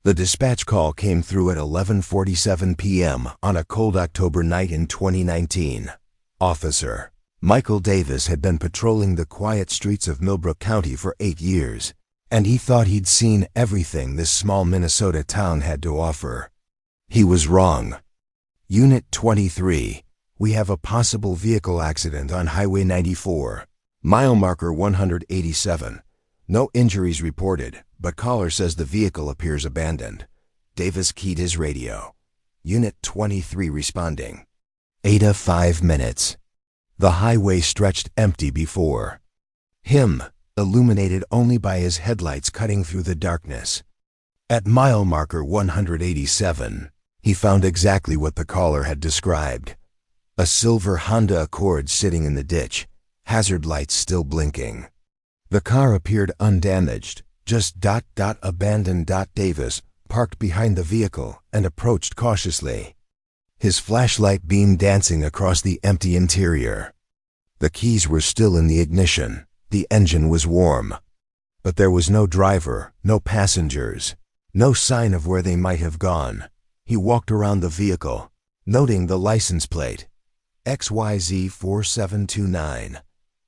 The dispatch call came through at 11:47 p.m. on a cold October night in 2019. Officer Michael Davis had been patrolling the quiet streets of Millbrook County for 8 years, and he thought he'd seen everything this small Minnesota town had to offer. He was wrong. Unit 23, we have a possible vehicle accident on Highway 94. Mile marker 187. No injuries reported, but caller says the vehicle appears abandoned. Davis keyed his radio. Unit 23 responding. 8:05 minutes. The highway stretched empty before him, illuminated only by his headlights cutting through the darkness. At mile marker 187, he found exactly what the caller had described. A silver Honda Accord sitting in the ditch, hazard lights still blinking. The car appeared undamaged, just abandoned. Davis parked behind the vehicle and approached cautiously, his flashlight beam dancing across the empty interior. The keys were still in the ignition, the engine was warm. But there was no driver, no passengers, no sign of where they might have gone. He walked around the vehicle, noting the license plate, XYZ 4729.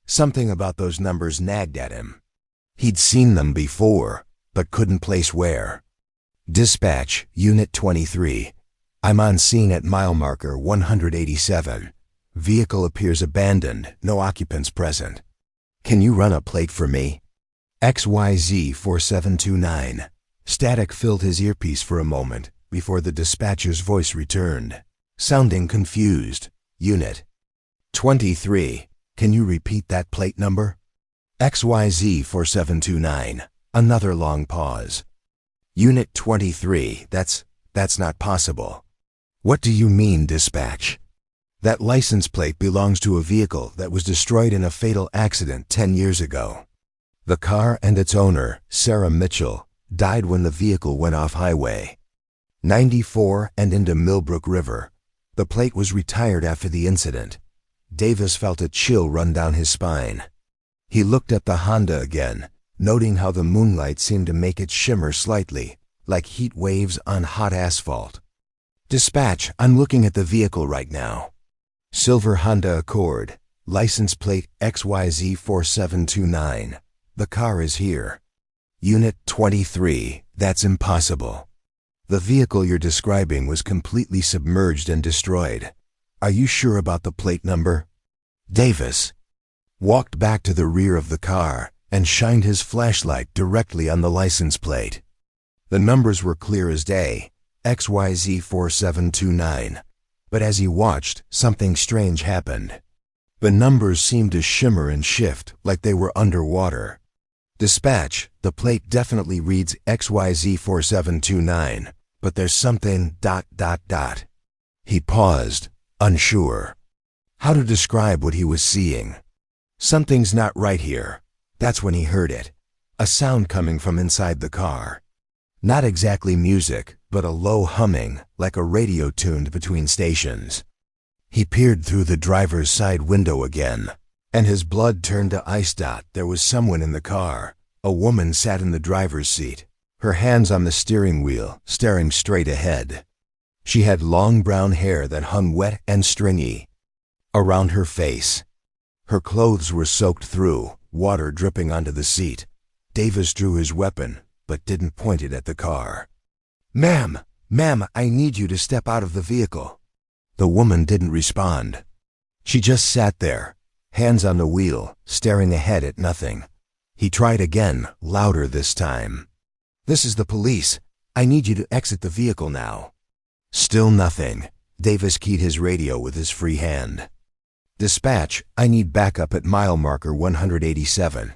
Something about those numbers nagged at him. He'd seen them before, but couldn't place where. Dispatch, Unit 23. I'm on scene at mile marker 187. Vehicle appears abandoned, no occupants present. Can you run a plate for me? XYZ 4729. Static filled his earpiece for a moment before the dispatcher's voice returned, sounding confused. Unit 23. Can you repeat that plate number? XYZ 4729. Another long pause. Unit 23. That's not possible. What do you mean, dispatch? That license plate belongs to a vehicle that was destroyed in a fatal accident 10 years ago. The car and its owner, Sarah Mitchell, died when the vehicle went off Highway 94 and into Millbrook River. The plate was retired after the incident. Davis felt a chill run down his spine. He looked at the Honda again, noting how the moonlight seemed to make it shimmer slightly, like heat waves on hot asphalt. Dispatch, I'm looking at the vehicle right now. Silver Honda Accord, license plate XYZ 4729. The car is here. Unit 23, that's impossible. The vehicle you're describing was completely submerged and destroyed. Are you sure about the plate number? Davis walked back to the rear of the car and shined his flashlight directly on the license plate. The numbers were clear as day, XYZ 4729. But as he watched, something strange happened. The numbers seemed to shimmer and shift like they were underwater. Dispatch, the plate definitely reads XYZ 4729, but there's something ... He paused, unsure how to describe what he was seeing. Something's not right here. That's when he heard it. A sound coming from inside the car. Not exactly music, but a low humming, like a radio tuned between stations. He peered through the driver's side window again, and his blood turned to ice. There was someone in the car. A woman sat in the driver's seat, her hands on the steering wheel, staring straight ahead. She had long brown hair that hung wet and stringy around her face. Her clothes were soaked through, water dripping onto the seat. Davis drew his weapon, but didn't point it at the car. Ma'am, I need you to step out of the vehicle. The woman didn't respond. She just sat there, hands on the wheel, staring ahead at nothing. He tried again, louder this time. This is the police. I need you to exit the vehicle now. Still nothing. Davis keyed his radio with his free hand. Dispatch, I need backup at mile marker 187.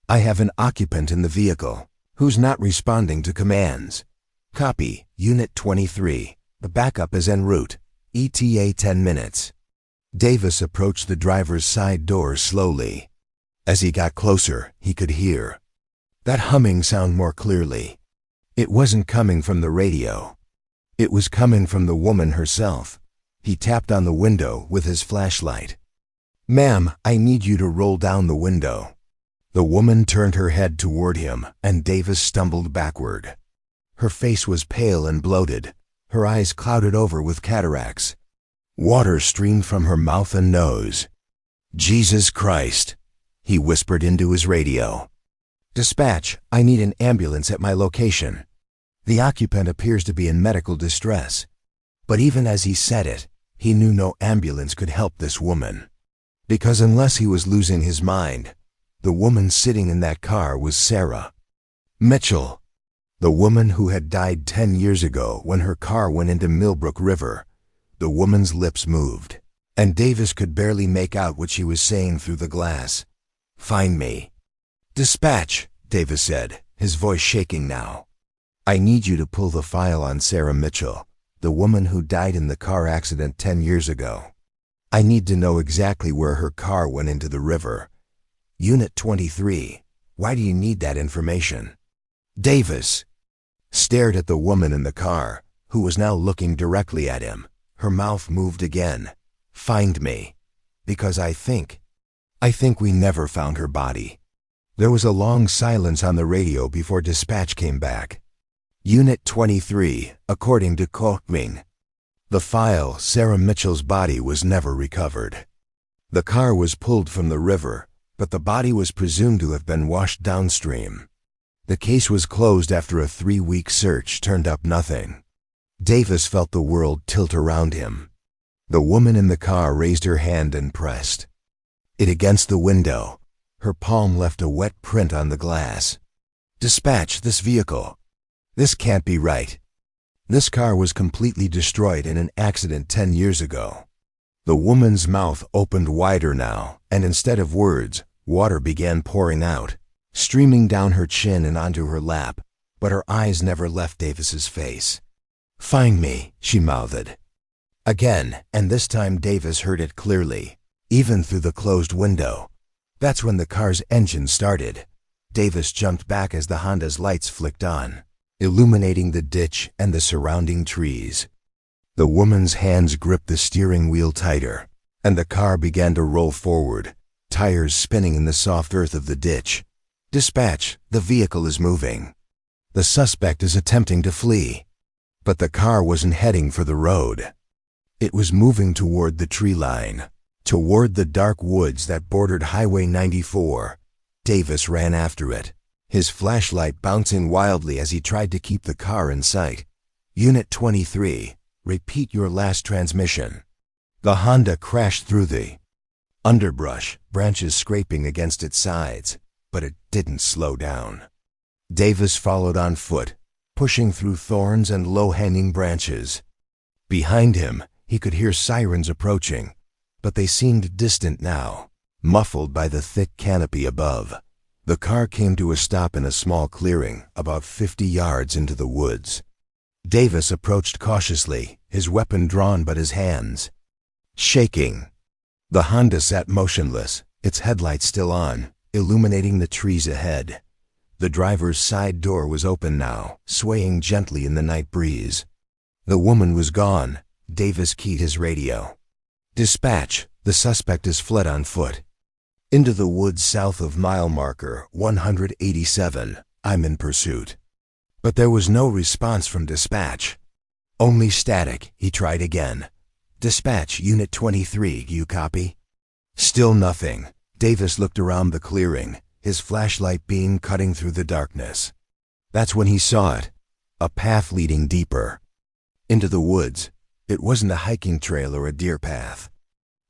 I have an occupant in the vehicle who's not responding to commands. Copy, Unit 23. The backup is en route. ETA 10 minutes. Davis approached the driver's side door slowly. As he got closer, he could hear that humming sound more clearly. It wasn't coming from the radio. It was coming from the woman herself. He tapped on the window with his flashlight. Ma'am, I need you to roll down the window. The woman turned her head toward him, and Davis stumbled backward. Her face was pale and bloated, her eyes clouded over with cataracts. Water streamed from her mouth and nose. "Jesus Christ," he whispered into his radio. "Dispatch, I need an ambulance at my location. The occupant appears to be in medical distress." But even as he said it, he knew no ambulance could help this woman. Because unless he was losing his mind, the woman sitting in that car was Sarah Mitchell, the woman who had died 10 years ago when her car went into Millbrook River. The woman's lips moved, and Davis could barely make out what she was saying through the glass. "Find me." "Dispatch," Davis said, his voice shaking now. "I need you to pull the file on Sarah Mitchell, the woman who died in the car accident 10 years ago. I need to know exactly where her car went into the river. Unit 23, why do you need that information?" Davis stared at the woman in the car, who was now looking directly at him. Her mouth moved again. "Find me. Because I think we never found her body." There was a long silence on the radio before dispatch came back. Unit 23, according to Kochming. The file, Sarah Mitchell's body was never recovered. The car was pulled from the river, but the body was presumed to have been washed downstream. The case was closed after a 3-week search turned up nothing. Davis felt the world tilt around him. The woman in the car raised her hand and pressed it against the window. Her palm left a wet print on the glass. "Dispatch, this vehicle. This can't be right. This car was completely destroyed in an accident 10 years ago." The woman's mouth opened wider now, and instead of words, water began pouring out, streaming down her chin and onto her lap, but her eyes never left Davis's face. "Find me," she mouthed. Again, and this time Davis heard it clearly, even through the closed window. That's when the car's engine started. Davis jumped back as the Honda's lights flicked on, illuminating the ditch and the surrounding trees. The woman's hands gripped the steering wheel tighter, and the car began to roll forward, tires spinning in the soft earth of the ditch. "Dispatch, the vehicle is moving. The suspect is attempting to flee." But the car wasn't heading for the road. It was moving toward the tree line, toward the dark woods that bordered Highway 94. Davis ran after it, his flashlight bouncing wildly as he tried to keep the car in sight. "Unit 23, repeat your last transmission." The Honda crashed through the underbrush, branches scraping against its sides, but it didn't slow down. Davis followed on foot, pushing through thorns and low-hanging branches. Behind him, he could hear sirens approaching, but they seemed distant now, muffled by the thick canopy above. The car came to a stop in a small clearing, about 50 yards into the woods. Davis approached cautiously, his weapon drawn but his hands shaking. The Honda sat motionless, its headlights still on, illuminating the trees ahead. The driver's side door was open now, swaying gently in the night breeze. The woman was gone. Davis keyed his radio. "Dispatch, the suspect has fled on foot. Into the woods south of mile marker 187. I'm in pursuit." But there was no response from dispatch. Only static. He tried again. "Dispatch, Unit 23, you copy?" Still nothing. Davis looked around the clearing, his flashlight beam cutting through the darkness. That's when he saw it, a path leading deeper into the woods. It wasn't a hiking trail or a deer path.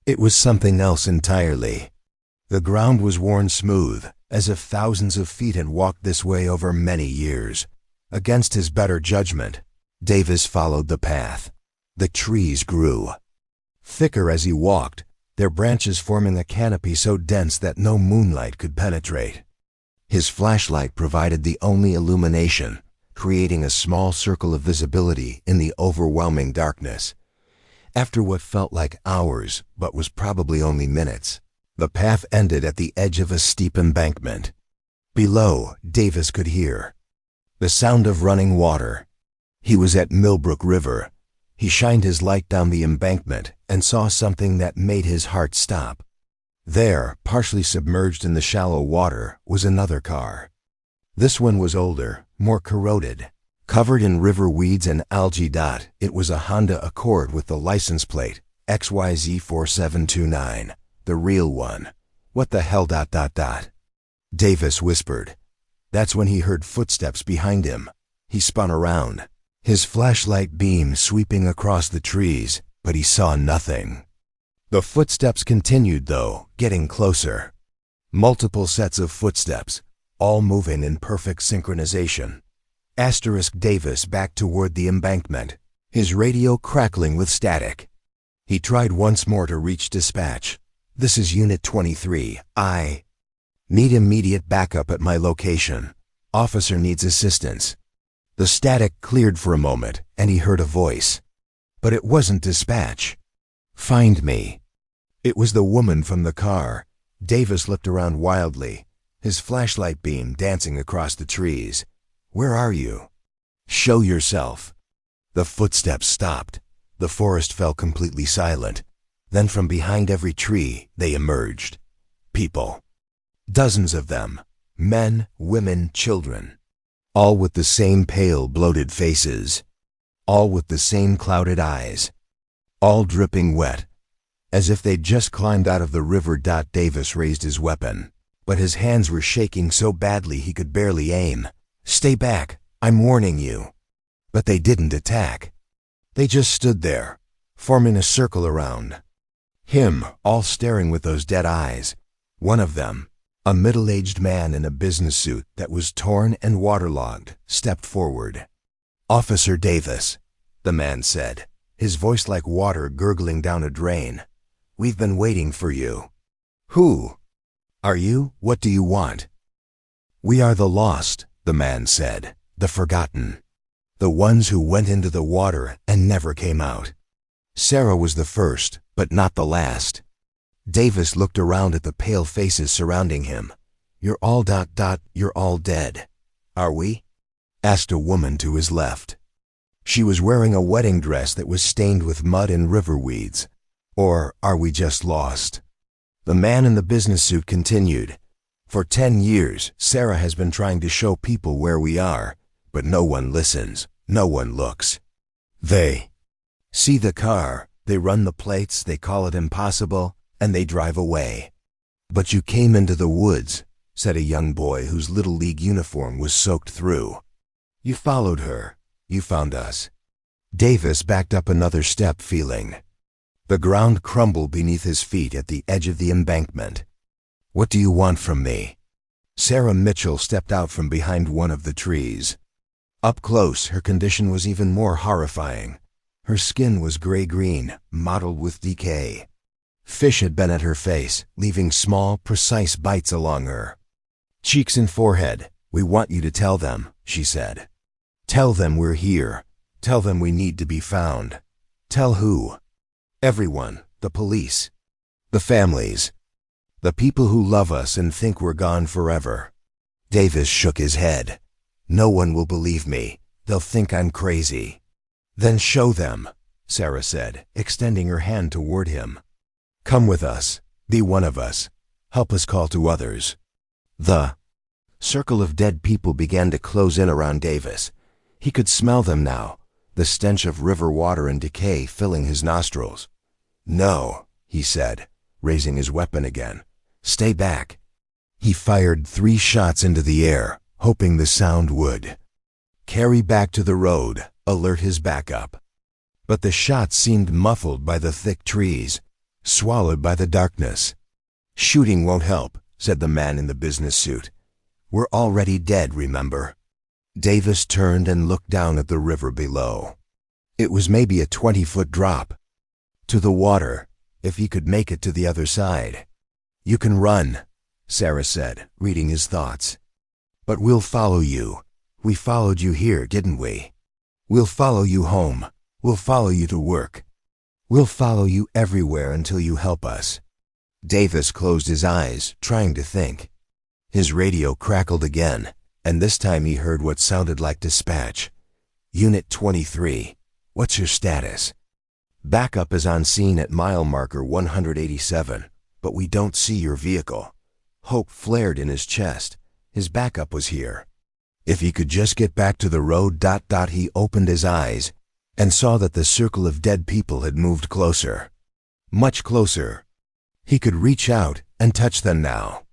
It was something else entirely. The ground was worn smooth, as if thousands of feet had walked this way over many years. Against his better judgment, Davis followed the path. The trees grew thicker as he walked, their branches forming a canopy so dense that no moonlight could penetrate. His flashlight provided the only illumination, creating a small circle of visibility in the overwhelming darkness. After what felt like hours, but was probably only minutes, the path ended at the edge of a steep embankment. Below, Davis could hear the sound of running water. He was at Millbrook River. He shined his light down the embankment and saw something that made his heart stop. There, partially submerged in the shallow water, was another car. This one was older, more corroded. Covered in river weeds and algae. It was a Honda Accord with the license plate XYZ4729, the real one. What the hell? Davis whispered. That's when he heard footsteps behind him. He spun around, his flashlight beam sweeping across the trees, but he saw nothing. The footsteps continued, though, getting closer. Multiple sets of footsteps, all moving in perfect synchronization. Davis backed toward the embankment, his radio crackling with static. He tried once more to reach dispatch. This is Unit 23. I need immediate backup at my location. Officer needs assistance. The static cleared for a moment, and he heard a voice. But it wasn't dispatch. Find me. It was the woman from the car. Davis looked around wildly, his flashlight beam dancing across the trees. Where are you? Show yourself. The footsteps stopped. The forest fell completely silent. Then from behind every tree, they emerged. People. Dozens of them. Men, women, children. All with the same pale, bloated faces. All with the same clouded eyes. All dripping wet, as if they'd just climbed out of the river. Davis raised his weapon, but his hands were shaking so badly he could barely aim. Stay back, I'm warning you. But they didn't attack. They just stood there, forming a circle around him, all staring with those dead eyes. One of them, a middle-aged man in a business suit that was torn and waterlogged, stepped forward. Officer Davis, the man said, his voice like water gurgling down a drain. We've been waiting for you. Who are you? What do you want? We are the lost, the man said, the forgotten. The ones who went into the water and never came out. Sarah was the first, but not the last. Davis looked around at the pale faces surrounding him. You're all dead. Are we? Asked a woman to his left. She was wearing a wedding dress that was stained with mud and river weeds. Or are we just lost? The man in the business suit continued. For 10 years, Sarah has been trying to show people where we are, but no one listens, no one looks. They see the car, they run the plates, they call it impossible, and they drive away. But you came into the woods, said a young boy whose Little League uniform was soaked through. You followed her. You found us. Davis backed up another step, feeling the ground crumble beneath his feet at the edge of the embankment. What do you want from me? Sarah Mitchell stepped out from behind one of the trees. Up close, her condition was even more horrifying. Her skin was gray-green, mottled with decay. Fish had been at her face, leaving small, precise bites along her cheeks and forehead. We want you to tell them, she said. Tell them we're here. Tell them we need to be found. Tell who? Everyone. The police. The families. The people who love us and think we're gone forever. Davis shook his head. No one will believe me. They'll think I'm crazy. Then show them, Sarah said, extending her hand toward him. Come with us. Be one of us. Help us call to others. The circle of dead people began to close in around Davis. He could smell them now, the stench of river water and decay filling his nostrils. No, he said, raising his weapon again. Stay back. He fired 3 shots into the air, hoping the sound would carry back to the road, alert his backup. But the shots seemed muffled by the thick trees, swallowed by the darkness. Shooting won't help, said the man in the business suit. We're already dead, remember? Davis turned and looked down at the river below. It was maybe a 20-foot drop to the water, if he could make it to the other side. You can run, Sarah said, reading his thoughts. But we'll follow you. We followed you here, didn't we? We'll follow you home. We'll follow you to work. We'll follow you everywhere until you help us. Davis closed his eyes, trying to think. His radio crackled again, and this time he heard what sounded like dispatch. Unit 23. What's your status? Backup is on scene at mile marker 187, but we don't see your vehicle. Hope flared in his chest. His backup was here. If he could just get back to the road. He opened his eyes and saw that the circle of dead people had moved closer. Much closer. He could reach out and touch them now.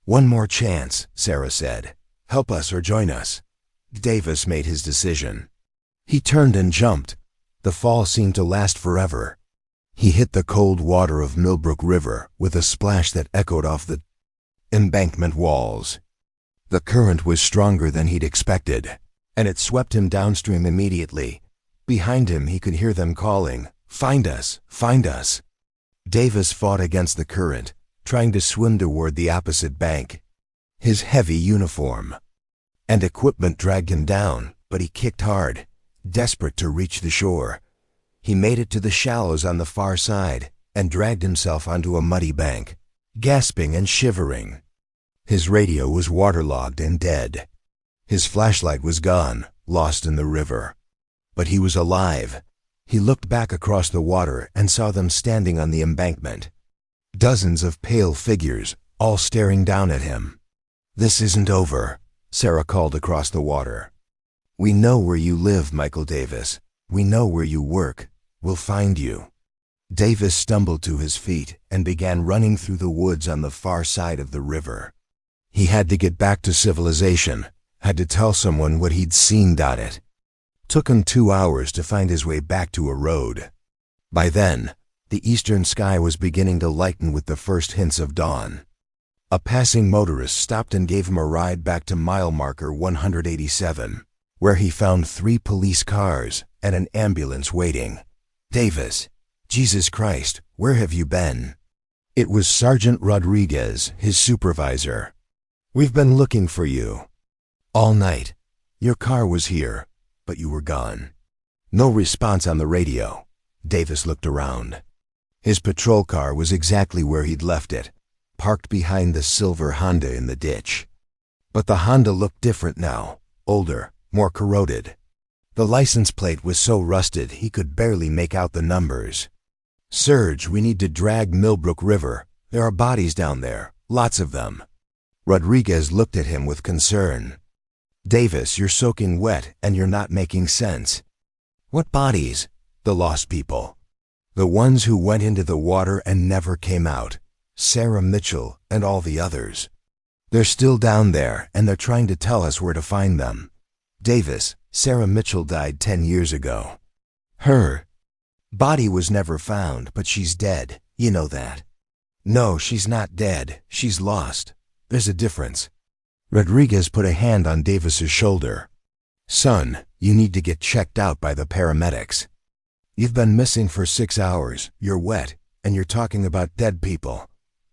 One more chance, Sarah said. Help us or join us. Davis made his decision. He turned and jumped. The fall seemed to last forever. He hit the cold water of Millbrook River with a splash that echoed off the embankment walls. The current was stronger than he'd expected, and it swept him downstream immediately. Behind him he could hear them calling, "Find us! Find us!" Davis fought against the current, trying to swim toward the opposite bank. His heavy uniform and equipment dragged him down, but he kicked hard, desperate to reach the shore. He made it to the shallows on the far side and dragged himself onto a muddy bank, gasping and shivering. His radio was waterlogged and dead. His flashlight was gone, lost in the river. But he was alive. He looked back across the water and saw them standing on the embankment. Dozens of pale figures, all staring down at him. "This isn't over," Sarah called across the water. "We know where you live, Michael Davis. We know where you work. We'll find you." Davis stumbled to his feet and began running through the woods on the far side of the river. He had to get back to civilization, had to tell someone what he'd seen. It took him 2 hours to find his way back to a road. By then, the eastern sky was beginning to lighten with the first hints of dawn. A passing motorist stopped and gave him a ride back to mile marker 187, where he found 3 police cars and an ambulance waiting. "Davis, Jesus Christ, where have you been?" It was Sergeant Rodriguez, his supervisor. "We've been looking for you all night. Your car was here, but you were gone." No response on the radio. Davis looked around. His patrol car was exactly where he'd left it, parked behind the silver Honda in the ditch. But the Honda looked different now, older, more corroded. The license plate was so rusted he could barely make out the numbers. "Serge, we need to drag Millbrook River. There are bodies down there, lots of them." Rodriguez looked at him with concern. "Davis, you're soaking wet and you're not making sense." "What bodies?" "The lost people. The ones who went into the water and never came out. Sarah Mitchell and all the others. They're still down there and they're trying to tell us where to find them. Davis, Sarah Mitchell died 10 years ago. Her body was never found, but she's dead. You know that." "No, she's not dead. She's lost. There's a difference." Rodriguez put a hand on Davis's shoulder. "Son, you need to get checked out by the paramedics. You've been missing for 6 hours, you're wet, and you're talking about dead people.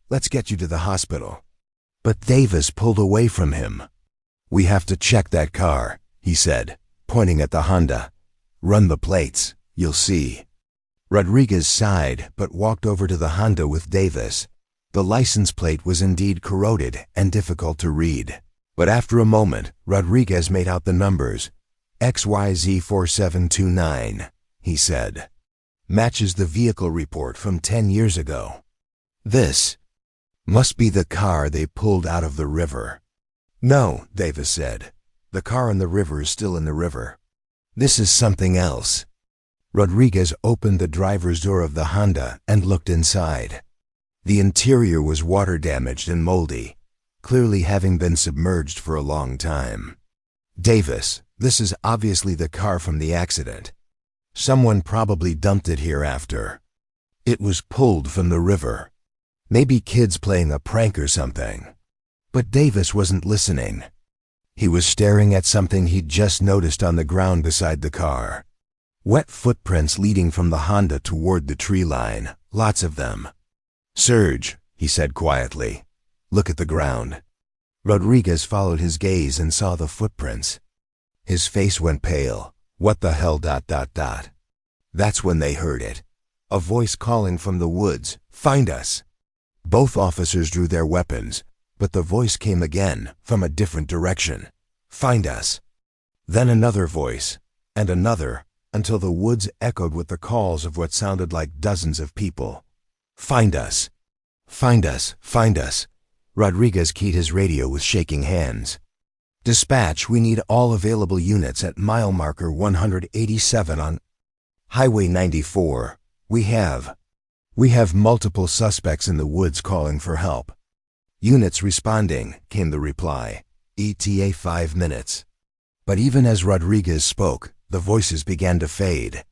Let's get you to the hospital." But Davis pulled away from him. "We have to check that car," he said, pointing at the Honda. "Run the plates, you'll see." Rodriguez sighed but walked over to the Honda with Davis. The license plate was indeed corroded and difficult to read. But after a moment, Rodriguez made out the numbers. "XYZ4729, he said. "Matches the vehicle report from 10 years ago. This must be the car they pulled out of the river." "No," Davis said. "The car in the river is still in the river. This is something else." Rodriguez opened the driver's door of the Honda and looked inside. The interior was water-damaged and moldy, clearly having been submerged for a long time. "Davis, this is obviously the car from the accident. Someone probably dumped it here after. It was pulled from the river. Maybe kids playing a prank or something." But Davis wasn't listening. He was staring at something he'd just noticed on the ground beside the car. Wet footprints leading from the Honda toward the tree line, lots of them. "Serge," he said quietly, "look at the ground." Rodriguez followed his gaze and saw the footprints. His face went pale. "What the hell? That's when they heard it. A voice calling from the woods, "Find us!" Both officers drew their weapons, but the voice came again, from a different direction. "Find us!" Then another voice, and another, until the woods echoed with the calls of what sounded like dozens of people. "Find us! Find us! Find us!" Rodriguez keyed his radio with shaking hands. Dispatch, we need all available units at mile marker 187 on Highway 94. We have multiple suspects in the woods calling for help. Units responding, came the reply. ETA 5 minutes. But even as Rodriguez spoke, the voices began to fade.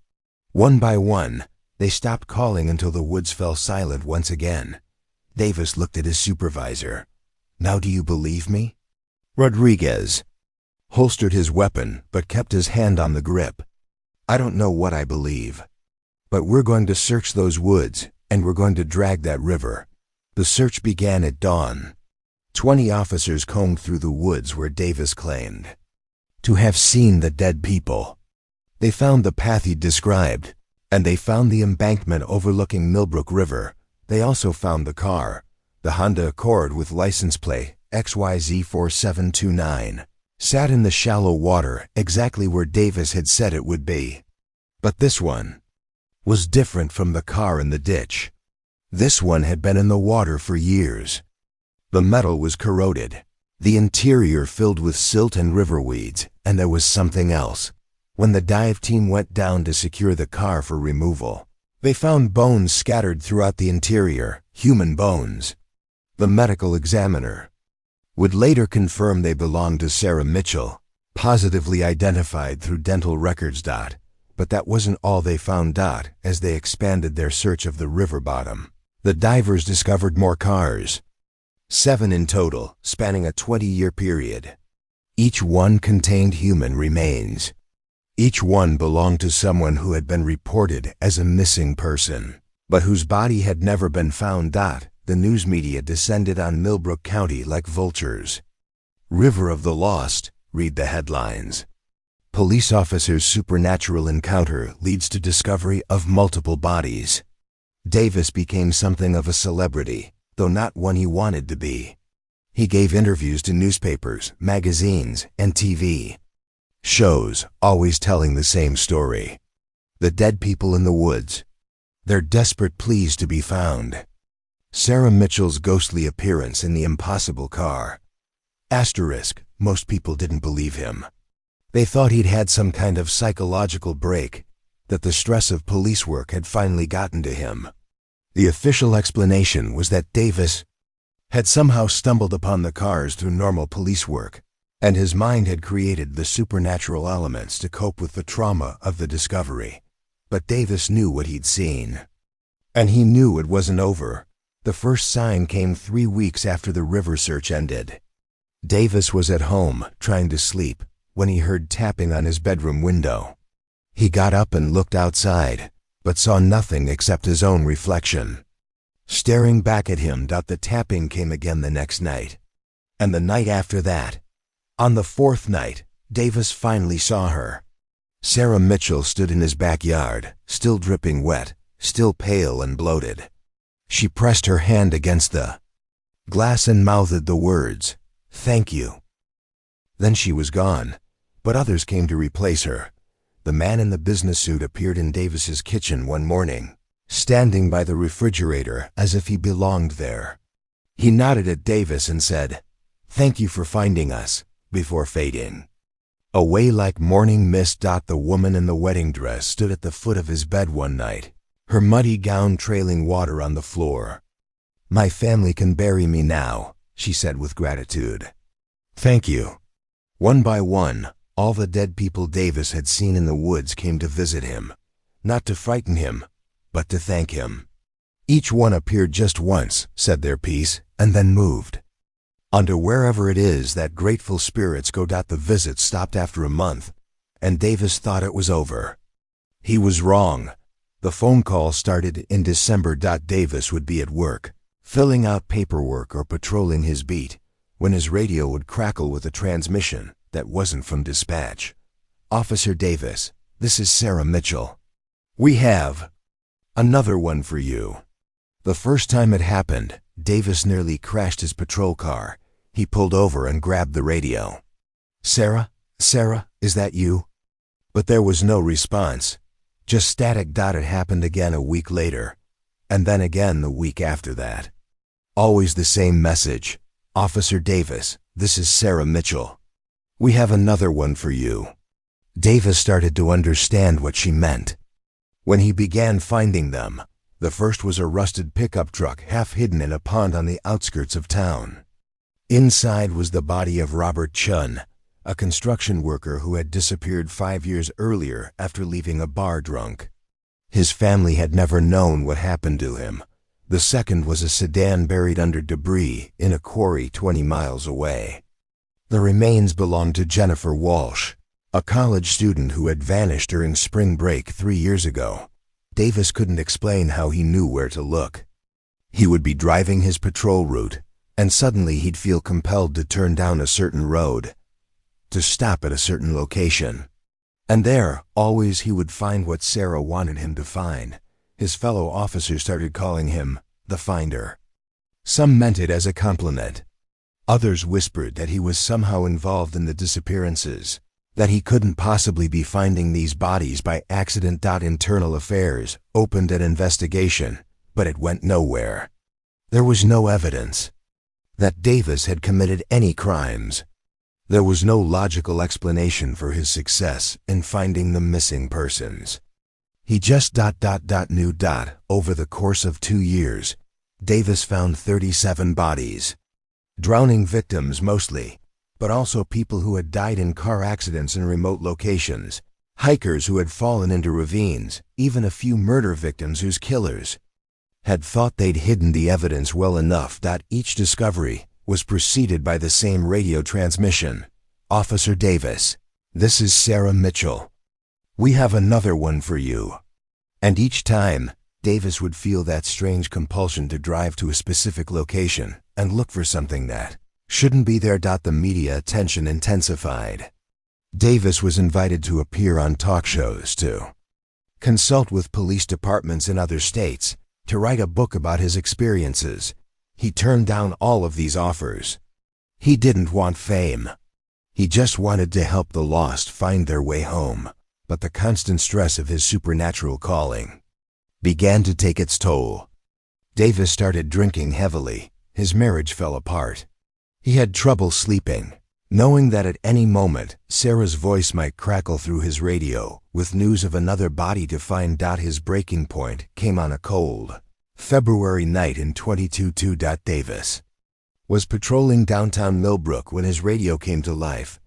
One by one, they stopped calling until the woods fell silent once again. Davis looked at his supervisor. Now do you believe me? Rodriguez holstered his weapon but kept his hand on the grip. I don't know what I believe. But we're going to search those woods, and we're going to drag that river. The search began at dawn. 20 officers combed through the woods where Davis claimed to have seen the dead people. They found the path he described, and they found the embankment overlooking Millbrook River. They also found the car, the Honda Accord with license plate XYZ4729, sat in the shallow water exactly where Davis had said it would be. But this one was different from the car in the ditch. This one had been in the water for years. The metal was corroded, the interior filled with silt and river weeds, and there was something else. When the dive team went down to secure the car for removal, they found bones scattered throughout the interior, human bones. The medical examiner would later confirm they belonged to Sarah Mitchell, positively identified through dental records. But that wasn't all they found. As they expanded their search of the river bottom, the divers discovered more cars. 7 in total, spanning a 20-year period. Each one contained human remains. Each one belonged to someone who had been reported as a missing person, but whose body had never been found. The news media descended on Millbrook County like vultures. River of the Lost, read the headlines. Police officer's supernatural encounter leads to discovery of multiple bodies. Davis became something of a celebrity, though not one he wanted to be. He gave interviews to newspapers, magazines, and TV shows, always telling the same story. The dead people in the woods. Their desperate pleas to be found. Sarah Mitchell's ghostly appearance in the impossible car. Asterisk, most people didn't believe him. They thought he'd had some kind of psychological break, that the stress of police work had finally gotten to him. The official explanation was that Davis had somehow stumbled upon the cars through normal police work, and his mind had created the supernatural elements to cope with the trauma of the discovery. But Davis knew what he'd seen. And he knew it wasn't over. The first sign came 3 weeks after the river search ended. Davis was at home, trying to sleep, when he heard tapping on his bedroom window. He got up and looked outside, but saw nothing except his own reflection staring back at him. The tapping came again the next night, and the night after that. On the 4th night, Davis finally saw her. Sarah Mitchell stood in his backyard, still dripping wet, still pale and bloated. She pressed her hand against the glass and mouthed the words, "Thank you." Then she was gone, but others came to replace her. The man in the business suit appeared in Davis's kitchen one morning, standing by the refrigerator as if he belonged there. He nodded at Davis and said, "Thank you for finding us," before fading away like morning mist. The woman in the wedding dress stood at the foot of his bed one night, her muddy gown trailing water on the floor. "My family can bury me now," she said with gratitude. "Thank you." One by one, all the dead people Davis had seen in the woods came to visit him, not to frighten him, but to thank him. Each one appeared just once, said their piece, and then moved on to wherever it is that grateful spirits go. The visit stopped after a month, and Davis thought it was over. He was wrong. The phone call started in December. Davis would be at work, filling out paperwork or patrolling his beat, when his radio would crackle with a transmission that wasn't from dispatch. "Officer Davis, this is Sarah Mitchell. We have another one for you." The first time it happened, Davis nearly crashed his patrol car. He pulled over and grabbed the radio. Sarah, is that you?" But there was no response, just static. It happened again a week later, and then again the week after that. Always the same message. "Officer Davis, this is Sarah Mitchell. We have another one for you. Davis started to understand what she meant. When he began finding them, the first was a rusted pickup truck half hidden in a pond on the outskirts of town. Inside was the body of Robert Chun, a construction worker who had disappeared 5 years earlier after leaving a bar drunk. His family had never known what happened to him. The second was a sedan buried under debris in a quarry 20 miles away. The remains belonged to Jennifer Walsh, a college student who had vanished during spring break 3 years ago. Davis couldn't explain how he knew where to look. He would be driving his patrol route, and suddenly he'd feel compelled to turn down a certain road, to stop at a certain location. And there, always, he would find what Sarah wanted him to find. His fellow officers started calling him the Finder. Some meant it as a compliment. Others whispered that he was somehow involved in the disappearances, that he couldn't possibly be finding these bodies by accident. Internal Affairs opened an investigation, but it went nowhere. There was no evidence that Davis had committed any crimes. There was no logical explanation for his success in finding the missing persons. He just knew. Over the course of 2 years, Davis found 37 bodies. Drowning victims mostly, but also people who had died in car accidents in remote locations, hikers who had fallen into ravines, even a few murder victims whose killers had thought they'd hidden the evidence well enough that each discovery was preceded by the same radio transmission. Officer Davis, this is Sarah Mitchell. We have another one for you. And each time, Davis would feel that strange compulsion to drive to a specific location and look for something that shouldn't be there. The media attention intensified. Davis was invited to appear on talk shows, to consult with police departments in other states, to write a book about his experiences. He turned down all of these offers. He didn't want fame. He just wanted to help the lost find their way home. But the constant stress of his supernatural calling began to take its toll. Davis started drinking heavily. His marriage fell apart. He had trouble sleeping, knowing that at any moment Sarah's voice might crackle through his radio with news of another body to find. His breaking point came on a cold February night in 22. Davis was patrolling downtown Millbrook when his radio came to life.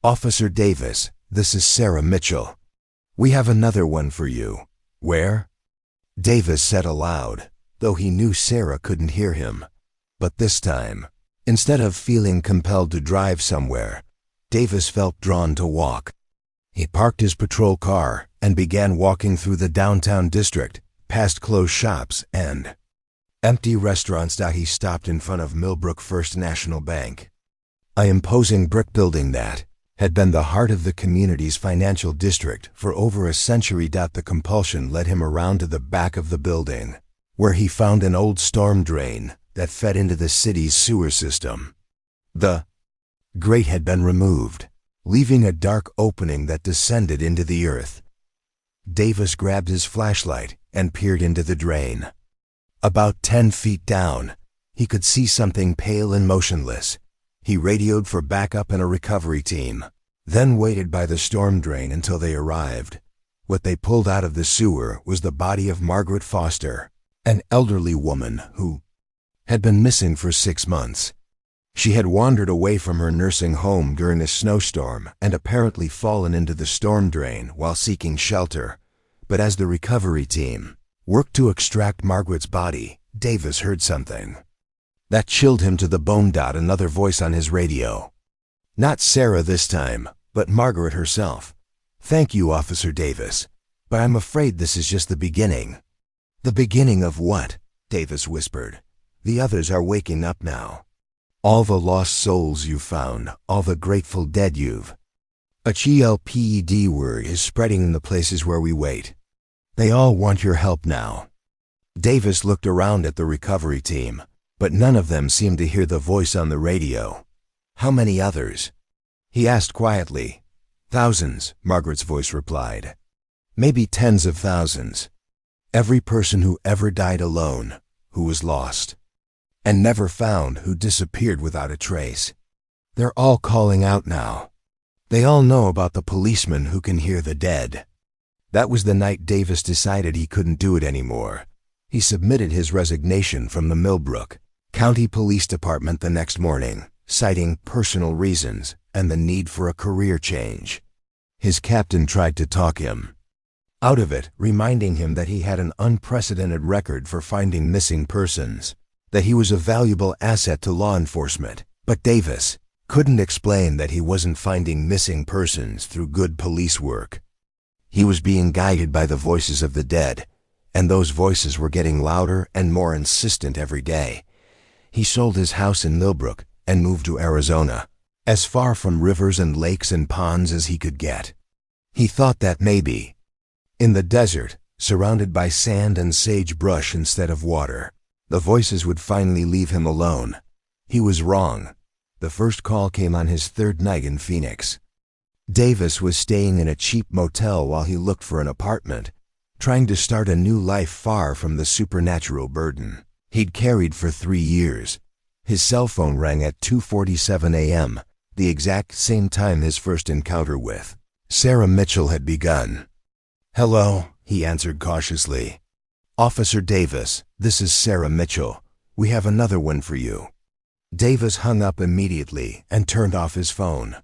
Officer Davis, this is Sarah Mitchell. We have another one for you. Where? Davis said aloud, though he knew Sarah couldn't hear him. But this time, instead of feeling compelled to drive somewhere, Davis felt drawn to walk. He parked his patrol car and began walking through the downtown district, past closed shops and empty restaurants. He stopped in front of Millbrook First National Bank, an imposing brick building that had been the heart of the community's financial district for over a century. The compulsion led him around to the back of the building, where he found an old storm drain that fed into the city's sewer system. The grate had been removed, leaving a dark opening that descended into the earth. Davis grabbed his flashlight and peered into the drain. About 10 feet down, he could see something pale and motionless. He radioed for backup and a recovery team, then waited by the storm drain until they arrived. What they pulled out of the sewer was the body of Margaret Foster, an elderly woman who had been missing for 6 months. She had wandered away from her nursing home during a snowstorm and apparently fallen into the storm drain while seeking shelter. But as the recovery team worked to extract Margaret's body, Davis heard something that chilled him to the bone. Another voice on his radio. Not Sarah this time, but Margaret herself. Thank you, Officer Davis, but I'm afraid this is just the beginning. The beginning of what? Davis whispered. The others are waking up now. All the lost souls you found, all the grateful dead you've. A CLPED word is spreading in the places where we wait. They all want your help now. Davis looked around at the recovery team, but none of them seemed to hear the voice on the radio. How many others? He asked quietly. Thousands, Margaret's voice replied. Maybe tens of thousands. Every person who ever died alone, who was lost, and never found, who disappeared without a trace. They're all calling out now. They all know about the policeman who can hear the dead. That was the night Davis decided he couldn't do it anymore. He submitted his resignation from the Millbrook County Police Department the next morning, citing personal reasons and the need for a career change. His captain tried to talk him out of it, reminding him that he had an unprecedented record for finding missing persons, that he was a valuable asset to law enforcement. But Davis couldn't explain that he wasn't finding missing persons through good police work. He was being guided by the voices of the dead, and those voices were getting louder and more insistent every day. He sold his house in Millbrook and moved to Arizona, as far from rivers and lakes and ponds as he could get. He thought that maybe, in the desert, surrounded by sand and sagebrush instead of water, the voices would finally leave him alone. He was wrong. The first call came on his third night in Phoenix. Davis was staying in a cheap motel while he looked for an apartment, trying to start a new life far from the supernatural burden he'd carried for 3 years. His cell phone rang at 2:47 a.m., the exact same time his first encounter with Sarah Mitchell had begun. "Hello," he answered cautiously. "Officer Davis, this is Sarah Mitchell. We have another one for you." Davis hung up immediately and turned off his phone.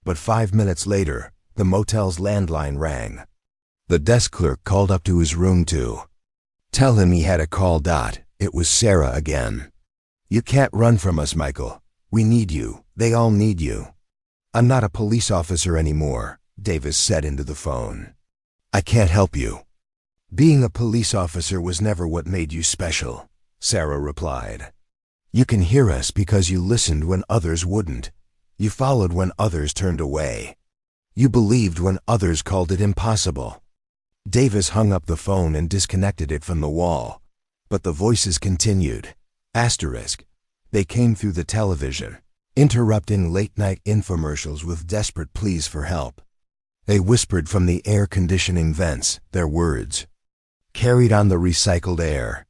But 5 minutes later, the motel's landline rang. The desk clerk called up to his room to tell him he had a call. It was Sarah again. "You can't run from us, Michael. We need you. They all need you." "I'm not a police officer anymore," Davis said into the phone. "I can't help you." "Being a police officer was never what made you special," Sarah replied. "You can hear us because you listened when others wouldn't. You followed when others turned away. You believed when others called it impossible." Davis hung up the phone and disconnected it from the wall. But the voices continued. They came through the television, interrupting late-night infomercials with desperate pleas for help. They whispered from the air conditioning vents, their words carried on the recycled air.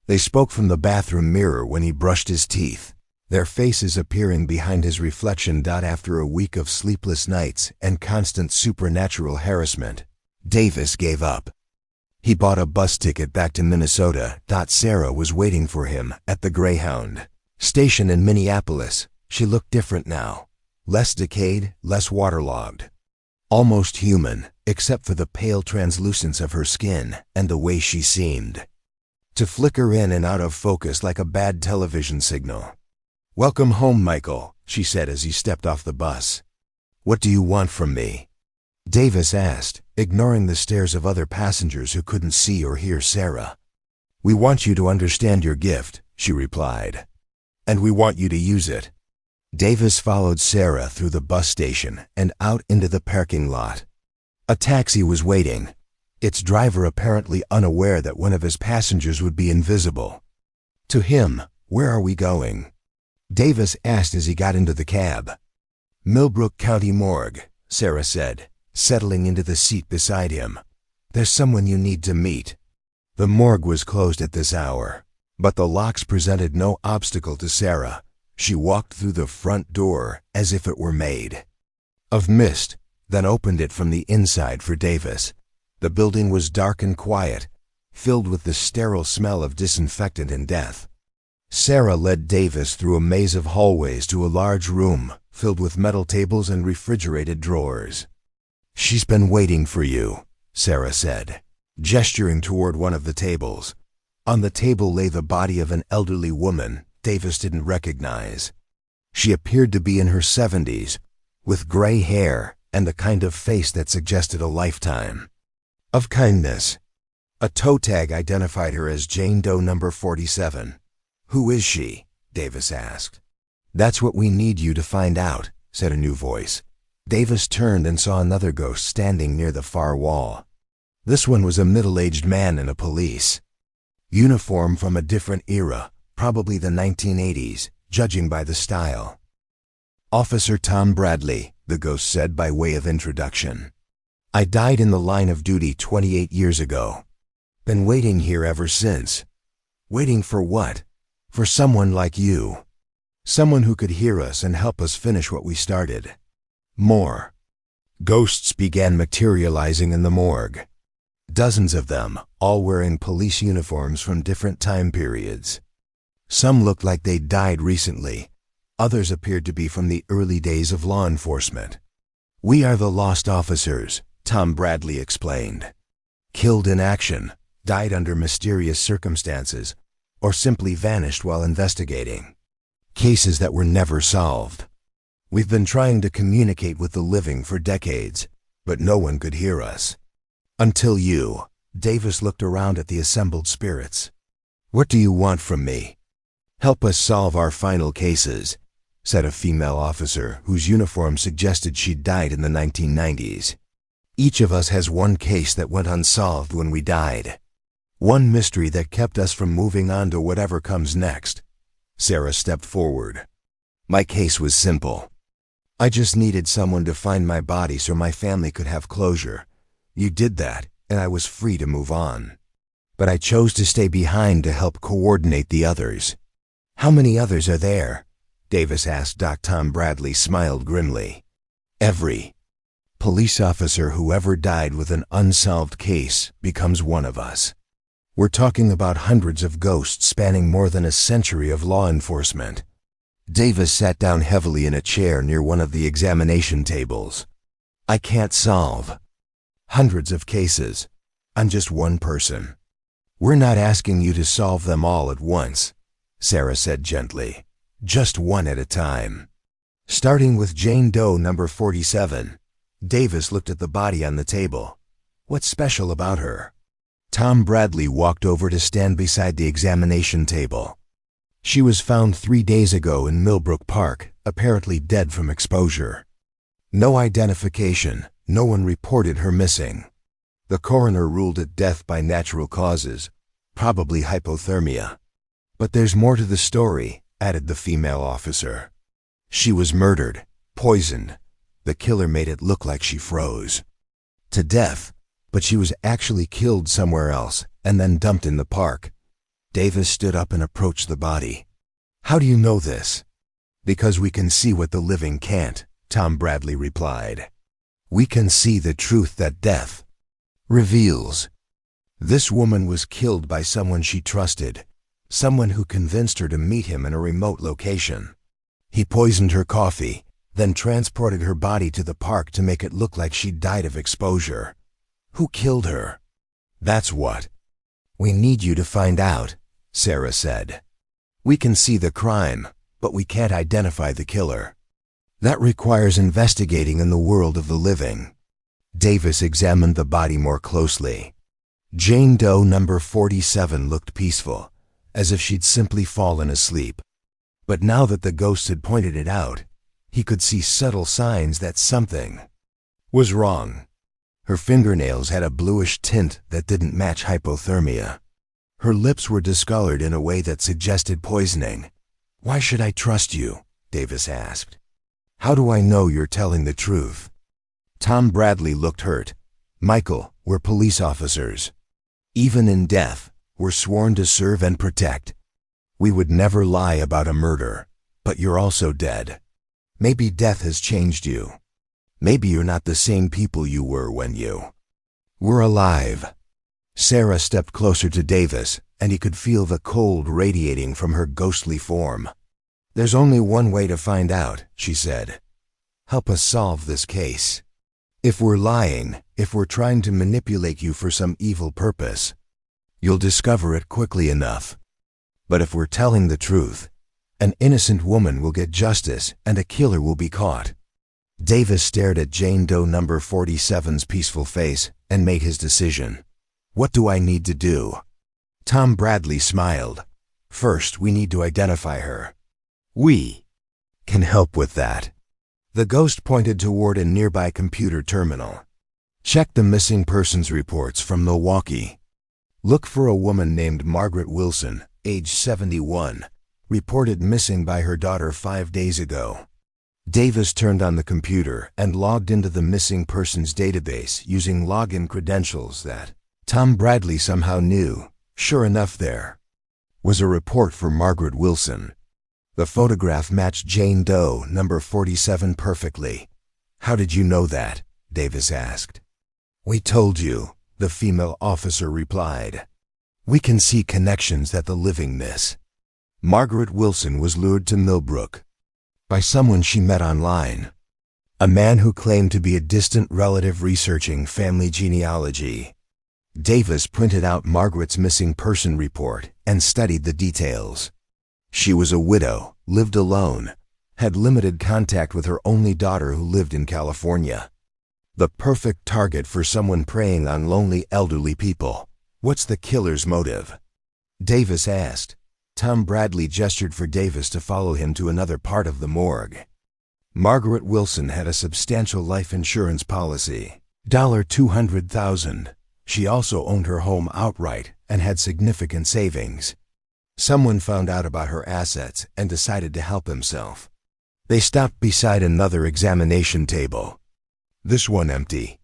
They spoke from the bathroom mirror when he brushed his teeth, their faces appearing behind his reflection. After a week of sleepless nights and constant supernatural harassment, Davis gave up. He bought a bus ticket back to Minnesota. Sarah was waiting for him at the Greyhound station in Minneapolis. She looked different now, less decayed, less waterlogged. Almost human, except for the pale translucence of her skin and the way she seemed to flicker in and out of focus like a bad television signal. "Welcome home, Michael," she said as he stepped off the bus. "What do you want from me?" Davis asked, ignoring the stares of other passengers who couldn't see or hear Sarah. "We want you to understand your gift," she replied. "And we want you to use it." Davis followed Sarah through the bus station and out into the parking lot. A taxi was waiting, its driver apparently unaware that one of his passengers would be invisible. To him, "Where are we going?" Davis asked as he got into the cab. "Millbrook County Morgue," Sarah said, settling into the seat beside him. "There's someone you need to meet." The morgue was closed at this hour, but the locks presented no obstacle to Sarah. She walked through the front door as if it were made of mist, then opened it from the inside for Davis. The building was dark and quiet, filled with the sterile smell of disinfectant and death. Sarah led Davis through a maze of hallways to a large room filled with metal tables and refrigerated drawers. "She's been waiting for you," Sarah said, gesturing toward one of the tables. On the table lay the body of an elderly woman Davis didn't recognize. She appeared to be in her 70s, with gray hair and the kind of face that suggested a lifetime of kindness. A toe tag identified her as Jane Doe number 47. "Who is she?" Davis asked. "That's what we need you to find out," said a new voice. Davis turned and saw another ghost standing near the far wall. This one was a middle-aged man in a police uniform from a different era, probably the 1980s, judging by the style. "Officer Tom Bradley," the ghost said by way of introduction. "I died in the line of duty 28 years ago. Been waiting here ever since." "Waiting for what?" "For someone like you. Someone who could hear us and help us finish what we started." "More." Ghosts began materializing in the morgue. Dozens of them, all wearing police uniforms from different time periods. Some looked like they died recently. Others appeared to be from the early days of law enforcement. "We are the lost officers," Tom Bradley explained. "Killed in action, died under mysterious circumstances, or simply vanished while investigating. Cases that were never solved. We've been trying to communicate with the living for decades, but no one could hear us. Until you." Davis looked around at the assembled spirits. "What do you want from me?" "Help us solve our final cases," said a female officer whose uniform suggested she'd died in the 1990s. "Each of us has one case that went unsolved when we died. One mystery that kept us from moving on to whatever comes next." Sarah stepped forward. "My case was simple. I just needed someone to find my body so my family could have closure. You did that, and I was free to move on. But I chose to stay behind to help coordinate the others." "How many others are there?" Davis asked. Tom Bradley smiled grimly. "Every police officer who ever died with an unsolved case becomes one of us. We're talking about hundreds of ghosts spanning more than a century of law enforcement." Davis sat down heavily in a chair near one of the examination tables. "I can't solve hundreds of cases. I'm just one person." "We're not asking you to solve them all at once," Sarah said gently. "Just one at a time. Starting with Jane Doe number 47. Davis looked at the body on the table. "What's special about her?" Tom Bradley walked over to stand beside the examination table. "She was found 3 days ago in Millbrook Park, apparently dead from exposure. No identification. No one reported her missing. The coroner ruled it death by natural causes, probably hypothermia. But there's more to the story," added the female officer. "She was murdered, poisoned. The killer made it look like she froze to death, but she was actually killed somewhere else and then dumped in the park." Davis stood up and approached the body. "How do you know this?" "Because we can see what the living can't," Tom Bradley replied. "We can see the truth that death reveals. This woman was killed by someone she trusted, someone who convinced her to meet him in a remote location. He poisoned her coffee, then transported her body to the park to make it look like she died of exposure. Who killed her? That's what we need you to find out," Sarah said. "We can see the crime, but we can't identify the killer. That requires investigating in the world of the living." Davis examined the body more closely. Jane Doe number 47 looked peaceful, as if she'd simply fallen asleep. But now that the ghost had pointed it out, he could see subtle signs that something was wrong. Her fingernails had a bluish tint that didn't match hypothermia. Her lips were discolored in a way that suggested poisoning. "Why should I trust you?" Davis asked. "How do I know you're telling the truth?" Tom Bradley looked hurt. "Michael, we're police officers. Even in death, we're sworn to serve and protect. We would never lie about a murder, but you're also dead. Maybe death has changed you. Maybe you're not the same people you were when you were alive." Sarah stepped closer to Davis, and he could feel the cold radiating from her ghostly form. "There's only one way to find out," she said. "Help us solve this case. If we're lying, if we're trying to manipulate you for some evil purpose, you'll discover it quickly enough. But if we're telling the truth, an innocent woman will get justice and a killer will be caught." Davis stared at Jane Doe number 47's peaceful face and made his decision. "What do I need to do?" Tom Bradley smiled. "First, we need to identify her. We can help with that." The ghost pointed toward a nearby computer terminal. "Check the missing persons reports from Milwaukee. Look for a woman named Margaret Wilson, age 71, reported missing by her daughter 5 days ago." Davis turned on the computer and logged into the missing persons database using login credentials that Tom Bradley somehow knew. Sure enough, there was a report for Margaret Wilson. The photograph matched Jane Doe number 47 perfectly. "How did you know that?" Davis asked. "We told you," the female officer replied. "We can see connections that the living miss." Margaret Wilson was lured to Millbrook by someone she met online, a man who claimed to be a distant relative researching family genealogy. Davis printed out Margaret's missing person report and studied the details. She was a widow, lived alone, had limited contact with her only daughter who lived in California. The perfect target for someone preying on lonely elderly people. "What's the killer's motive?" Davis asked. Tom Bradley gestured for Davis to follow him to another part of the morgue. Margaret Wilson had a substantial life insurance policy, $200,000. She also owned her home outright and had significant savings. Someone found out about her assets and decided to help himself. They stopped beside another examination table, this one empty.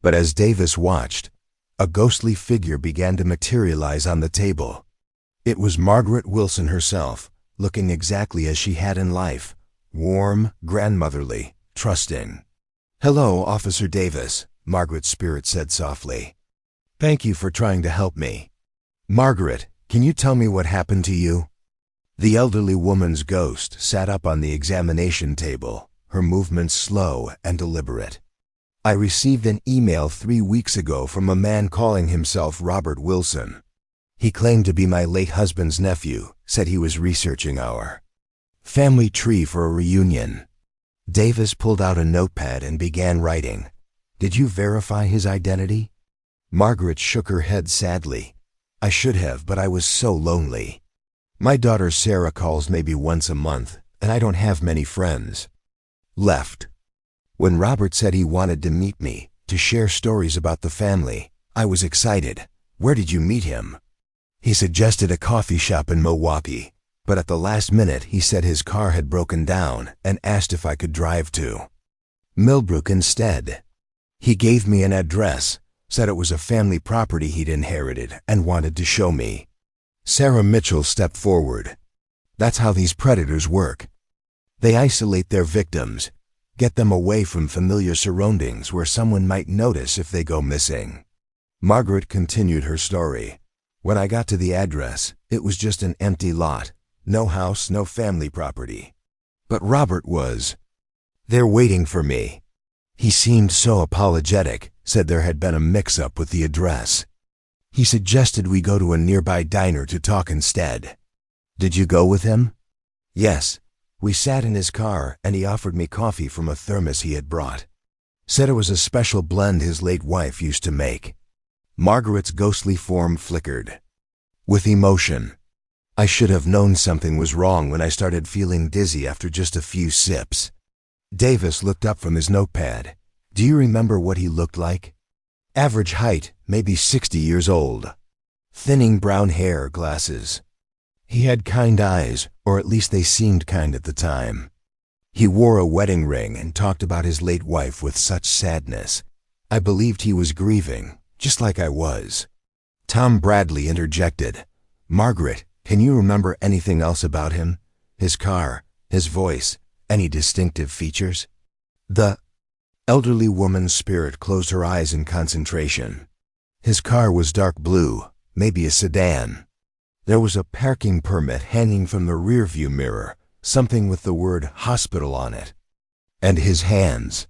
But as Davis watched, a ghostly figure began to materialize on the table. It was Margaret Wilson herself, looking exactly as she had in life, warm, grandmotherly, trusting. "Hello, Officer Davis," Margaret's spirit said softly. "Thank you for trying to help me. Margaret, can you tell me what happened to you?" The elderly woman's ghost sat up on the examination table, her movements slow and deliberate. "I received an email 3 weeks ago from a man calling himself Robert Wilson. He claimed to be my late husband's nephew, said he was researching our family tree for a reunion." Davis pulled out a notepad and began writing. "Did you verify his identity?" Margaret shook her head sadly. "I should have, but I was so lonely. My daughter Sarah calls maybe once a month, and I don't have many friends." Left. When Robert said he wanted to meet me, to share stories about the family, I was excited. "Where did you meet him?" "He suggested a coffee shop in Milwaukee, but at the last minute he said his car had broken down and asked if I could drive to Millbrook instead. He gave me an address, said it was a family property he'd inherited and wanted to show me." Sarah Mitchell stepped forward. "That's how these predators work. They isolate their victims, get them away from familiar surroundings where someone might notice if they go missing." Margaret continued her story. "When I got to the address, it was just an empty lot. No house, no family property. But Robert was there waiting for me. He seemed so apologetic, said there had been a mix-up with the address. He suggested we go to a nearby diner to talk instead." "Did you go with him?" "Yes. We sat in his car and he offered me coffee from a thermos he had brought. Said it was a special blend his late wife used to make." Margaret's ghostly form flickered with emotion. "I should have known something was wrong when I started feeling dizzy after just a few sips." Davis looked up from his notepad. "Do you remember what he looked like?" "Average height, maybe 60 years old. Thinning brown hair, glasses. He had kind eyes, or at least they seemed kind at the time. He wore a wedding ring and talked about his late wife with such sadness. I believed he was grieving, just like I was." Tom Bradley interjected. "Margaret, can you remember anything else about him? His car, his voice, any distinctive features?" The elderly woman's spirit closed her eyes in concentration. "His car was dark blue, maybe a sedan. There was a parking permit hanging from the rearview mirror, something with the word hospital on it. And his hands.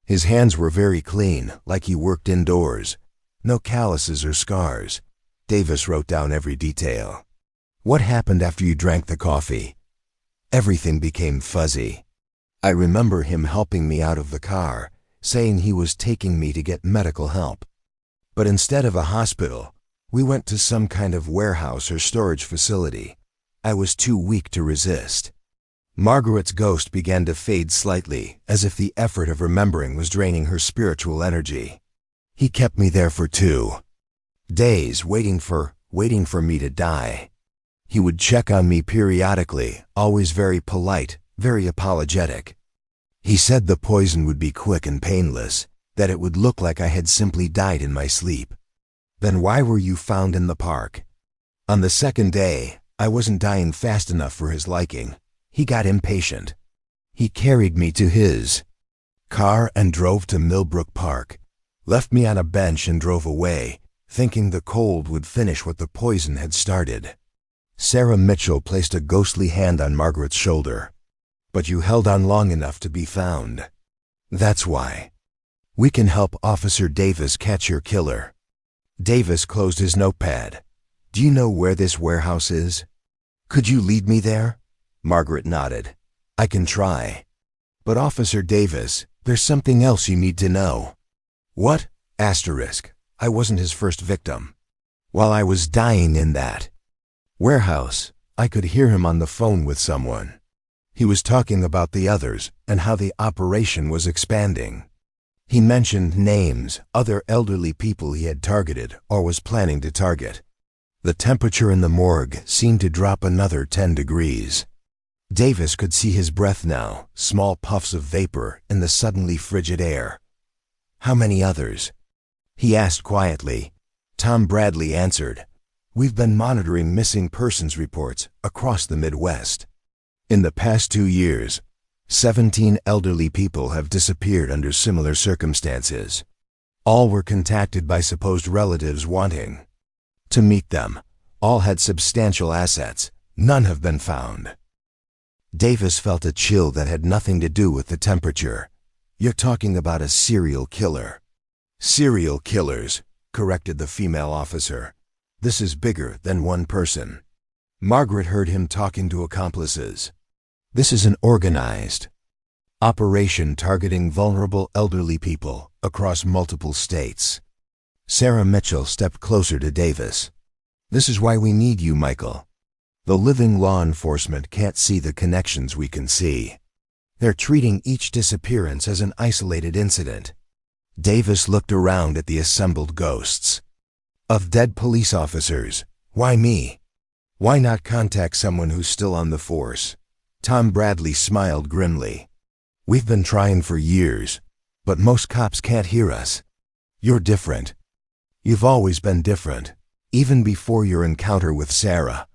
His hands were very clean, like he worked indoors. No calluses or scars." Davis wrote down every detail. "What happened after you drank the coffee?" "Everything became fuzzy. I remember him helping me out of the car, saying he was taking me to get medical help. But instead of a hospital, we went to some kind of warehouse or storage facility. I was too weak to resist." Margaret's ghost began to fade slightly, as if the effort of remembering was draining her spiritual energy. "He kept me there for 2 days, waiting for me to die. He would check on me periodically, always very polite, very apologetic. He said the poison would be quick and painless, that it would look like I had simply died in my sleep." "Then why were you found in the park?" "On the second day, I wasn't dying fast enough for his liking. He got impatient. He carried me to his car and drove to Millbrook Park. Left me on a bench and drove away, thinking the cold would finish what the poison had started. Sarah Mitchell placed a ghostly hand on Margaret's shoulder. But you held on long enough to be found. That's why. We can help Officer Davis catch your killer. Davis closed his notepad. Do you know where this warehouse is? Could you lead me there? Margaret nodded. I can try. But Officer Davis, there's something else you need to know. What? Asterisk. I wasn't his first victim. While I was dying in that warehouse, I could hear him on the phone with someone. He was talking about the others and how the operation was expanding. He mentioned names, other elderly people he had targeted or was planning to target. The temperature in the morgue seemed to drop another 10 degrees. Davis could see his breath now, small puffs of vapor in the suddenly frigid air. How many others? He asked quietly. Tom Bradley answered. We've been monitoring missing persons reports across the Midwest. In the past 2 years, 17 elderly people have disappeared under similar circumstances. All were contacted by supposed relatives wanting to meet them. All had substantial assets. None have been found. Davis felt a chill that had nothing to do with the temperature. You're talking about a serial killer. Serial killers, corrected the female officer. This is bigger than one person. Margaret heard him talking to accomplices. This is an organized operation targeting vulnerable elderly people across multiple states. Sarah Mitchell stepped closer to Davis. This is why we need you, Michael. The living law enforcement can't see the connections we can see. They're treating each disappearance as an isolated incident. Davis looked around at the assembled ghosts. Of dead police officers, why me? Why not contact someone who's still on the force? Tom Bradley smiled grimly. We've been trying for years, but most cops can't hear us. You're different. You've always been different, even before your encounter with Sarah.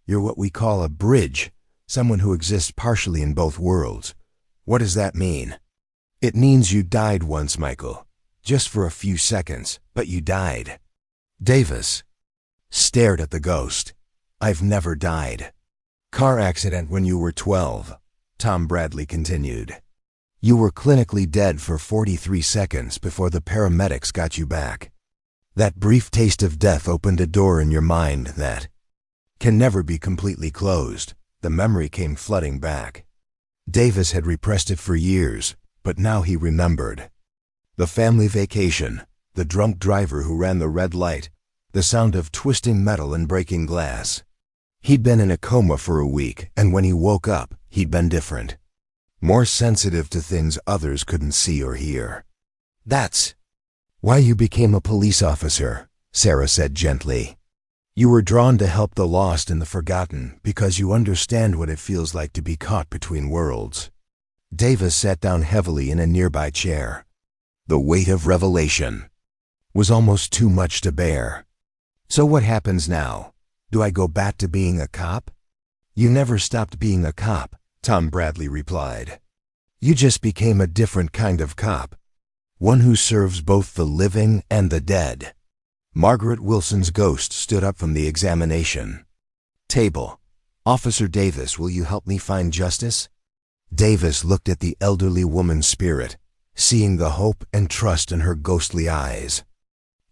You're what we call a bridge, someone who exists partially in both worlds. What does that mean? It means you died once, Michael. Just for a few seconds, but you died. Davis stared at the ghost. I've never died. Car accident when you were 12, Tom Bradley continued. You were clinically dead for 43 seconds before the paramedics got you back. That brief taste of death opened a door in your mind that can never be completely closed. The memory came flooding back. Davis had repressed it for years, but now he remembered. The family vacation, the drunk driver who ran the red light, the sound of twisting metal and breaking glass. He'd been in a coma for a week, and when he woke up, he'd been different. More sensitive to things others couldn't see or hear. That's why you became a police officer, Sarah said gently. You were drawn to help the lost and the forgotten because you understand what it feels like to be caught between worlds. Davis sat down heavily in a nearby chair. The weight of revelation was almost too much to bear. So what happens now? Do I go back to being a cop? You never stopped being a cop, Tom Bradley replied. You just became a different kind of cop. One who serves both the living and the dead. Margaret Wilson's ghost stood up from the examination table. Officer Davis, will you help me find justice? Davis looked at the elderly woman's spirit, seeing the hope and trust in her ghostly eyes.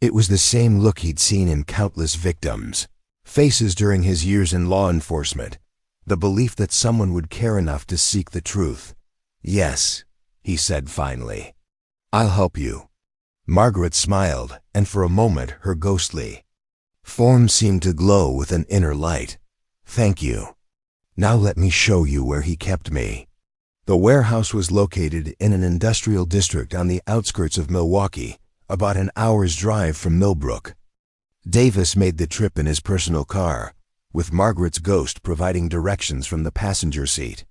It was the same look he'd seen in countless victims' faces during his years in law enforcement, the belief that someone would care enough to seek the truth. Yes, he said finally. I'll help you. Margaret smiled, and for a moment her ghostly form seemed to glow with an inner light. Thank you. Now let me show you where he kept me. The warehouse was located in an industrial district on the outskirts of Milwaukee, about an hour's drive from Millbrook. Davis made the trip in his personal car, with Margaret's ghost providing directions from the passenger seat.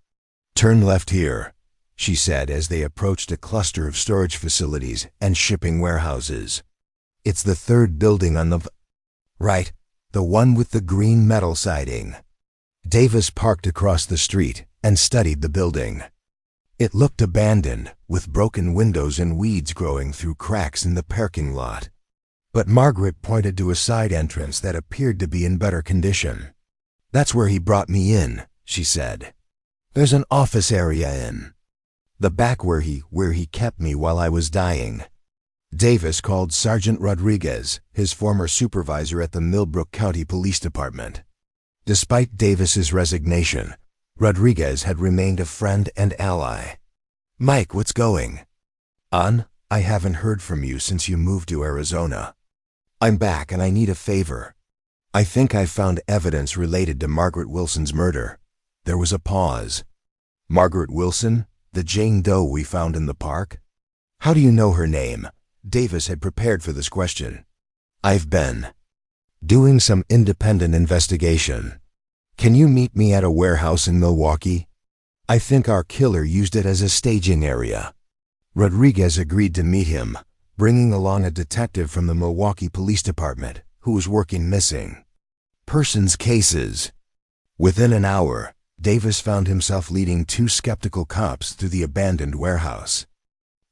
Turn left here, she said as they approached a cluster of storage facilities and shipping warehouses. It's the third building on the right, the one with the green metal siding. Davis parked across the street and studied the building. It looked abandoned, with broken windows and weeds growing through cracks in the parking lot. But Margaret pointed to a side entrance that appeared to be in better condition. "That's where he brought me in," she said. "There's an office area in the back where he kept me while I was dying." Davis called Sergeant Rodriguez, his former supervisor at the Millbrook County Police Department. Despite Davis's resignation, Rodriguez had remained a friend and ally. "Mike, what's going on? I haven't heard from you since you moved to Arizona. I'm back and I need a favor. I think I found evidence related to Margaret Wilson's murder." There was a pause. "Margaret Wilson? The Jane Doe we found in the park? How do you know her name?" Davis had prepared for this question. "I've been doing some independent investigation. Can you meet me at a warehouse in Milwaukee? I think our killer used it as a staging area." Rodriguez agreed to meet him, bringing along a detective from the Milwaukee Police Department who was working missing persons cases. Within an hour, Davis found himself leading two skeptical cops through the abandoned warehouse.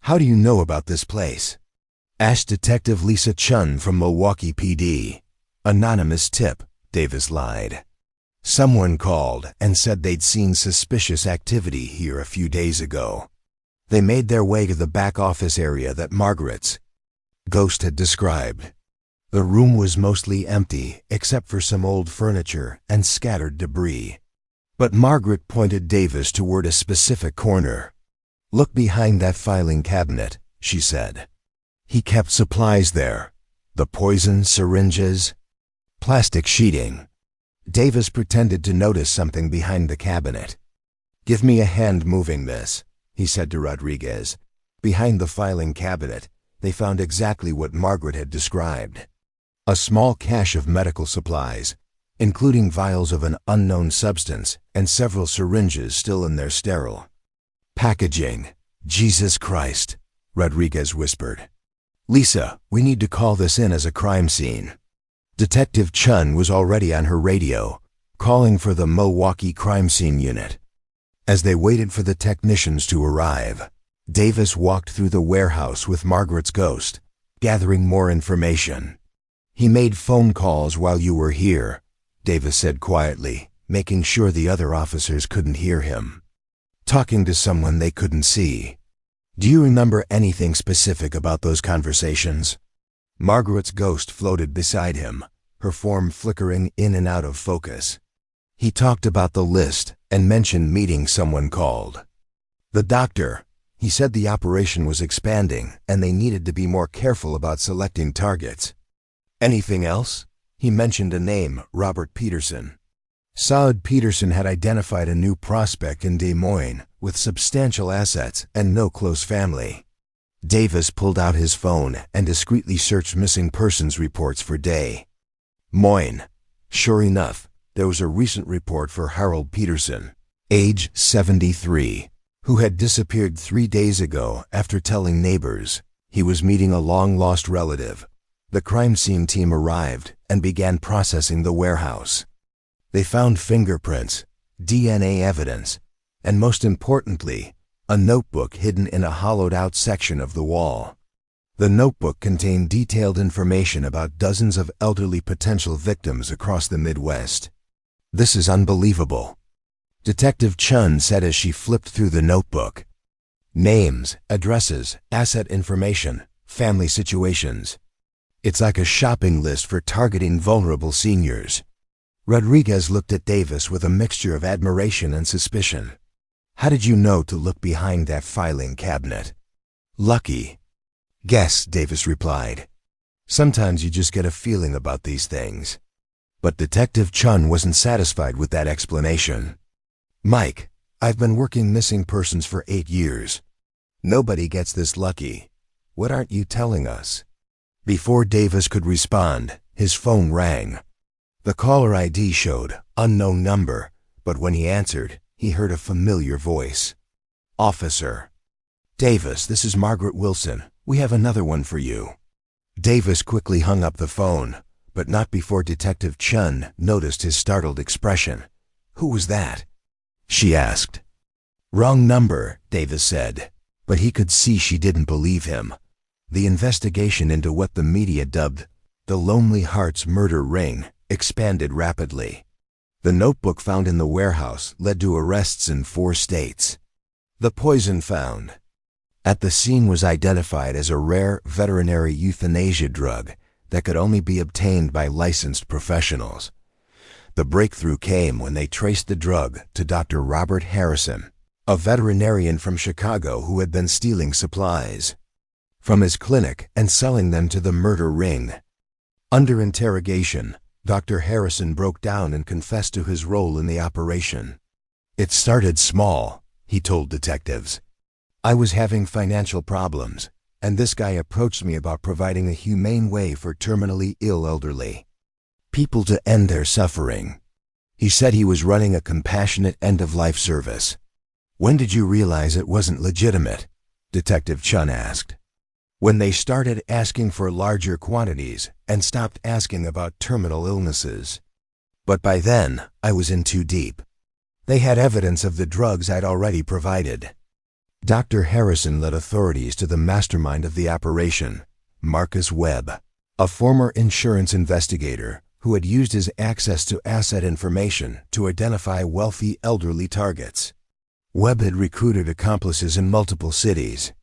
"How do you know about this place?" asked Detective Lisa Chun from Milwaukee PD. "Anonymous tip," Davis lied. "Someone called and said they'd seen suspicious activity here a few days ago. They made their way to the back office area that Margaret's ghost had described. The room was mostly empty except for some old furniture and scattered debris. But Margaret pointed Davis toward a specific corner. "Look behind that filing cabinet," she said. "He kept supplies there. The poison, syringes, plastic sheeting." Davis pretended to notice something behind the cabinet. "Give me a hand moving this," he said to Rodriguez. Behind the filing cabinet, they found exactly what Margaret had described. A small cache of medical supplies, including vials of an unknown substance and several syringes still in their sterile packaging. "Jesus Christ," Rodriguez whispered. "Lisa, we need to call this in as a crime scene." Detective Chun was already on her radio, calling for the Milwaukee Crime Scene Unit. As they waited for the technicians to arrive, Davis walked through the warehouse with Margaret's ghost, gathering more information. "He made phone calls while you were here," Davis said quietly, making sure the other officers couldn't hear him. "Talking to someone they couldn't see. Do you remember anything specific about those conversations?" Margaret's ghost floated beside him, her form flickering in and out of focus. "He talked about the list and mentioned meeting someone called the doctor. He said the operation was expanding and they needed to be more careful about selecting targets." "Anything else?" "He mentioned a name, Robert Peterson. Saad Peterson had identified a new prospect in Des Moines with substantial assets and no close family." Davis pulled out his phone and discreetly searched missing persons reports for Des Moines. Sure enough, there was a recent report for Harold Peterson, age 73, who had disappeared 3 days ago after telling neighbors he was meeting a long-lost relative. The crime scene team arrived and began processing the warehouse. They found fingerprints, DNA evidence, and most importantly, a notebook hidden in a hollowed-out section of the wall. The notebook contained detailed information about dozens of elderly potential victims across the Midwest. "This is unbelievable," Detective Chun said as she flipped through the notebook. "Names, addresses, asset information, family situations. It's like a shopping list for targeting vulnerable seniors." Rodriguez looked at Davis with a mixture of admiration and suspicion. "How did you know to look behind that filing cabinet?" "Lucky guess," Davis replied. "Sometimes you just get a feeling about these things." But Detective Chun wasn't satisfied with that explanation. "Mike, I've been working missing persons for 8 years. Nobody gets this lucky. What aren't you telling us?" Before Davis could respond, his phone rang. The caller ID showed unknown number, but when he answered, he heard a familiar voice. "Officer Davis, this is Margaret Wilson. We have another one for you." Davis quickly hung up the phone, but not before Detective Chun noticed his startled expression. "Who was that?" she asked. Wrong number, Davis said. But he could see she didn't believe him. The investigation into what the media dubbed the Lonely Hearts murder ring expanded rapidly. The notebook found in the warehouse led to arrests in 4 states. The poison found at the scene was identified as a rare veterinary euthanasia drug that could only be obtained by licensed professionals. The breakthrough came when they traced the drug to Dr. Robert Harrison, a veterinarian from Chicago who had been stealing supplies from his clinic and selling them to the murder ring. Under interrogation, Dr. Harrison broke down and confessed to his role in the operation. "It started small," he told detectives. "I was having financial problems, and this guy approached me about providing a humane way for terminally ill elderly people to end their suffering. He said he was running a compassionate end-of-life service." "When did you realize it wasn't legitimate?" Detective Chun asked. "When they started asking for larger quantities and stopped asking about terminal illnesses. But by then, I was in too deep. They had evidence of the drugs I'd already provided." Dr. Harrison led authorities to the mastermind of the operation, Marcus Webb, a former insurance investigator who had used his access to asset information to identify wealthy elderly targets. Webb had recruited accomplices in multiple cities,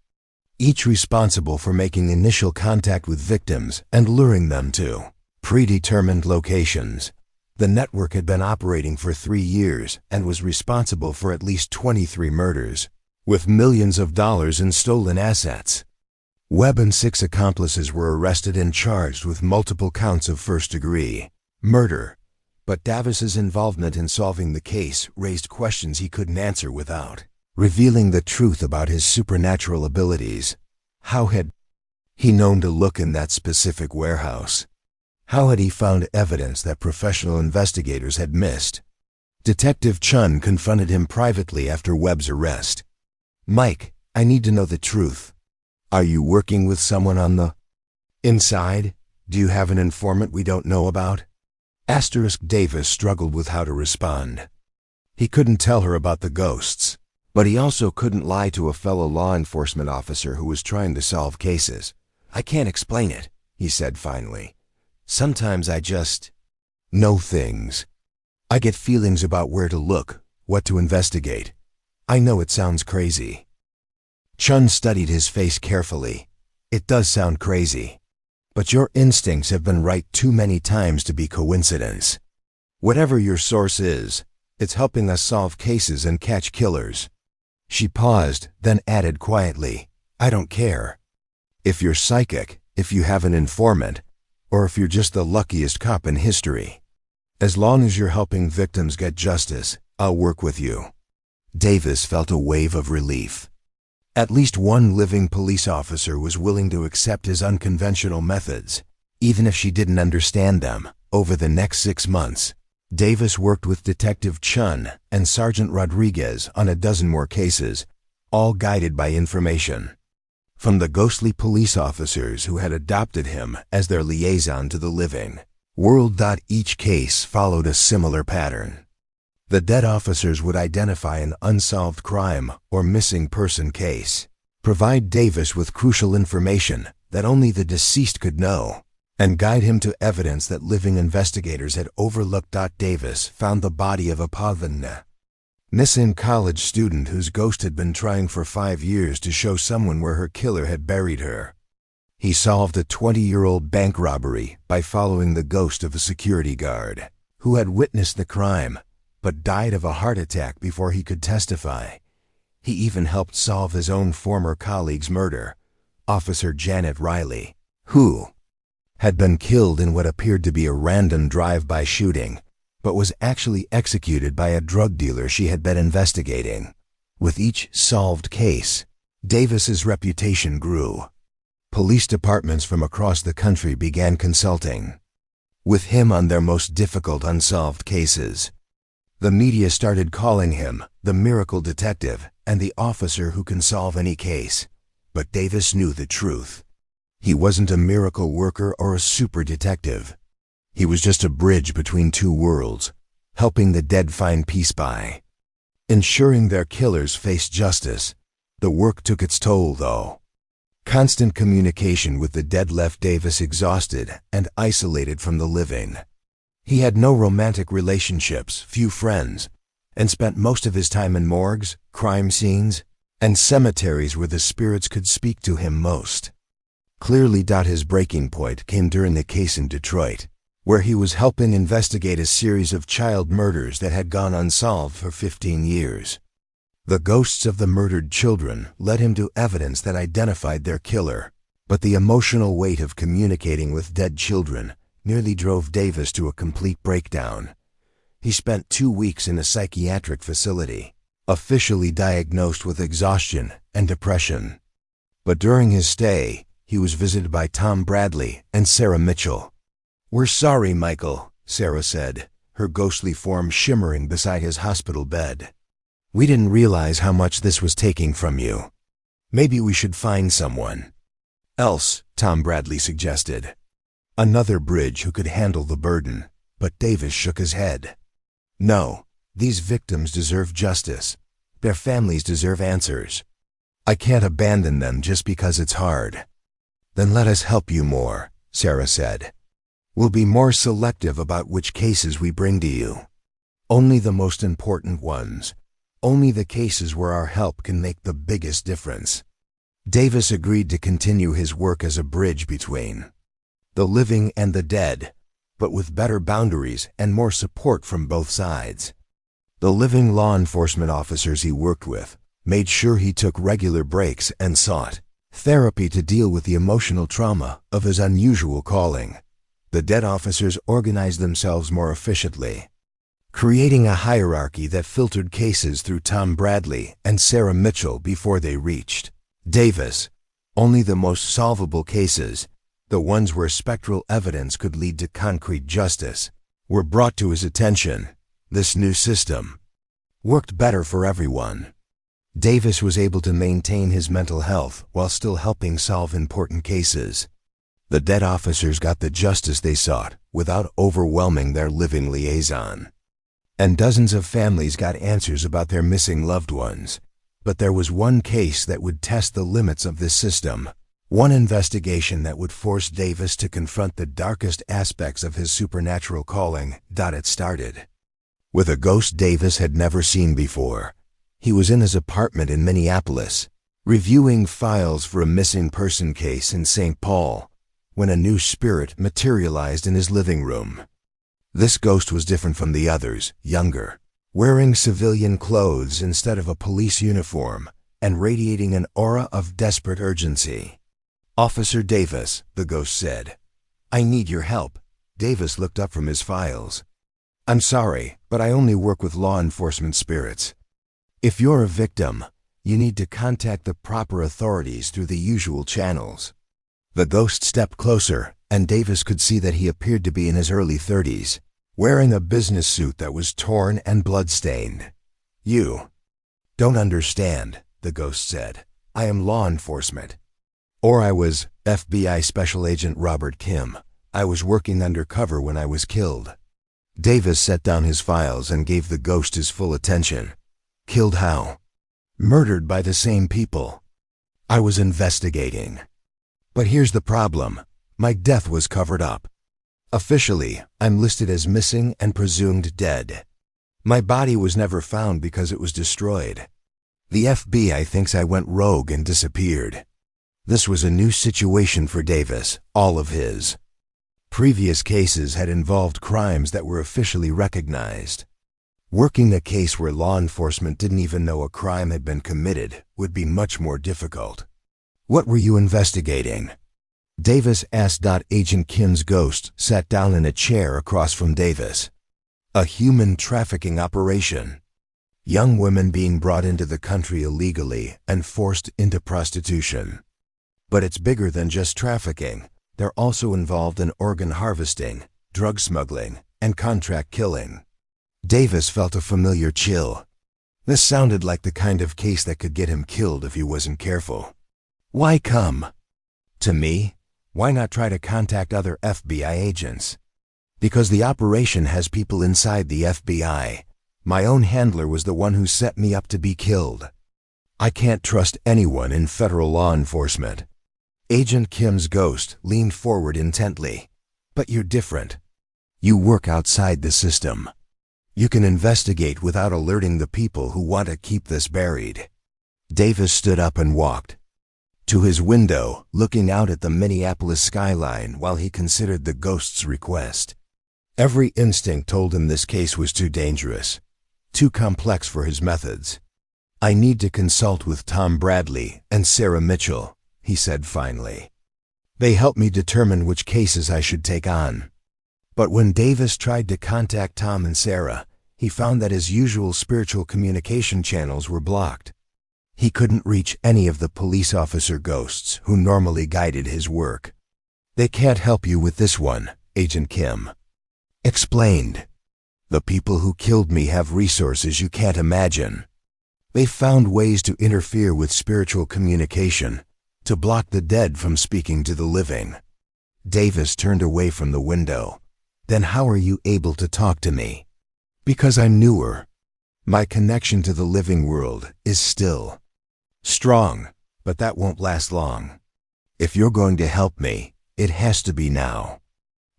each responsible for making initial contact with victims and luring them to predetermined locations. The network had been operating for 3 years and was responsible for at least 23 murders, with millions of dollars in stolen assets. Webb and 6 accomplices were arrested and charged with multiple counts of first-degree murder, but Davis's involvement in solving the case raised questions he couldn't answer without revealing the truth about his supernatural abilities. How had he known to look in that specific warehouse? How had he found evidence that professional investigators had missed? Detective Chun confronted him privately after Webb's arrest. "Mike, I need to know the truth. Are you working with someone on the inside? Do you have an informant we don't know about?" Davis struggled with how to respond. He couldn't tell her about the ghosts, but he also couldn't lie to a fellow law enforcement officer who was trying to solve cases. "I can't explain it," he said finally. "Sometimes I just know things. I get feelings about where to look, what to investigate. I know it sounds crazy." Chun studied his face carefully. "It does sound crazy. But your instincts have been right too many times to be coincidence. Whatever your source is, it's helping us solve cases and catch killers." She paused, then added quietly, "I don't care. If you're psychic, if you have an informant, or if you're just the luckiest cop in history. As long as you're helping victims get justice, I'll work with you." Davis felt a wave of relief. At least one living police officer was willing to accept his unconventional methods, even if she didn't understand them. Over the next 6 months, Davis worked with Detective Chun and Sergeant Rodriguez on a dozen more cases, all guided by information from the ghostly police officers who had adopted him as their liaison to the living world. Each case followed a similar pattern. The dead officers would identify an unsolved crime or missing person case, provide Davis with crucial information that only the deceased could know, and guide him to evidence that living investigators had overlooked. Davis found the body of a Pavana, missing college student whose ghost had been trying for 5 years to show someone where her killer had buried her. He solved a 20-year-old bank robbery by following the ghost of a security guard who had witnessed the crime but died of a heart attack before he could testify. He even helped solve his own former colleague's murder, Officer Janet Riley, who had been killed in what appeared to be a random drive-by shooting, but was actually executed by a drug dealer she had been investigating. With each solved case, Davis's reputation grew. Police departments from across the country began consulting with him on their most difficult unsolved cases. The media started calling him the miracle detective and the officer who can solve any case. But Davis knew the truth. He wasn't a miracle worker or a super detective. He was just a bridge between two worlds, helping the dead find peace by ensuring their killers faced justice. The work took its toll, though. Constant communication with the dead left Davis exhausted and isolated from the living. He had no romantic relationships, few friends, and spent most of his time in morgues, crime scenes, and cemeteries where the spirits could speak to him most. Clearly, his breaking point came during the case in Detroit, where he was helping investigate a series of child murders that had gone unsolved for 15 years. The ghosts of the murdered children led him to evidence that identified their killer, but the emotional weight of communicating with dead children nearly drove Davis to a complete breakdown. He spent 2 weeks in a psychiatric facility, officially diagnosed with exhaustion and depression. But during his stay, he was visited by Tom Bradley and Sarah Mitchell. "We're sorry, Michael," Sarah said, her ghostly form shimmering beside his hospital bed. "We didn't realize how much this was taking from you. Maybe we should find someone else," Tom Bradley suggested. Another bridge who could handle the burden, but Davis shook his head. "No, these victims deserve justice. Their families deserve answers. I can't abandon them just because it's hard." "Then let us help you more," Sarah said. "We'll be more selective about which cases we bring to you. Only the most important ones. Only the cases where our help can make the biggest difference." Davis agreed to continue his work as a bridge between the living and the dead, but with better boundaries and more support from both sides. The living law enforcement officers he worked with made sure he took regular breaks and sought therapy to deal with the emotional trauma of his unusual calling. The dead officers organized themselves more efficiently, creating a hierarchy that filtered cases through Tom Bradley and Sarah Mitchell before they reached Davis. Only the most solvable cases, the ones where spectral evidence could lead to concrete justice, were brought to his attention. This new system worked better for everyone. Davis was able to maintain his mental health while still helping solve important cases. The dead officers got the justice they sought without overwhelming their living liaison. And dozens of families got answers about their missing loved ones. But there was one case that would test the limits of this system. One investigation that would force Davis to confront the darkest aspects of his supernatural calling. It started with a ghost Davis had never seen before. He was in his apartment in Minneapolis, reviewing files for a missing person case in St. Paul, when a new spirit materialized in his living room. This ghost was different from the others, younger, wearing civilian clothes instead of a police uniform, and radiating an aura of desperate urgency. "Officer Davis," the ghost said, "I need your help." Davis looked up from his files. "I'm sorry, but I only work with law enforcement spirits. If you're a victim, you need to contact the proper authorities through the usual channels." The ghost stepped closer, and Davis could see that he appeared to be in his early 30s, wearing a business suit that was torn and blood-stained. "You don't understand," the ghost said. "I am law enforcement. Or I was FBI Special Agent Robert Kim. I was working undercover when I was killed." Davis set down his files and gave the ghost his full attention. "Killed how?" "Murdered by the same people. I was investigating. But here's the problem. My death was covered up. Officially, I'm listed as missing and presumed dead. My body was never found because it was destroyed. The FBI thinks I went rogue and disappeared." This was a new situation for Davis, all of his. Previous cases had involved crimes that were officially recognized. Working a case where law enforcement didn't even know a crime had been committed would be much more difficult. "What were you investigating?" Davis asked. Agent Kim's ghost sat down in a chair across from Davis. "A human trafficking operation. Young women being brought into the country illegally and forced into prostitution. But it's bigger than just trafficking. They're also involved in organ harvesting, drug smuggling, and contract killing." Davis felt a familiar chill. This sounded like the kind of case that could get him killed if he wasn't careful. "Why come to me? Why not try to contact other FBI agents?" "Because the operation has people inside the FBI. My own handler was the one who set me up to be killed. I can't trust anyone in federal law enforcement." Agent Kim's ghost leaned forward intently. "But you're different. You work outside the system. You can investigate without alerting the people who want to keep this buried." Davis stood up and walked to his window, looking out at the Minneapolis skyline while he considered the ghost's request. Every instinct told him this case was too dangerous, too complex for his methods. "I need to consult with Tom Bradley and Sarah Mitchell," he said finally. "They help me determine which cases I should take on." But when Davis tried to contact Tom and Sarah, he found that his usual spiritual communication channels were blocked. He couldn't reach any of the police officer ghosts who normally guided his work. "They can't help you with this one," Agent Kim explained. "The people who killed me have resources you can't imagine. They found ways to interfere with spiritual communication, to block the dead from speaking to the living." Davis turned away from the window. "Then how are you able to talk to me?" "Because I'm newer. My connection to the living world is still strong, but that won't last long. If you're going to help me, it has to be now."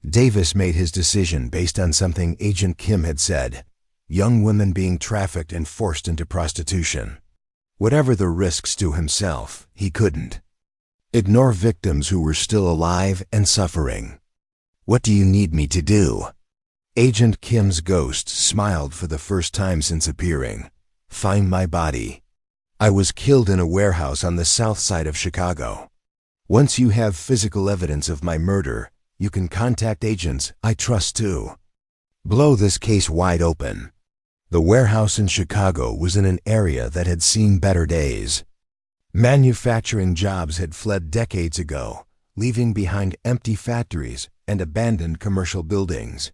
Davis made his decision based on something Agent Kim had said: young women being trafficked and forced into prostitution. Whatever the risks to himself, he couldn't ignore victims who were still alive and suffering. "What do you need me to do?" Agent Kim's ghost smiled for the first time since appearing. "Find my body. I was killed in a warehouse on the south side of Chicago. Once you have physical evidence of my murder, you can contact agents I trust to blow this case wide open." The warehouse in Chicago was in an area that had seen better days. Manufacturing jobs had fled decades ago, leaving behind empty factories and abandoned commercial buildings.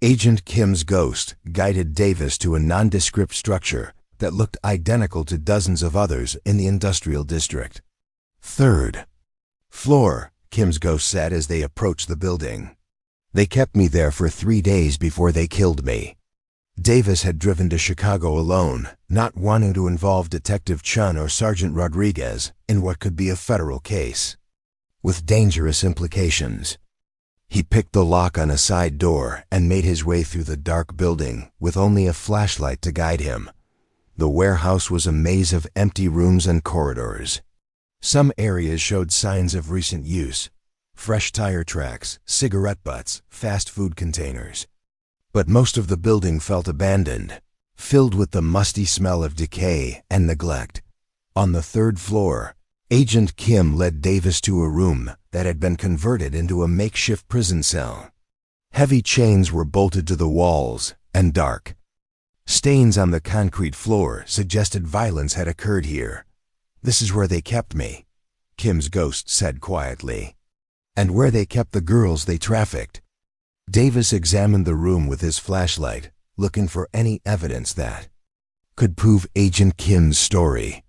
Agent Kim's ghost guided Davis to a nondescript structure that looked identical to dozens of others in the industrial district. "Third floor," Kim's ghost said as they approached the building. "They kept me there for 3 days before they killed me." Davis had driven to Chicago alone, not wanting to involve Detective Chun or Sergeant Rodriguez in what could be a federal case with dangerous implications. He picked the lock on a side door and made his way through the dark building with only a flashlight to guide him. The warehouse was a maze of empty rooms and corridors. Some areas showed signs of recent use: fresh tire tracks, cigarette butts, fast food containers. But most of the building felt abandoned, filled with the musty smell of decay and neglect. On the 3rd floor, Agent Kim led Davis to a room that had been converted into a makeshift prison cell. Heavy chains were bolted to the walls, and dark stains on the concrete floor suggested violence had occurred here. "This is where they kept me," Kim's ghost said quietly. "And where they kept the girls they trafficked." Davis examined the room with his flashlight, looking for any evidence that could prove Agent Kim's story.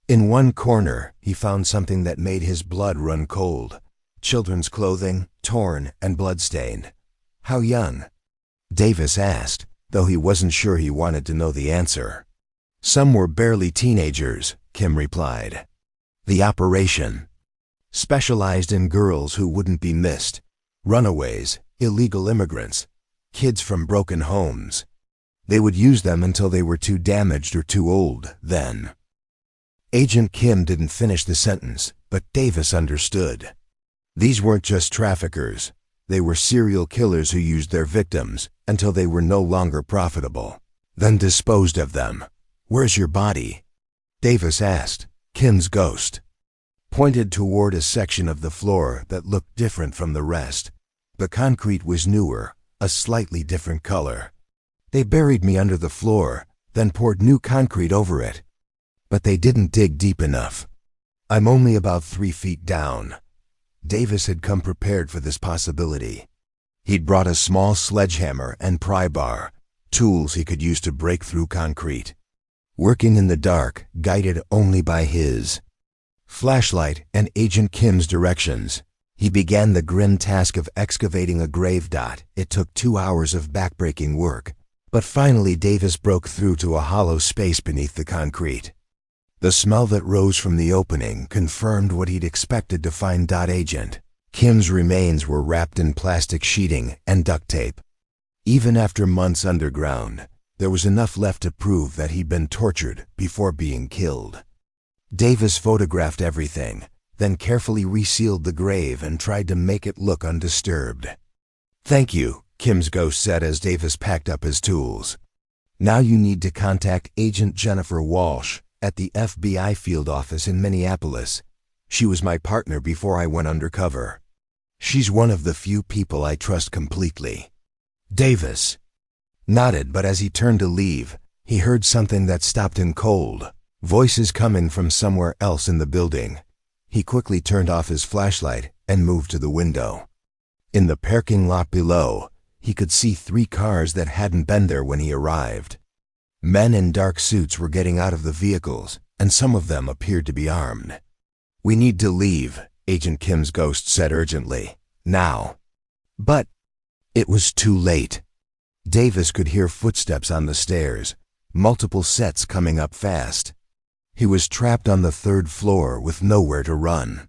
In one corner, he found something that made his blood run cold: children's clothing, torn and bloodstained. "How young?" Davis asked, though he wasn't sure he wanted to know the answer. "Some were barely teenagers," Kim replied. The operation specialized in girls who wouldn't be missed: runaways, illegal immigrants, kids from broken homes. They would use them until they were too damaged or too old, then. Agent Kim didn't finish the sentence, but Davis understood. These weren't just traffickers. They were serial killers who used their victims until they were no longer profitable, then disposed of them. "Where's your body?" Davis asked. Kim's ghost pointed toward a section of the floor that looked different from the rest. The concrete was newer, a slightly different color. "They buried me under the floor, then poured new concrete over it. But they didn't dig deep enough. I'm only about 3 feet down." Davis had come prepared for this possibility. He'd brought a small sledgehammer and pry bar, tools he could use to break through concrete. Working in the dark, guided only by his flashlight and Agent Kim's directions, he began the grim task of excavating a grave. It took 2 hours of backbreaking work, But finally Davis broke through to a hollow space beneath the concrete. The smell that rose from the opening confirmed what he'd expected to find. Agent Kim's remains were wrapped in plastic sheeting and duct tape. Even after months underground, there was enough left to prove that he'd been tortured before being killed. Davis photographed everything, then carefully resealed the grave and tried to make it look undisturbed. "Thank you," Kim's ghost said as Davis packed up his tools. "Now you need to contact Agent Jennifer Walsh at the FBI field office in Minneapolis. She was my partner before I went undercover. She's one of the few people I trust completely." Davis nodded, but as he turned to leave, he heard something that stopped him cold. Voices coming from somewhere else in the building. He quickly turned off his flashlight and moved to the window. In the parking lot below, he could see 3 cars that hadn't been there when he arrived. Men in dark suits were getting out of the vehicles, and some of them appeared to be armed. "We need to leave," Agent Kim's ghost said urgently. "Now." But it was too late. Davis could hear footsteps on the stairs, multiple sets coming up fast. He was trapped on the 3rd floor with nowhere to run.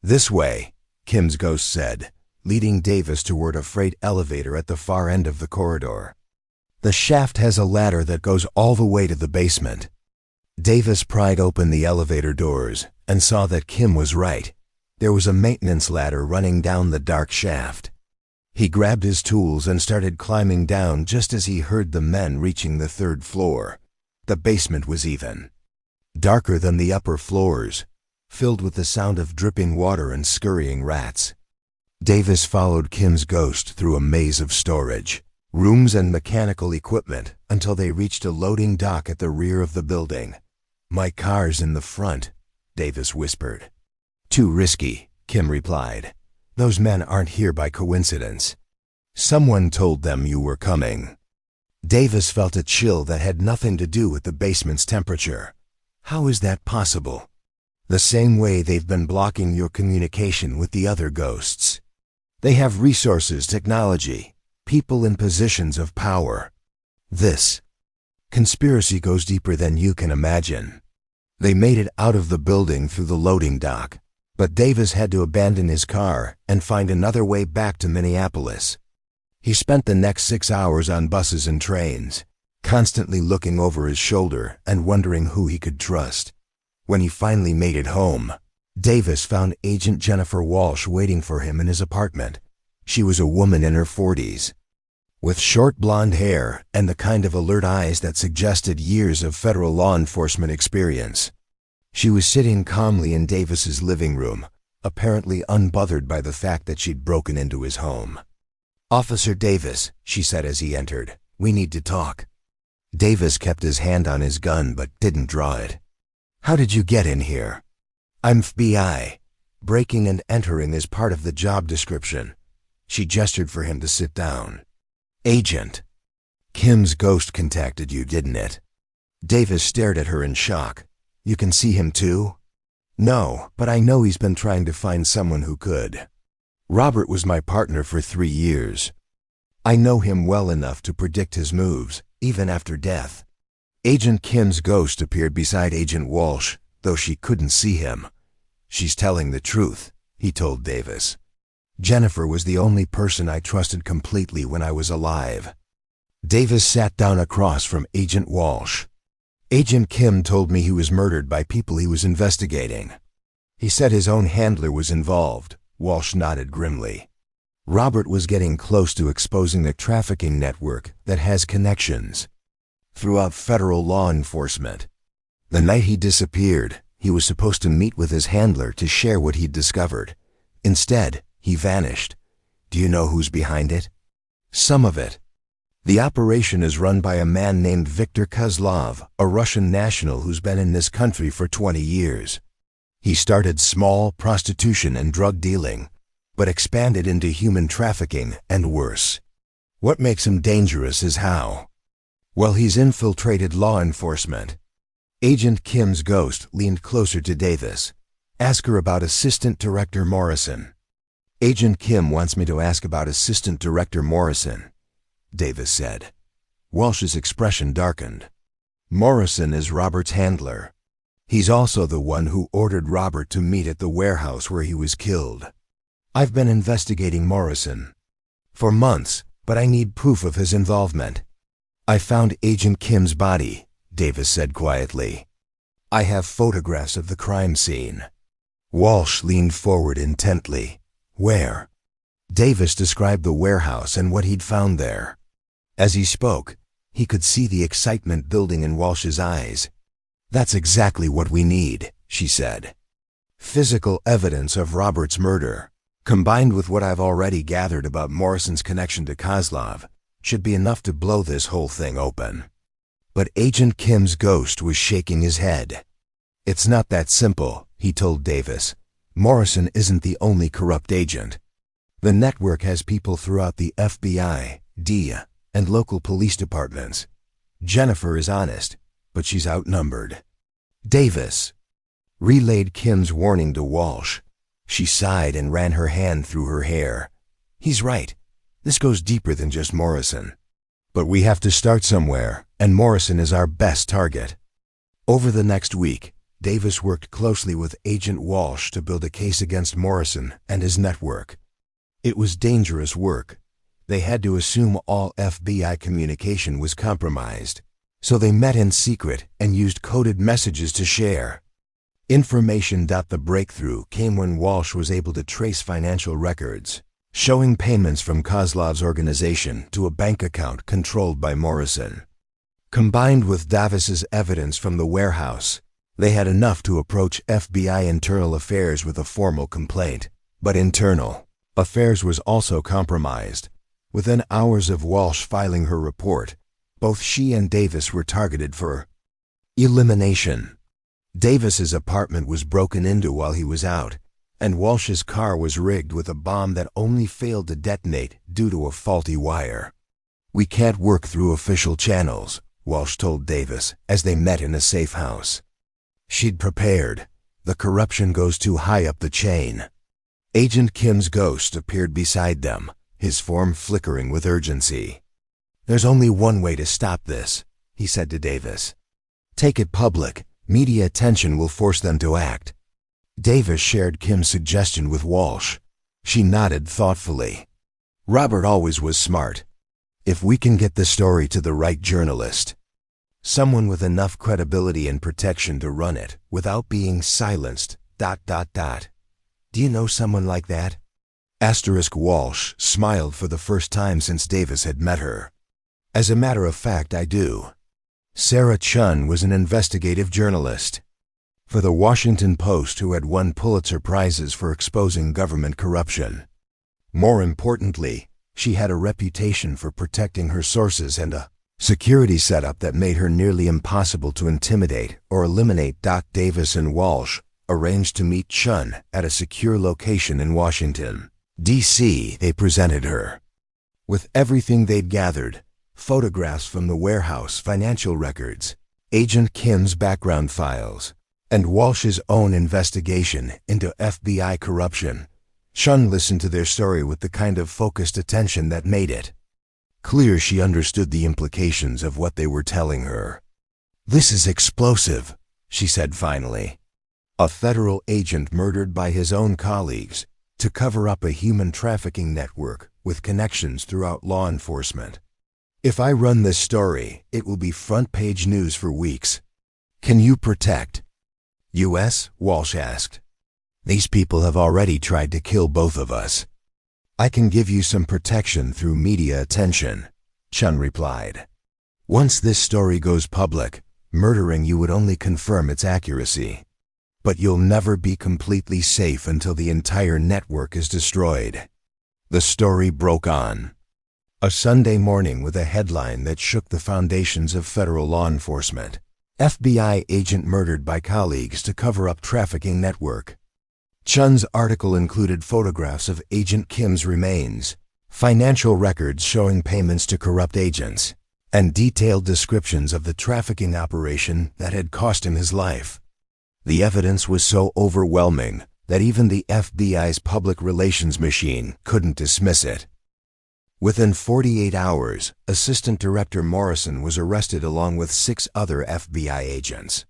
"This way," Kim's ghost said, leading Davis toward a freight elevator at the far end of the corridor. "The shaft has a ladder that goes all the way to the basement." Davis pried open the elevator doors and saw that Kim was right. There was a maintenance ladder running down the dark shaft. He grabbed his tools and started climbing down just as he heard the men reaching the 3rd floor. The basement was even darker than the upper floors, filled with the sound of dripping water and scurrying rats. Davis followed Kim's ghost through a maze of storage, rooms and mechanical equipment until they reached a loading dock at the rear of the building. "My car's in the front," Davis whispered. "Too risky," Kim replied. "Those men aren't here by coincidence. Someone told them you were coming." Davis felt a chill that had nothing to do with the basement's temperature. How is that possible? The same way they've been blocking your communication with the other ghosts. They have resources, technology, people in positions of power. This conspiracy goes deeper than you can imagine. They made it out of the building through the loading dock, but Davis had to abandon his car and find another way back to Minneapolis. He spent the next 6 hours on buses and trains, constantly looking over his shoulder and wondering who he could trust. When he finally made it home, Davis found Agent Jennifer Walsh waiting for him in his apartment. She was a woman in her 40s, with short blonde hair and the kind of alert eyes that suggested years of federal law enforcement experience. She was sitting calmly in Davis's living room, apparently unbothered by the fact that she'd broken into his home. "Officer Davis," she said as he entered, "we need to talk." Davis kept his hand on his gun but didn't draw it. "How did you get in here?" "I'm FBI. Breaking and entering is part of the job description." She gestured for him to sit down. "Agent, Kim's ghost contacted you, didn't it?" Davis stared at her in shock. "You can see him too?" "No, but I know he's been trying to find someone who could. Robert was my partner for 3 years. I know him well enough to predict his moves, even after death." Agent Kim's ghost appeared beside Agent Walsh, though she couldn't see him. "She's telling the truth," he told Davis. "Jennifer was the only person I trusted completely when I was alive." Davis sat down across from Agent Walsh. "Agent Kim told me he was murdered by people he was investigating. He said his own handler was involved." Walsh nodded grimly. "Robert was getting close to exposing the trafficking network that has connections throughout federal law enforcement. The night he disappeared, he was supposed to meet with his handler to share what he'd discovered. Instead, he vanished. Do you know who's behind it?" "Some of it. The operation is run by a man named Viktor Kozlov, a Russian national who's been in this country for 20 years. He started small prostitution and drug dealing, but expanded into human trafficking and worse. What makes him dangerous is how well he's infiltrated law enforcement." Agent Kim's ghost leaned closer to Davis. "Ask her about Assistant Director Morrison." "Agent Kim wants me to ask about Assistant Director Morrison," Davis said. Walsh's expression darkened. Morrison is Robert's handler. He's also the one who ordered Robert to meet at the warehouse where he was killed. I've been investigating Morrison for months, but I need proof of his involvement. I found Agent Kim's body, Davis said quietly. I have photographs of the crime scene. Walsh leaned forward intently. Where? Davis described the warehouse and what he'd found there. As he spoke, he could see the excitement building in Walsh's eyes. That's exactly what we need, she said. Physical evidence of Robert's murder, combined with what I've already gathered about Morrison's connection to Kozlov, should be enough to blow this whole thing open. But Agent Kim's ghost was shaking his head. It's not that simple, he told Davis. Morrison isn't the only corrupt agent. The network has people throughout the FBI, DEA, and local police departments. Jennifer is honest, but she's outnumbered. Davis relayed Kim's warning to Walsh. She sighed and ran her hand through her hair. He's right. This goes deeper than just Morrison. But we have to start somewhere, and Morrison is our best target. Over the next week, Davis worked closely with Agent Walsh to build a case against Morrison and his network. It was dangerous work. They had to assume all FBI communication was compromised, so they met in secret and used coded messages to share information. The breakthrough came when Walsh was able to trace financial records, showing payments from Kozlov's organization to a bank account controlled by Morrison. Combined with Davis's evidence from the warehouse, they had enough to approach FBI Internal Affairs with a formal complaint. But Internal Affairs was also compromised. Within hours of Walsh filing her report, both she and Davis were targeted for elimination. Davis's apartment was broken into while he was out, and Walsh's car was rigged with a bomb that only failed to detonate due to a faulty wire. We can't work through official channels, Walsh told Davis as they met in a safe house. She'd prepared. The corruption goes too high up the chain. Agent Kim's ghost appeared beside them, his form flickering with urgency. There's only one way to stop this, he said to Davis. Take it public. Media attention will force them to act. Davis shared Kim's suggestion with Walsh. She nodded thoughtfully. Robert always was smart. If we can get the story to the right journalist, someone with enough credibility and protection to run it without being silenced, ... Do you know someone like that? Walsh smiled for the first time since Davis had met her. As a matter of fact, I do. Sarah Chun was an investigative journalist for the Washington Post who had won Pulitzer Prizes for exposing government corruption. More importantly, she had a reputation for protecting her sources and a security setup that made her nearly impossible to intimidate or eliminate. Davis and Walsh arranged to meet Chun at a secure location in Washington, D.C. They presented her with everything they'd gathered: photographs from the warehouse, financial records, Agent Kim's background files, and Walsh's own investigation into FBI corruption. Chun listened to their story with the kind of focused attention that made it clear she understood the implications of what they were telling her. This is explosive, she said finally. A federal agent murdered by his own colleagues to cover up a human trafficking network with connections throughout law enforcement. If I run this story, it will be front-page news for weeks. Can you protect U.S.? Walsh asked. These people have already tried to kill both of us. I can give you some protection through media attention, Chun replied. Once this story goes public, murdering you would only confirm its accuracy. But you'll never be completely safe until the entire network is destroyed. The story broke on a Sunday morning with a headline that shook the foundations of federal law enforcement. FBI agent murdered by colleagues to cover up trafficking network. Chun's article included photographs of Agent Kim's remains, financial records showing payments to corrupt agents, and detailed descriptions of the trafficking operation that had cost him his life. The evidence was so overwhelming that even the FBI's public relations machine couldn't dismiss it. Within 48 hours, Assistant Director Morrison was arrested along with 6 other FBI agents.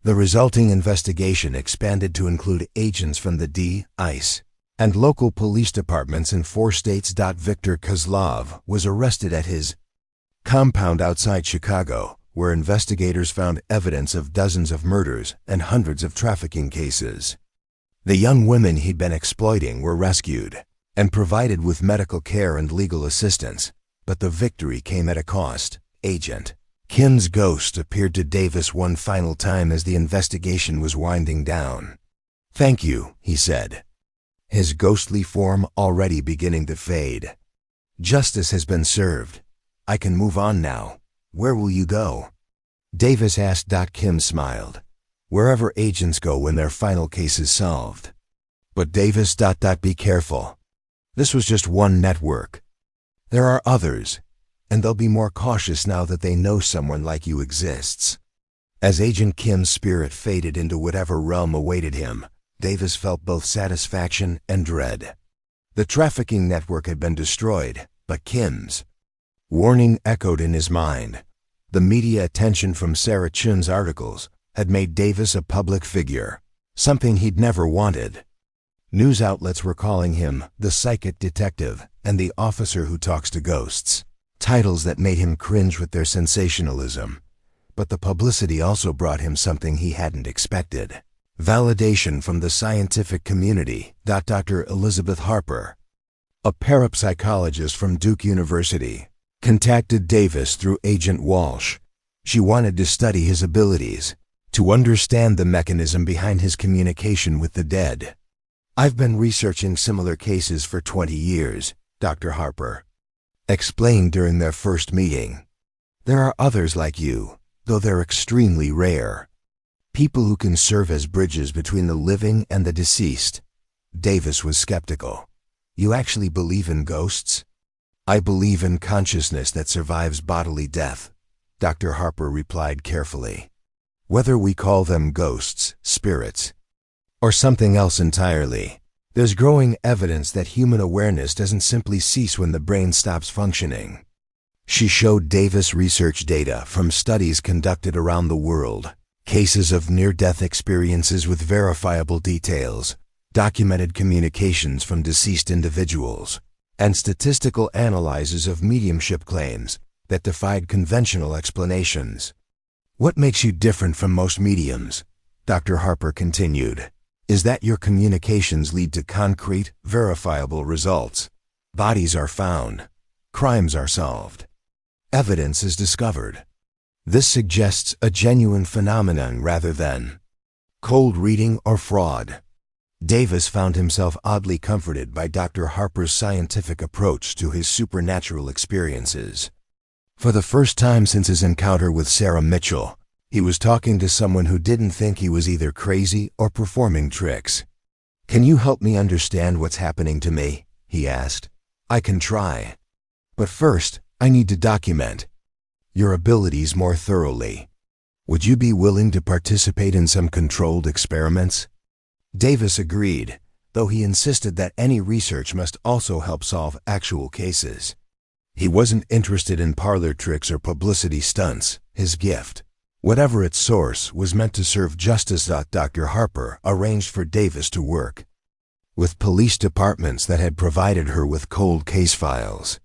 The resulting investigation expanded to include agents from the ICE, and local police departments in 4 states. Viktor Kozlov was arrested at his compound outside Chicago, where investigators found evidence of dozens of murders and hundreds of trafficking cases. The young women he'd been exploiting were rescued and provided with medical care and legal assistance, but the victory came at a cost. Agent Kim's ghost appeared to Davis one final time as the investigation was winding down. "Thank you," he said, his ghostly form already beginning to fade. "Justice has been served. I can move on now. Where will you go?" Davis asked. Kim smiled. "Wherever agents go when their final case is solved." But Davis. Be careful. This was just one network. There are others, and they'll be more cautious now that they know someone like you exists. As Agent Kim's spirit faded into whatever realm awaited him, Davis felt both satisfaction and dread. The trafficking network had been destroyed, but Kim's warning echoed in his mind. The media attention from Sarah Chun's articles had made Davis a public figure, something he'd never wanted. News outlets were calling him the psychic detective and the officer who talks to ghosts, titles that made him cringe with their sensationalism. But the publicity also brought him something he hadn't expected: validation from the scientific community. Dr. Elizabeth Harper, a parapsychologist from Duke University, contacted Davis through Agent Walsh. She wanted to study his abilities, to understand the mechanism behind his communication with the dead. "I've been researching similar cases for 20 years, Dr. Harper explained during their first meeting. "There are others like you, though they're extremely rare. People who can serve as bridges between the living and the deceased." Davis was skeptical. "You actually believe in ghosts?" "I believe in consciousness that survives bodily death," Dr. Harper replied carefully. "Whether we call them ghosts, spirits, or something else entirely, there's growing evidence that human awareness doesn't simply cease when the brain stops functioning." She showed Davis research data from studies conducted around the world, cases of near-death experiences with verifiable details, documented communications from deceased individuals, and statistical analyses of mediumship claims that defied conventional explanations. "What makes you different from most mediums," Dr. Harper continued, "is that your communications lead to concrete, verifiable results. Bodies are found. Crimes are solved. Evidence is discovered. This suggests a genuine phenomenon rather than cold reading or fraud." Davis found himself oddly comforted by Dr. Harper's scientific approach to his supernatural experiences. For the first time since his encounter with Sarah Mitchell, he was talking to someone who didn't think he was either crazy or performing tricks. "Can you help me understand what's happening to me?" he asked. "I can try. But first, I need to document your abilities more thoroughly. Would you be willing to participate in some controlled experiments?" Davis agreed, though he insisted that any research must also help solve actual cases. He wasn't interested in parlor tricks or publicity stunts. His gift, whatever its source, was meant to serve justice. Dr. Harper arranged for Davis to work with police departments that had provided her with cold case files.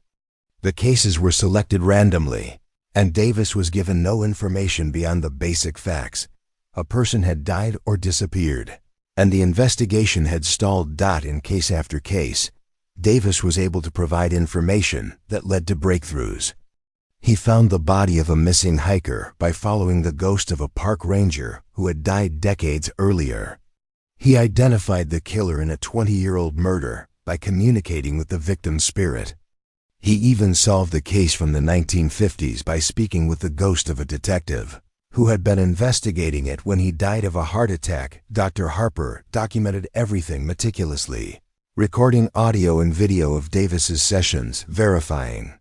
The cases were selected randomly, and Davis was given no information beyond the basic facts. A person had died or disappeared, and the investigation had stalled. In case after case, Davis was able to provide information that led to breakthroughs. He found the body of a missing hiker by following the ghost of a park ranger who had died decades earlier. He identified the killer in a 20-year-old murder by communicating with the victim's spirit. He even solved the case from the 1950s by speaking with the ghost of a detective who had been investigating it when he died of a heart attack. Dr. Harper documented everything meticulously, recording audio and video of Davis's sessions, verifying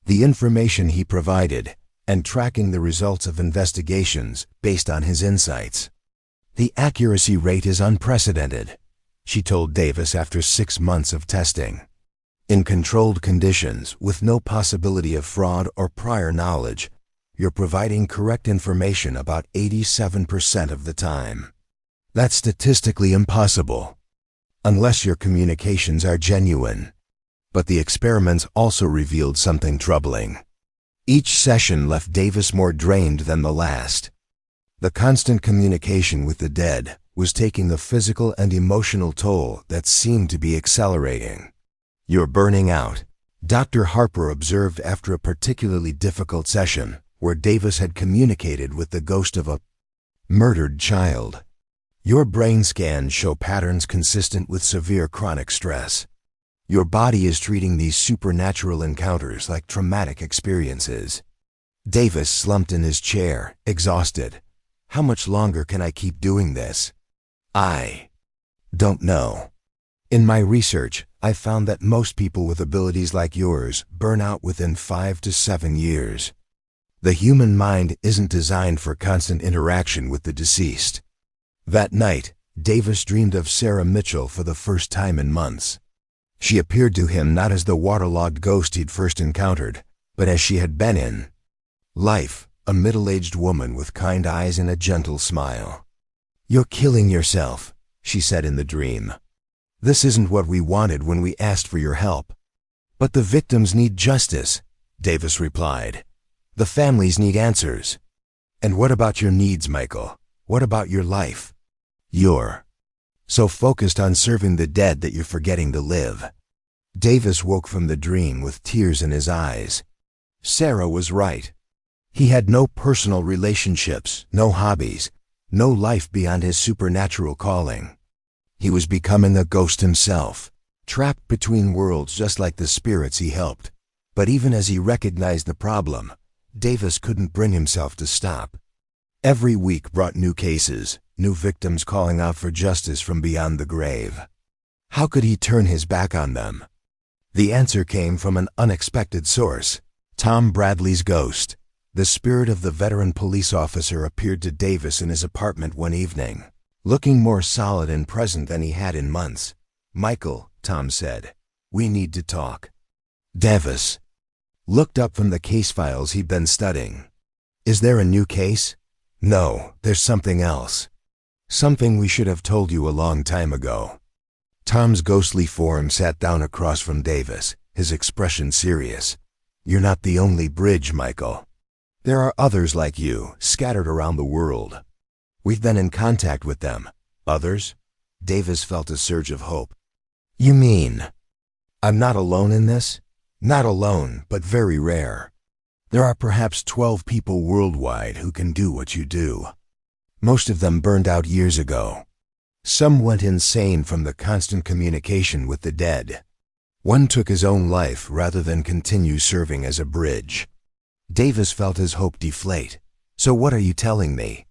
the information he provided, and tracking the results of investigations based on his insights. "The accuracy rate is unprecedented," she told Davis after 6 months of testing. In controlled conditions, with no possibility of fraud or prior knowledge, you're providing correct information about 87% of the time. That's statistically impossible, unless your communications are genuine. But the experiments also revealed something troubling. Each session left Davis more drained than the last. The constant communication with the dead was taking the physical and emotional toll that seemed to be accelerating. "You're burning out," Dr. Harper observed after a particularly difficult session where Davis had communicated with the ghost of a murdered child. "Your brain scans show patterns consistent with severe chronic stress. Your body is treating these supernatural encounters like traumatic experiences." Davis slumped in his chair, exhausted. "How much longer can I keep doing this?" "I don't know. In my research, I found that most people with abilities like yours burn out within 5 to 7 years. The human mind isn't designed for constant interaction with the deceased." That night, Davis dreamed of Sarah Mitchell for the first time in months. She appeared to him not as the waterlogged ghost he'd first encountered, but as she had been in life, a middle-aged woman with kind eyes and a gentle smile. "You're killing yourself," she said in the dream. "This isn't what we wanted when we asked for your help." "But the victims need justice," Davis replied. "The families need answers." "And what about your needs, Michael? What about your life? You're so focused on serving the dead that you're forgetting to live." Davis woke from the dream with tears in his eyes. Sarah was right. He had no personal relationships, no hobbies, no life beyond his supernatural calling. He was becoming a ghost himself, trapped between worlds just like the spirits he helped. But even as he recognized the problem, Davis couldn't bring himself to stop. Every week brought new cases, new victims calling out for justice from beyond the grave. How could he turn his back on them? The answer came from an unexpected source. Tom Bradley's ghost. The spirit of the veteran police officer appeared to Davis in his apartment one evening, looking more solid and present than he had in months. "Michael," Tom said, "we need to talk." Davis looked up from the case files he'd been studying. "Is there a new case?" "No, there's something else. Something we should have told you a long time ago." Tom's ghostly form sat down across from Davis, his expression serious. "You're not the only bridge, Michael. There are others like you, scattered around the world. We've been in contact with them." "Others?" Davis felt a surge of hope. "You mean I'm not alone in this?" "Not alone, but very rare. There are perhaps 12 people worldwide who can do what you do. Most of them burned out years ago. Some went insane from the constant communication with the dead. One took his own life rather than continue serving as a bridge." Davis felt his hope deflate. "So what are you telling me?"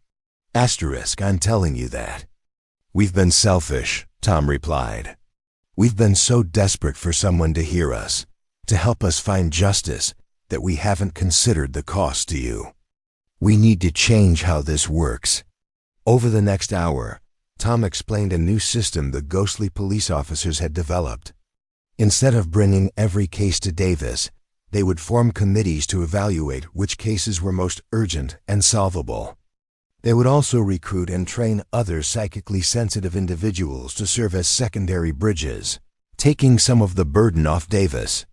"I'm telling you that we've been selfish," Tom replied. "We've been so desperate for someone to hear us, to help us find justice, that we haven't considered the cost to you. We need to change how this works." Over the next hour, Tom explained a new system the ghostly police officers had developed. Instead of bringing every case to Davis, they would form committees to evaluate which cases were most urgent and solvable. They would also recruit and train other psychically sensitive individuals to serve as secondary bridges, taking some of the burden off Davis.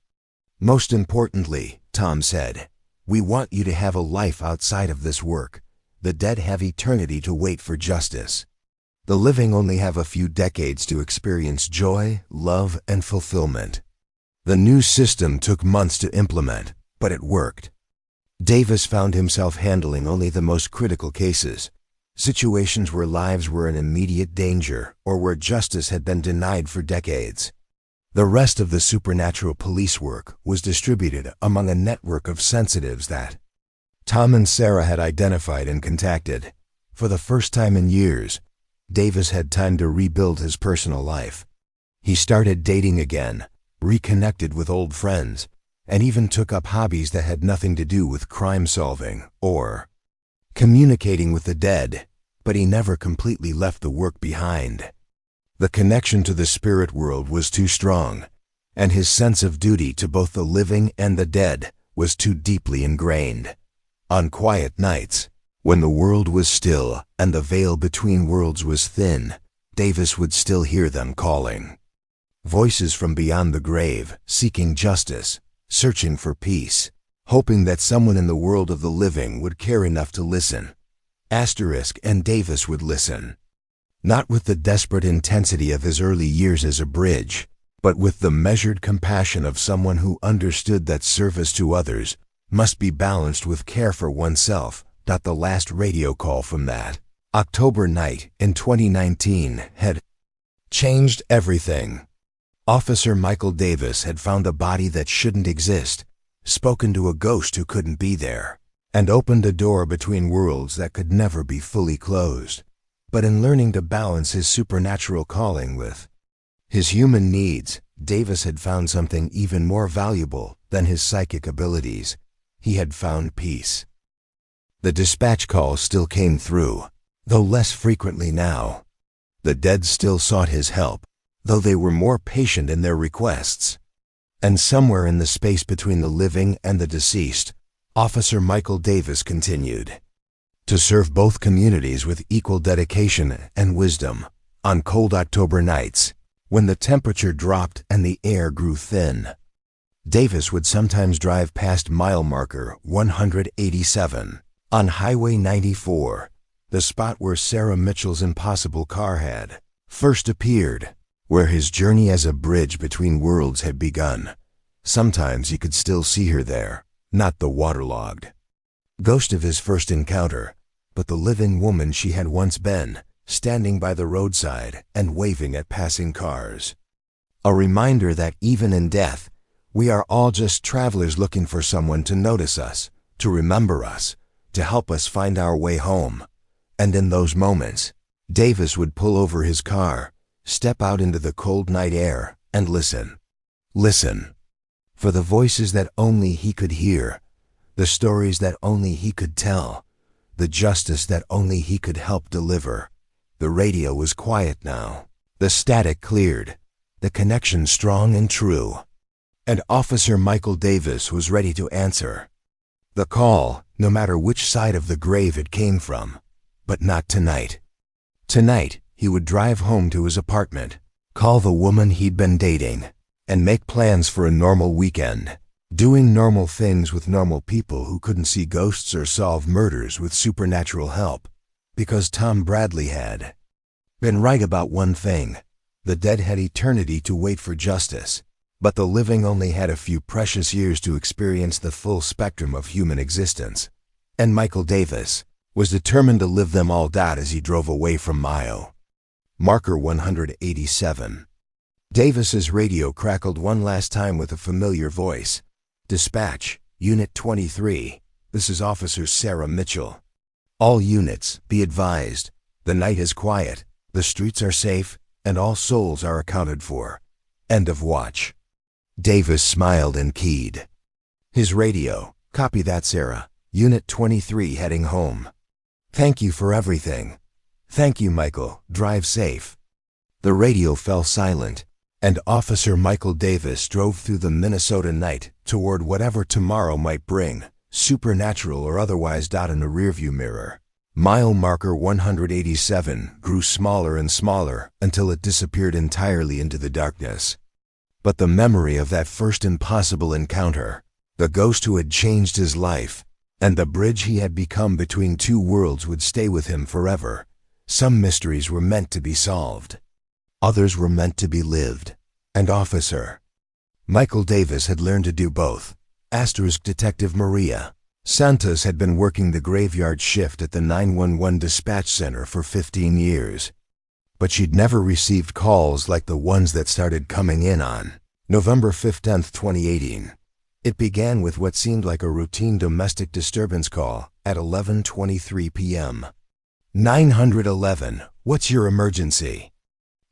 "Most importantly," Tom said, "we want you to have a life outside of this work. The dead have eternity to wait for justice. The living only have a few decades to experience joy, love, and fulfillment." The new system took months to implement, but it worked. Davis found himself handling only the most critical cases, situations where lives were in immediate danger or where justice had been denied for decades. The rest of the supernatural police work was distributed among a network of sensitives that Tom and Sarah had identified and contacted. For the first time in years, Davis had time to rebuild his personal life. He started dating again, reconnected with old friends, and even took up hobbies that had nothing to do with crime solving or communicating with the dead, but he never completely left the work behind. The connection to the spirit world was too strong, and his sense of duty to both the living and the dead was too deeply ingrained. On quiet nights, when the world was still and the veil between worlds was thin, Davis would still hear them calling. Voices from beyond the grave, seeking justice, searching for peace, hoping that someone in the world of the living would care enough to listen. And Davis would listen. Not with the desperate intensity of his early years as a bridge, but with the measured compassion of someone who understood that service to others must be balanced with care for oneself. The last radio call from that October night in 2019 had changed everything. Officer Michael Davis had found a body that shouldn't exist, spoken to a ghost who couldn't be there, and opened a door between worlds that could never be fully closed. But in learning to balance his supernatural calling with his human needs, Davis had found something even more valuable than his psychic abilities. He had found peace. The dispatch calls still came through, though less frequently now. The dead still sought his help, though they were more patient in their requests. And somewhere in the space between the living and the deceased, Officer Michael Davis continued to serve both communities with equal dedication and wisdom. On cold October nights, when the temperature dropped and the air grew thin, Davis would sometimes drive past mile marker 187 on Highway 94, the spot where Sarah Mitchell's impossible car had first appeared, where his journey as a bridge between worlds had begun. Sometimes he could still see her there, not the waterlogged ghost of his first encounter, but the living woman she had once been, standing by the roadside and waving at passing cars. A reminder that even in death, we are all just travelers looking for someone to notice us, to remember us, to help us find our way home. And in those moments, Davis would pull over his car, step out into the cold night air, and listen. Listen. For the voices that only he could hear, the stories that only he could tell, the justice that only he could help deliver. The radio was quiet now. The static cleared, the connection strong and true. And Officer Michael Davis was ready to answer the call, no matter which side of the grave it came from. But not tonight. Tonight, he would drive home to his apartment, call the woman he'd been dating, and make plans for a normal weekend, doing normal things with normal people who couldn't see ghosts or solve murders with supernatural help. Because Tom Bradley had been right about one thing. The dead had eternity to wait for justice, but the living only had a few precious years to experience the full spectrum of human existence. And Michael Davis was determined to live them all out as he drove away from mile marker 187. Davis's radio crackled one last time with a familiar voice. Dispatch, Unit 23. This is Officer Sarah Mitchell. All units, be advised. The night is quiet, the streets are safe, and all souls are accounted for. End of watch. Davis smiled and keyed his radio. Copy that, Sarah. Unit 23 heading home. Thank you for everything. Thank you, Michael. Drive safe. The radio fell silent, and Officer Michael Davis drove through the Minnesota night toward whatever tomorrow might bring, supernatural or otherwise. In a rearview mirror, mile marker 187 grew smaller and smaller until it disappeared entirely into the darkness. But the memory of that first impossible encounter, the ghost who had changed his life, and the bridge he had become between two worlds would stay with him forever. Some mysteries were meant to be solved. Others were meant to be lived. And Officer Michael Davis had learned to do both. Detective Maria Santos had been working the graveyard shift at the 911 dispatch center for 15 years. But she'd never received calls like the ones that started coming in on November 15, 2018. It began with what seemed like a routine domestic disturbance call at 11:23 p.m. 911, what's your emergency?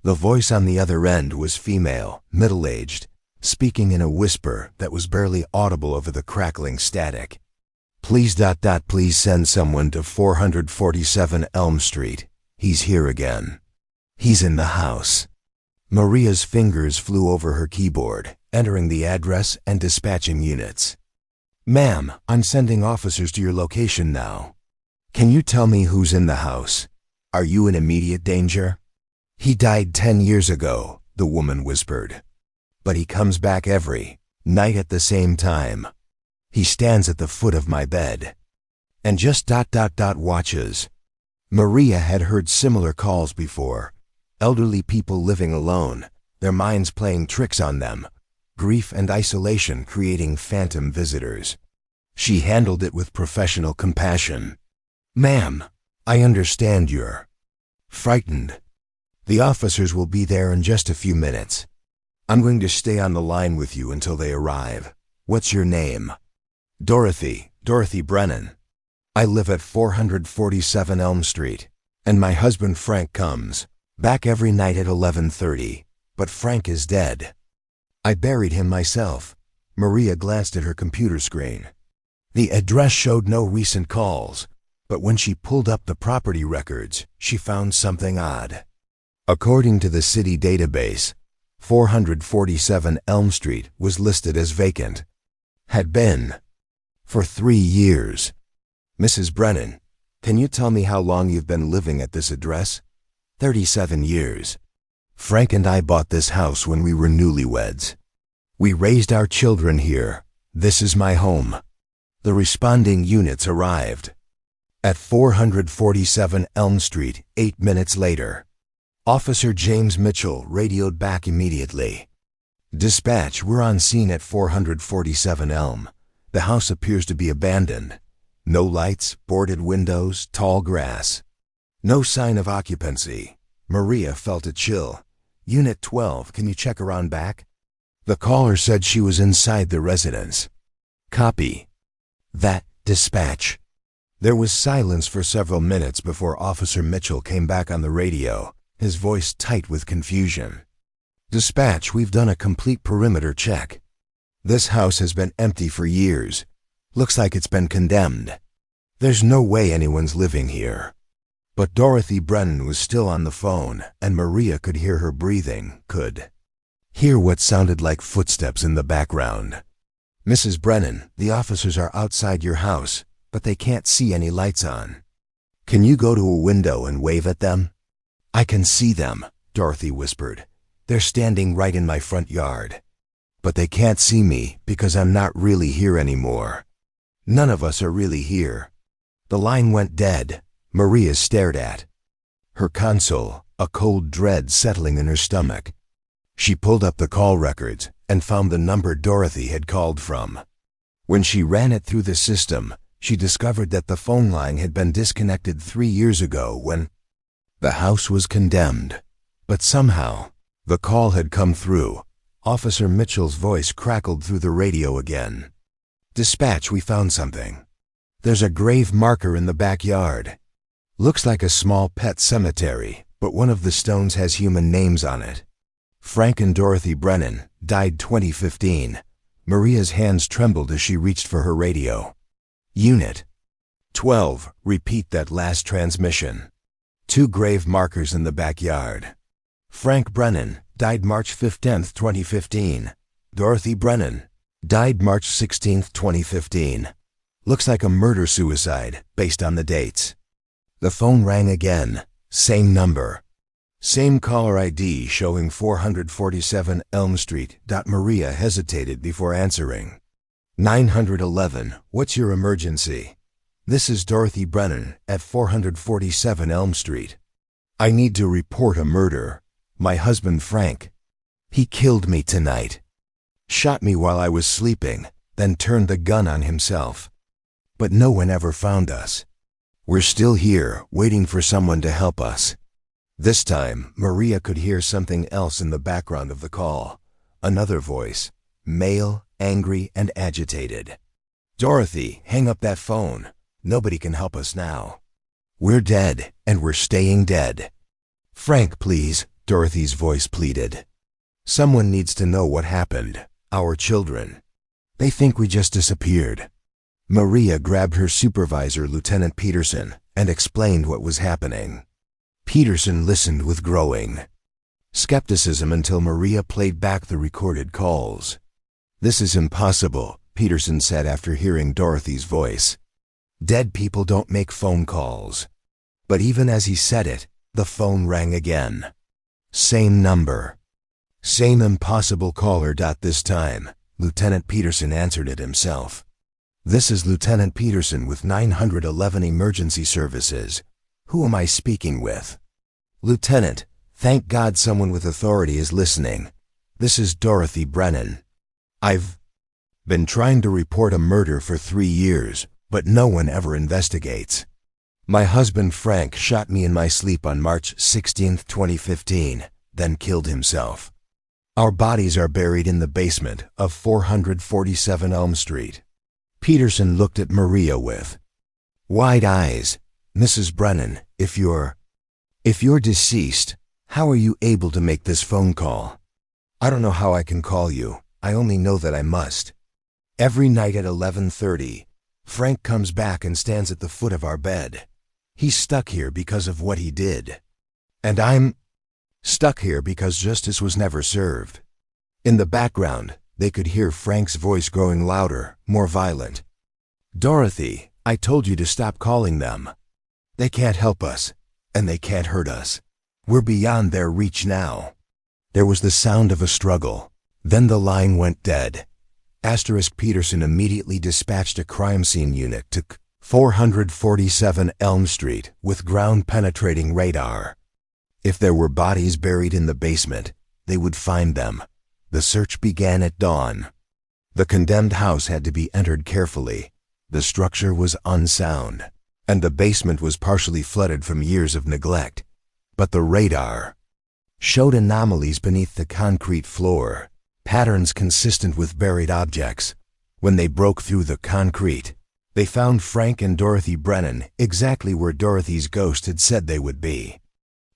The voice on the other end was female, middle-aged, speaking in a whisper that was barely audible over the crackling static. Please send someone to 447 Elm Street. He's here again. He's in the house. Maria's fingers flew over her keyboard, entering the address and dispatching units. Ma'am, I'm sending officers to your location now. Can you tell me who's in the house? Are you in immediate danger? He died 10 years ago, the woman whispered. But he comes back every night at the same time. He stands at the foot of my bed. And just ... watches. Maria had heard similar calls before. Elderly people living alone, their minds playing tricks on them. Grief and isolation creating phantom visitors. She handled it with professional compassion. Ma'am, I understand you're frightened. The officers will be there in just a few minutes. I'm going to stay on the line with you until they arrive. What's your name? Dorothy Brennan. I live at 447 Elm Street, and my husband Frank comes back every night at 11:30, but Frank is dead. I buried him myself. Maria glanced at her computer screen. The address showed no recent calls, but when she pulled up the property records, she found something odd. According to the city database, 447 Elm Street was listed as vacant. Had been for 3 years. Mrs. Brennan, can you tell me how long you've been living at this address? 37 years. Frank and I bought this house when we were newlyweds. We raised our children here. This is my home. The responding units arrived at 447 Elm Street 8 minutes later. Officer James Mitchell radioed back immediately. Dispatch, we're on scene at 447 Elm. The house appears to be abandoned. No lights, boarded windows, tall grass. No sign of occupancy. Maria felt a chill. Unit 12, can you check around back? The caller said she was inside the residence. Copy that, dispatch. There was silence for several minutes before Officer Mitchell came back on the radio, his voice tight with confusion. Dispatch, we've done a complete perimeter check. This house has been empty for years. Looks like it's been condemned. There's no way anyone's living here. But Dorothy Brennan was still on the phone, and Maria could hear her breathing, could hear what sounded like footsteps in the background. Mrs. Brennan, the officers are outside your house, but they can't see any lights on. Can you go to a window and wave at them? I can see them, Dorothy whispered. They're standing right in my front yard. But they can't see me because I'm not really here anymore. None of us are really here. The line went dead. Maria stared at her console, a cold dread settling in her stomach. She pulled up the call records and found the number Dorothy had called from. When she ran it through the system, she discovered that the phone line had been disconnected 3 years ago when the house was condemned. But somehow, the call had come through. Officer Mitchell's voice crackled through the radio again. Dispatch, we found something. There's a grave marker in the backyard. Looks like a small pet cemetery, but one of the stones has human names on it. Frank and Dorothy Brennan died 2015. Maria's hands trembled as she reached for her radio. Unit 12, repeat that last transmission. 2 grave markers in the backyard. Frank Brennan died March 15, 2015. Dorothy Brennan died March 16, 2015. Looks like a murder-suicide based on the dates. The phone rang again. Same number. Same caller ID showing 447 Elm Street. Maria hesitated before answering. 911, what's your emergency? This is Dorothy Brennan at 447 Elm Street. I need to report a murder. My husband Frank. He killed me tonight. Shot me while I was sleeping, then turned the gun on himself. But no one ever found us. We're still here, waiting for someone to help us. This time, Maria could hear something else in the background of the call. Another voice, male, angry, and agitated. Dorothy, hang up that phone. Nobody can help us now. We're dead, and we're staying dead. Frank, please, Dorothy's voice pleaded. Someone needs to know what happened. Our children. They think we just disappeared. Maria grabbed her supervisor, Lieutenant Peterson, and explained what was happening. Peterson listened with growing skepticism until Maria played back the recorded calls. "This is impossible," Peterson said after hearing Dorothy's voice. "Dead people don't make phone calls." But even as he said it, the phone rang again. Same number. Same impossible caller. This time, Lieutenant Peterson answered it himself. "This is Lieutenant Peterson with 911 Emergency Services. Who am I speaking with?" "Lieutenant, thank God someone with authority is listening. This is Dorothy Brennan. I've been trying to report a murder for 3 years, but no one ever investigates. My husband Frank shot me in my sleep on March 16, 2015, then killed himself. Our bodies are buried in the basement of 447 Elm Street." Peterson looked at Maria with wide eyes. "Mrs. Brennan, if you're deceased, how are you able to make this phone call?" "I don't know how I can call you. I only know that I must. Every night at 11:30, Frank comes back and stands at the foot of our bed. He's stuck here because of what he did. And I'm stuck here because justice was never served." In the background, they could hear Frank's voice growing louder, more violent. "Dorothy, I told you to stop calling them. They can't help us, and they can't hurt us. We're beyond their reach now." There was the sound of a struggle. Then the line went dead. Peterson immediately dispatched a crime scene unit to 447 Elm Street with ground-penetrating radar. If there were bodies buried in the basement, they would find them. The search began at dawn. The condemned house had to be entered carefully. The structure was unsound, and the basement was partially flooded from years of neglect. But the radar showed anomalies beneath the concrete floor, patterns consistent with buried objects. When they broke through the concrete, they found Frank and Dorothy Brennan exactly where Dorothy's ghost had said they would be.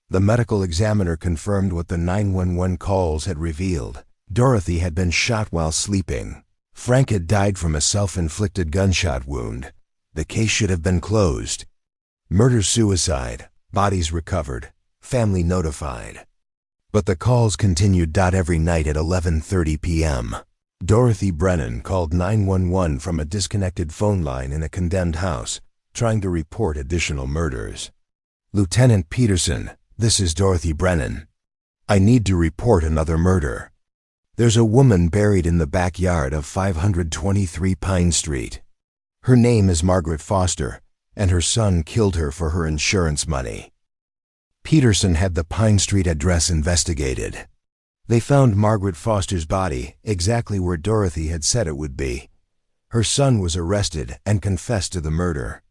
The medical examiner confirmed what the 911 calls had revealed. Dorothy had been shot while sleeping. Frank had died from a self-inflicted gunshot wound. The case should have been closed. Murder-suicide, bodies recovered, family notified. But the calls continued. Every night at 11:30 p.m., Dorothy Brennan called 911 from a disconnected phone line in a condemned house, trying to report additional murders. "Lieutenant Peterson, this is Dorothy Brennan. I need to report another murder. There's a woman buried in the backyard of 523 Pine Street. Her name is Margaret Foster, and her son killed her for her insurance money." Peterson had the Pine Street address investigated. They found Margaret Foster's body exactly where Dorothy had said it would be. Her son was arrested and confessed to the murder.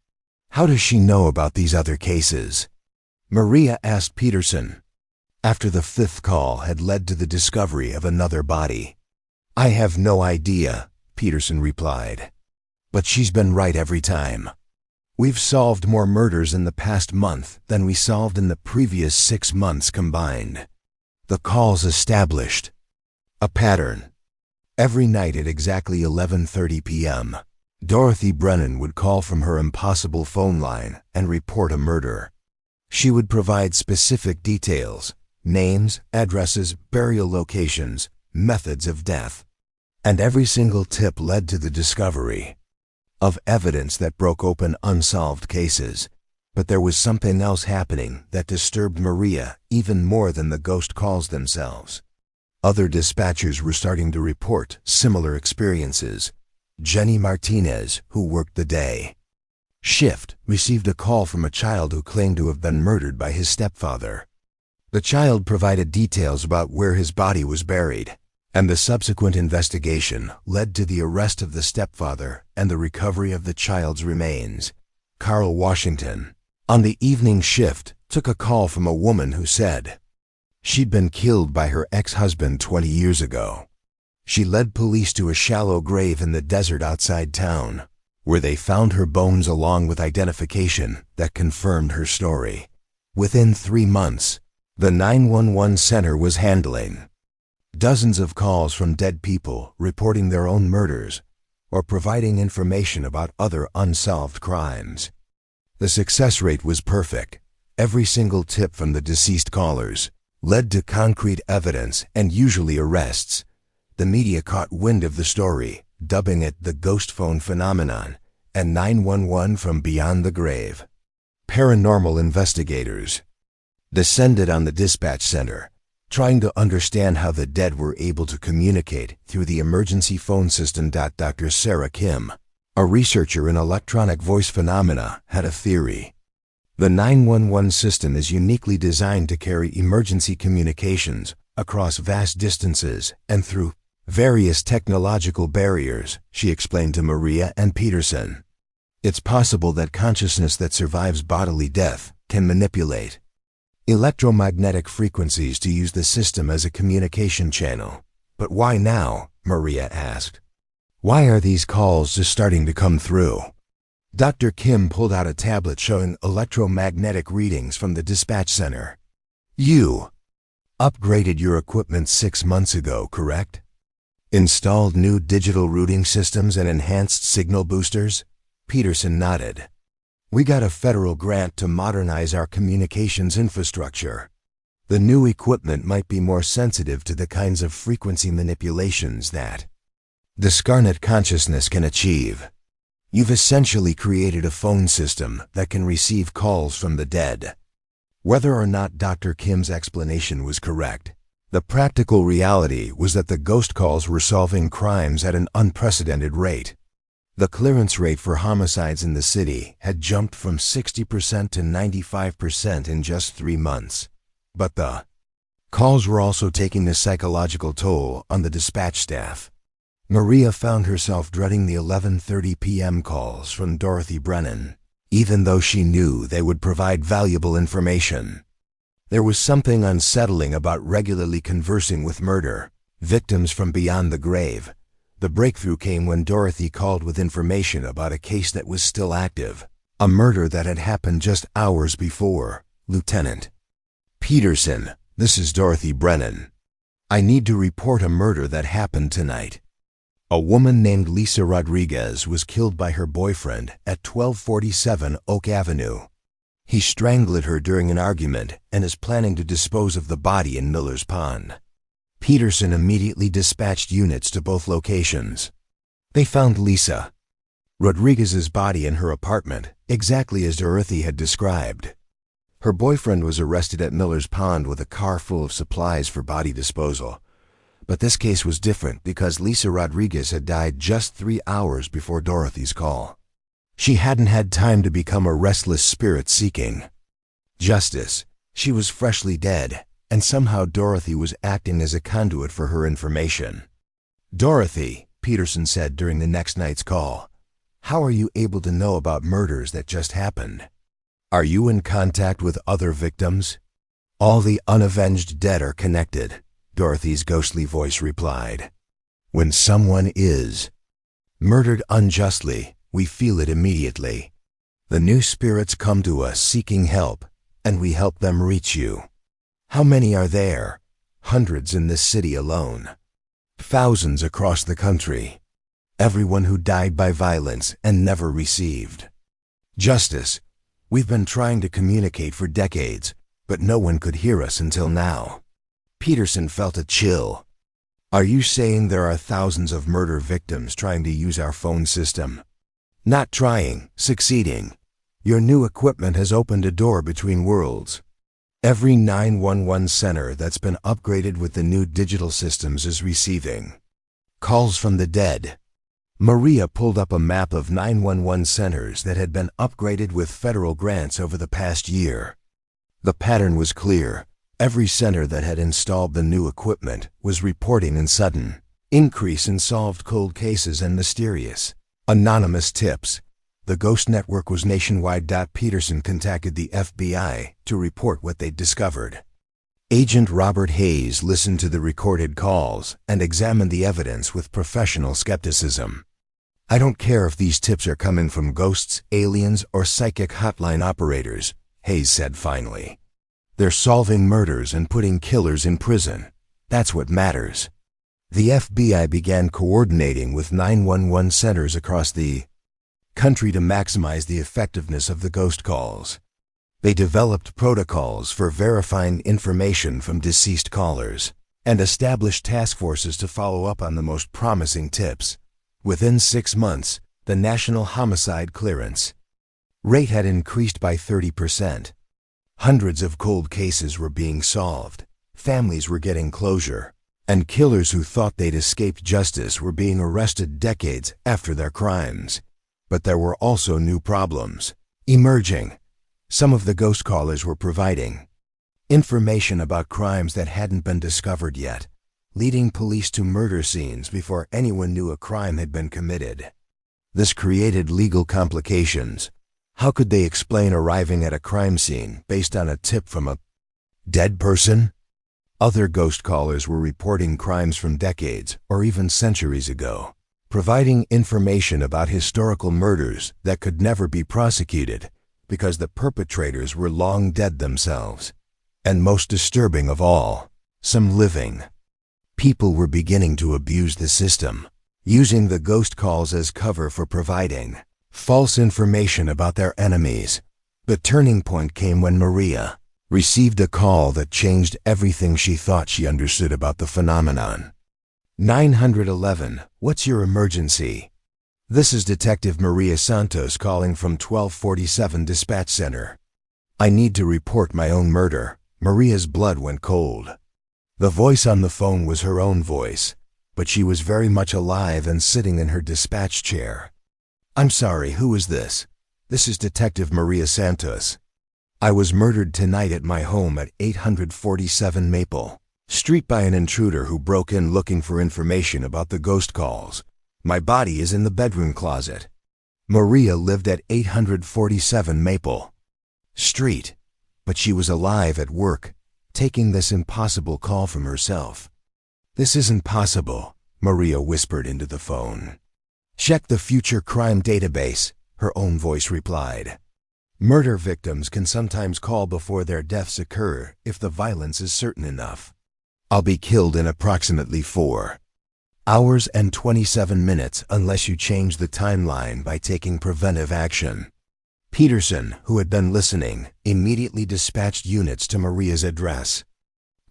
"How does she know about these other cases?" Maria asked Peterson, after the 5th call had led to the discovery of another body. "I have no idea," Peterson replied. "But she's been right every time. We've solved more murders in the past month than we solved in the previous 6 months combined." The calls established a pattern. Every night at exactly 11:30 p.m., Dorothy Brennan would call from her impossible phone line and report a murder. She would provide specific details: names, addresses, burial locations, methods of death. And every single tip led to the discovery of evidence that broke open unsolved cases. But there was something else happening that disturbed Maria even more than the ghost calls themselves. Other dispatchers were starting to report similar experiences. Jenny Martinez, who worked the day shift, received a call from a child who claimed to have been murdered by his stepfather. The child provided details about where his body was buried, and the subsequent investigation led to the arrest of the stepfather and the recovery of the child's remains. Carl Washington, on the evening shift, took a call from a woman who said she'd been killed by her ex-husband 20 years ago. She led police to a shallow grave in the desert outside town, where they found her bones along with identification that confirmed her story. Within 3 months, the 911 center was handling dozens of calls from dead people reporting their own murders or providing information about other unsolved crimes. The success rate was perfect. Every single tip from the deceased callers led to concrete evidence and usually arrests. The media caught wind of the story, dubbing it the ghost phone phenomenon and 911 from beyond the grave. Paranormal investigators descended on the dispatch center, trying to understand how the dead were able to communicate through the emergency phone system. Dr. Sarah Kim, a researcher in electronic voice phenomena, had a theory. The 911 system is uniquely designed to carry emergency communications across vast distances and through various technological barriers, she explained to Maria and Peterson. It's possible that consciousness that survives bodily death can manipulate electromagnetic frequencies to use the system as a communication channel. But why now? Maria asked. Why are these calls just starting to come through? Dr. Kim pulled out a tablet showing electromagnetic readings from the dispatch center. You upgraded your equipment 6 months ago, correct? Installed new digital routing systems and enhanced signal boosters? Peterson nodded. We got a federal grant to modernize our communications infrastructure. The new equipment might be more sensitive to the kinds of frequency manipulations that discarnate consciousness can achieve. You've essentially created a phone system that can receive calls from the dead. Whether or not Dr. Kim's explanation was correct, the practical reality was that the ghost calls were solving crimes at an unprecedented rate. The clearance rate for homicides in the city had jumped from 60% to 95% in just 3 months. But the calls were also taking a psychological toll on the dispatch staff. Maria found herself dreading the 11:30 p.m. calls from Dorothy Brennan, even though she knew they would provide valuable information. There was something unsettling about regularly conversing with murder victims from beyond the grave. The breakthrough came when Dorothy called with information about a case that was still active, a murder that had happened just hours before. Lieutenant Peterson, this is Dorothy Brennan. I need to report a murder that happened tonight. A woman named Lisa Rodriguez was killed by her boyfriend at 1247 Oak Avenue. He strangled her during an argument and is planning to dispose of the body in Miller's Pond. Peterson immediately dispatched units to both locations. They found Lisa Rodriguez's body in her apartment, exactly as Dorothy had described. Her boyfriend was arrested at Miller's Pond with a car full of supplies for body disposal. But this case was different because Lisa Rodriguez had died just 3 hours before Dorothy's call. She hadn't had time to become a restless spirit seeking justice. She was freshly dead, and somehow Dorothy was acting as a conduit for her information. Dorothy, Peterson said during the next night's call, how are you able to know about murders that just happened? Are you in contact with other victims? All the unavenged dead are connected, Dorothy's ghostly voice replied. When someone is murdered unjustly, we feel it immediately. The new spirits come to us seeking help, and we help them reach you. How many are there? Hundreds in this city alone. Thousands across the country. Everyone who died by violence and never received justice. We've been trying to communicate for decades, but no one could hear us until now. Peterson felt a chill. Are you saying there are thousands of murder victims trying to use our phone system? Not trying, succeeding. Your new equipment has opened a door between worlds. Every 911 center that's been upgraded with the new digital systems is receiving calls from the dead. Maria pulled up a map of 911 centers that had been upgraded with federal grants over the past year. The pattern was clear. Every center that had installed the new equipment was reporting a sudden increase in solved cold cases and mysterious, anonymous tips. The ghost network was nationwide. Peterson contacted the FBI to report what they'd discovered. Agent Robert Hayes listened to the recorded calls and examined the evidence with professional skepticism. I don't care if these tips are coming from ghosts, aliens, or psychic hotline operators, Hayes said finally. They're solving murders and putting killers in prison. That's what matters. The FBI began coordinating with 911 centers across the country to maximize the effectiveness of the ghost calls. They developed protocols for verifying information from deceased callers and established task forces to follow up on the most promising tips. Within 6 months, the national homicide clearance rate had increased by 30%. Hundreds of cold cases were being solved, families were getting closure, and killers who thought they'd escaped justice were being arrested decades after their crimes. But there were also new problems emerging. Some of the ghost callers were providing information about crimes that hadn't been discovered yet, leading police to murder scenes before anyone knew a crime had been committed. This created legal complications. How could they explain arriving at a crime scene based on a tip from a dead person? Other ghost callers were reporting crimes from decades or even centuries ago, providing information about historical murders that could never be prosecuted because the perpetrators were long dead themselves. And most disturbing of all, some living people were beginning to abuse the system, using the ghost calls as cover for providing false information about their enemies. The turning point came when Maria received a call that changed everything she thought she understood about the phenomenon. 911, what's your emergency? This is Detective Maria Santos calling from 1247 Dispatch Center. I need to report my own murder. Maria's blood went cold. The voice on the phone was her own voice, but she was very much alive and sitting in her dispatch chair. I'm sorry, who is this? This is Detective Maria Santos. I was murdered tonight at my home at 847 Maple Street by an intruder who broke in looking for information about the ghost calls. My body is in the bedroom closet. Maria lived at 847 Maple Street, but she was alive at work, taking this impossible call from herself. This isn't possible, Maria whispered into the phone. Check the future crime database, her own voice replied. Murder victims can sometimes call before their deaths occur if the violence is certain enough. I'll be killed in approximately 4 hours and 27 minutes unless you change the timeline by taking preventive action. Peterson, who had been listening, immediately dispatched units to Maria's address.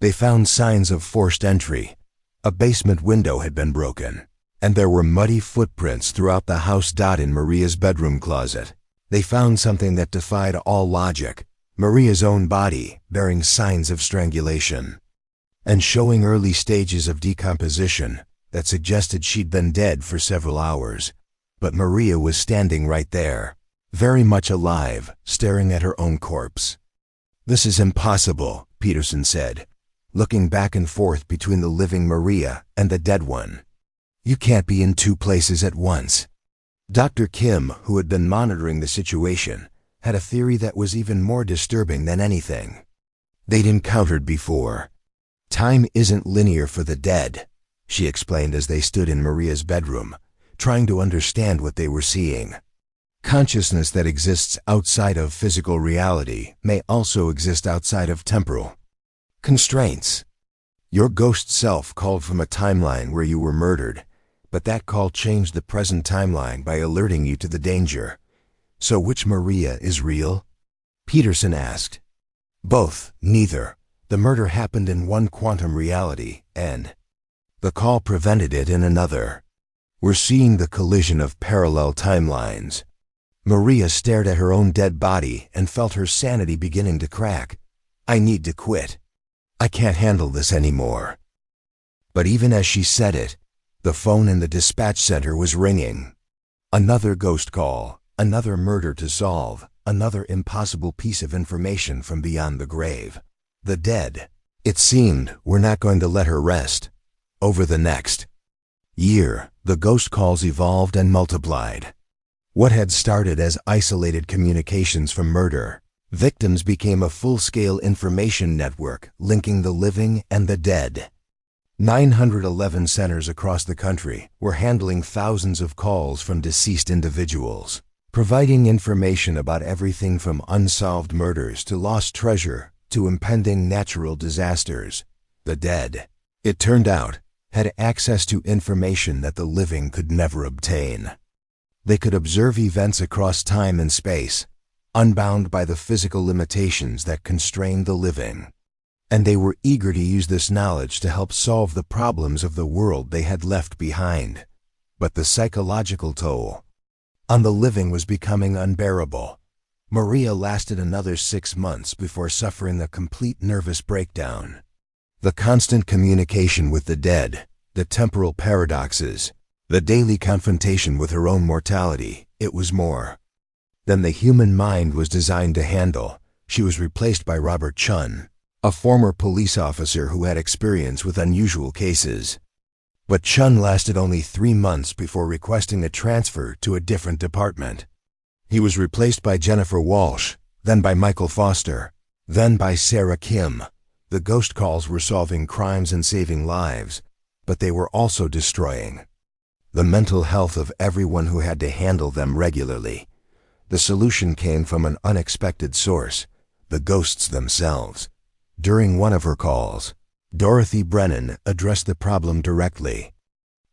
They found signs of forced entry. A basement window had been broken, and there were muddy footprints throughout the house. In Maria's bedroom closet, they found something that defied all logic: Maria's own body, bearing signs of strangulation, and showing early stages of decomposition that suggested she'd been dead for several hours. But Maria was standing right there, very much alive, staring at her own corpse. This is impossible, Peterson said, looking back and forth between the living Maria and the dead one. You can't be in 2 places at once. Dr. Kim, who had been monitoring the situation, had a theory that was even more disturbing than anything they'd encountered before. Time isn't linear for the dead, she explained as they stood in Maria's bedroom, trying to understand what they were seeing. Consciousness that exists outside of physical reality may also exist outside of temporal constraints. Your ghost self called from a timeline where you were murdered, but that call changed the present timeline by alerting you to the danger. So which Maria is real? Peterson asked. Both, neither. The murder happened in one quantum reality, and the call prevented it in another. We're seeing the collision of parallel timelines. Maria stared at her own dead body and felt her sanity beginning to crack. I need to quit. I can't handle this anymore. But even as she said it, the phone in the dispatch center was ringing. Another ghost call, another murder to solve, another impossible piece of information from beyond the grave. The dead. It seemed we're not going to let her rest. Over the next year, the ghost calls evolved and multiplied. What had started as isolated communications from murder victims became a full-scale information network linking the living and the dead. 911 centers across the country were handling thousands of calls from deceased individuals, providing information about everything from unsolved murders to lost treasure to impending natural disasters. The dead, it turned out, had access to information that the living could never obtain. They could observe events across time and space, unbound by the physical limitations that constrain the living. And they were eager to use this knowledge to help solve the problems of the world they had left behind. But the psychological toll on the living was becoming unbearable. Maria lasted another 6 months before suffering a complete nervous breakdown. The constant communication with the dead, the temporal paradoxes, the daily confrontation with her own mortality, it was more than the human mind was designed to handle. She was replaced by Robert Chun, a former police officer who had experience with unusual cases. But Chun lasted only 3 months before requesting a transfer to a different department. He was replaced by Jennifer Walsh, then by Michael Foster, then by Sarah Kim. The ghost calls were solving crimes and saving lives, but they were also destroying the mental health of everyone who had to handle them regularly. The solution came from an unexpected source, the ghosts themselves. During one of her calls, Dorothy Brennan addressed the problem directly.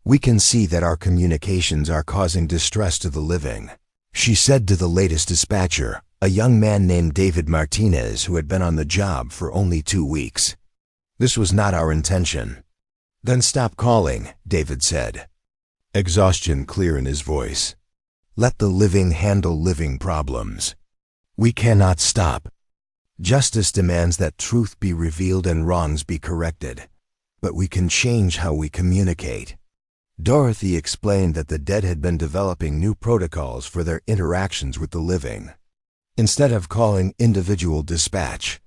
"We can see that our communications are causing distress to the living," she said to the latest dispatcher, a young man named David Martinez who had been on the job for only 2 weeks. "This was not our intention." "Then stop calling," David said, exhaustion clear in his voice. "Let the living handle living problems. We cannot stop. Justice demands that truth be revealed and wrongs be corrected, but we can change how we communicate." Dorothy explained that the dead had been developing new protocols for their interactions with the living. Instead of calling individual dispatch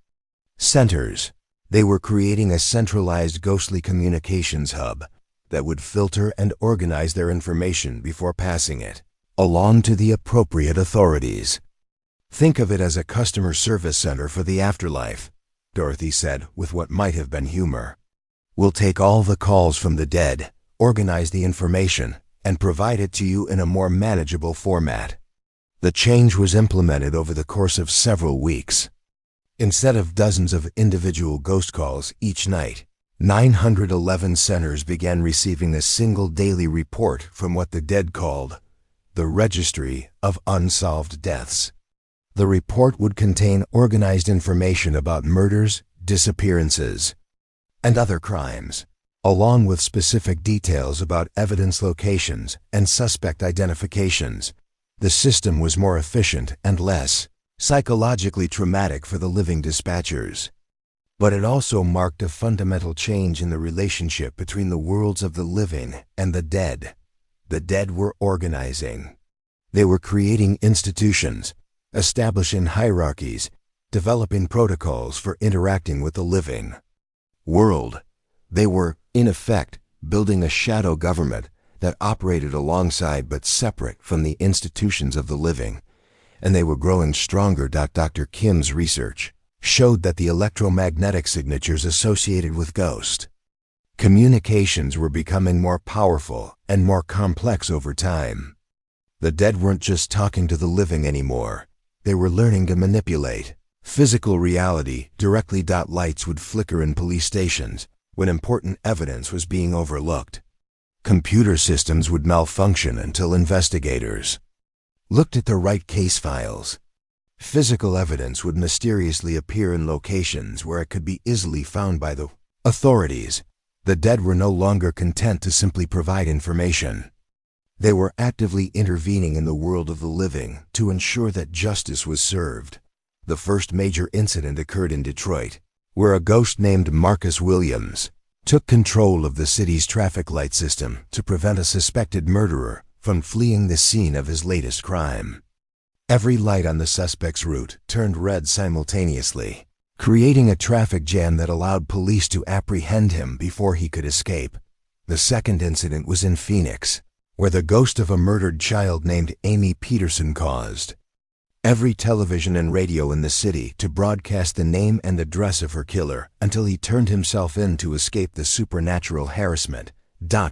centers, they were creating a centralized ghostly communications hub that would filter and organize their information before passing it along to the appropriate authorities. "Think of it as a customer service center for the afterlife," Dorothy said with what might have been humor. "We'll take all the calls from the dead, organize the information, and provide it to you in a more manageable format." The change was implemented over the course of several weeks. Instead of dozens of individual ghost calls each night, 911 centers began receiving a single daily report from what the dead called the Registry of Unsolved Deaths. The report would contain organized information about murders, disappearances, and other crimes, along with specific details about evidence locations and suspect identifications. The system was more efficient and less psychologically traumatic for the living dispatchers. But it also marked a fundamental change in the relationship between the worlds of the living and the dead. The dead were organizing. They were creating institutions, establishing hierarchies, developing protocols for interacting with the living world. They were, in effect, building a shadow government that operated alongside but separate from the institutions of the living, and they were growing stronger. Dr. Kim's research showed that the electromagnetic signatures associated with ghost communications were becoming more powerful and more complex over time. The dead weren't just talking to the living anymore. They were learning to manipulate physical reality directly. Lights would flicker in police stations when important evidence was being overlooked. Computer systems would malfunction until investigators looked at the right case files. Physical evidence would mysteriously appear in locations where it could be easily found by the authorities. The dead were no longer content to simply provide information. They were actively intervening in the world of the living to ensure that justice was served. The first major incident occurred in Detroit, where a ghost named Marcus Williams took control of the city's traffic light system to prevent a suspected murderer from fleeing the scene of his latest crime. Every light on the suspect's route turned red simultaneously, creating a traffic jam that allowed police to apprehend him before he could escape. The second incident was in Phoenix, where the ghost of a murdered child named Amy Peterson caused every television and radio in the city to broadcast the name and address of her killer until he turned himself in to escape the supernatural harassment.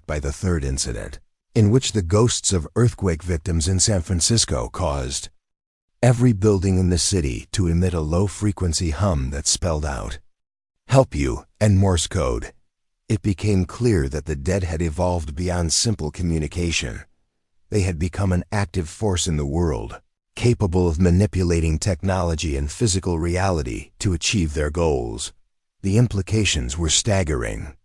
By the third incident, in which the ghosts of earthquake victims in San Francisco caused every building in the city to emit a low-frequency hum that spelled out, "Help you," and Morse code. It became clear that the dead had evolved beyond simple communication. They had become an active force in the world, capable of manipulating technology and physical reality to achieve their goals. The implications were staggering.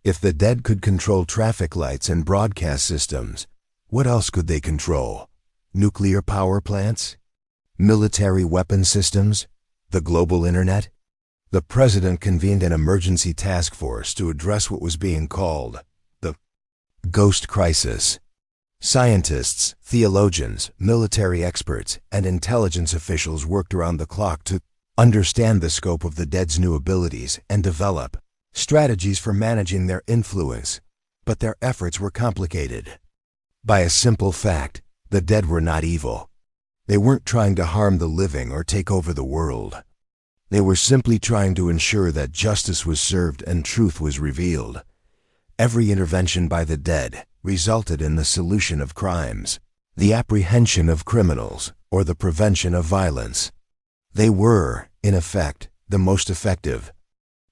If the dead could control traffic lights and broadcast systems, what else could they control? Nuclear power plants? Military weapon systems? The global internet? The president convened an emergency task force to address what was being called the ghost crisis. Scientists, theologians, military experts, and intelligence officials worked around the clock to understand the scope of the dead's new abilities and develop strategies for managing their influence. But their efforts were complicated. By a simple fact, the dead were not evil. They weren't trying to harm the living or take over the world. They were simply trying to ensure that justice was served and truth was revealed. Every intervention by the dead resulted in the solution of crimes, the apprehension of criminals, or the prevention of violence. They were, in effect, the most effective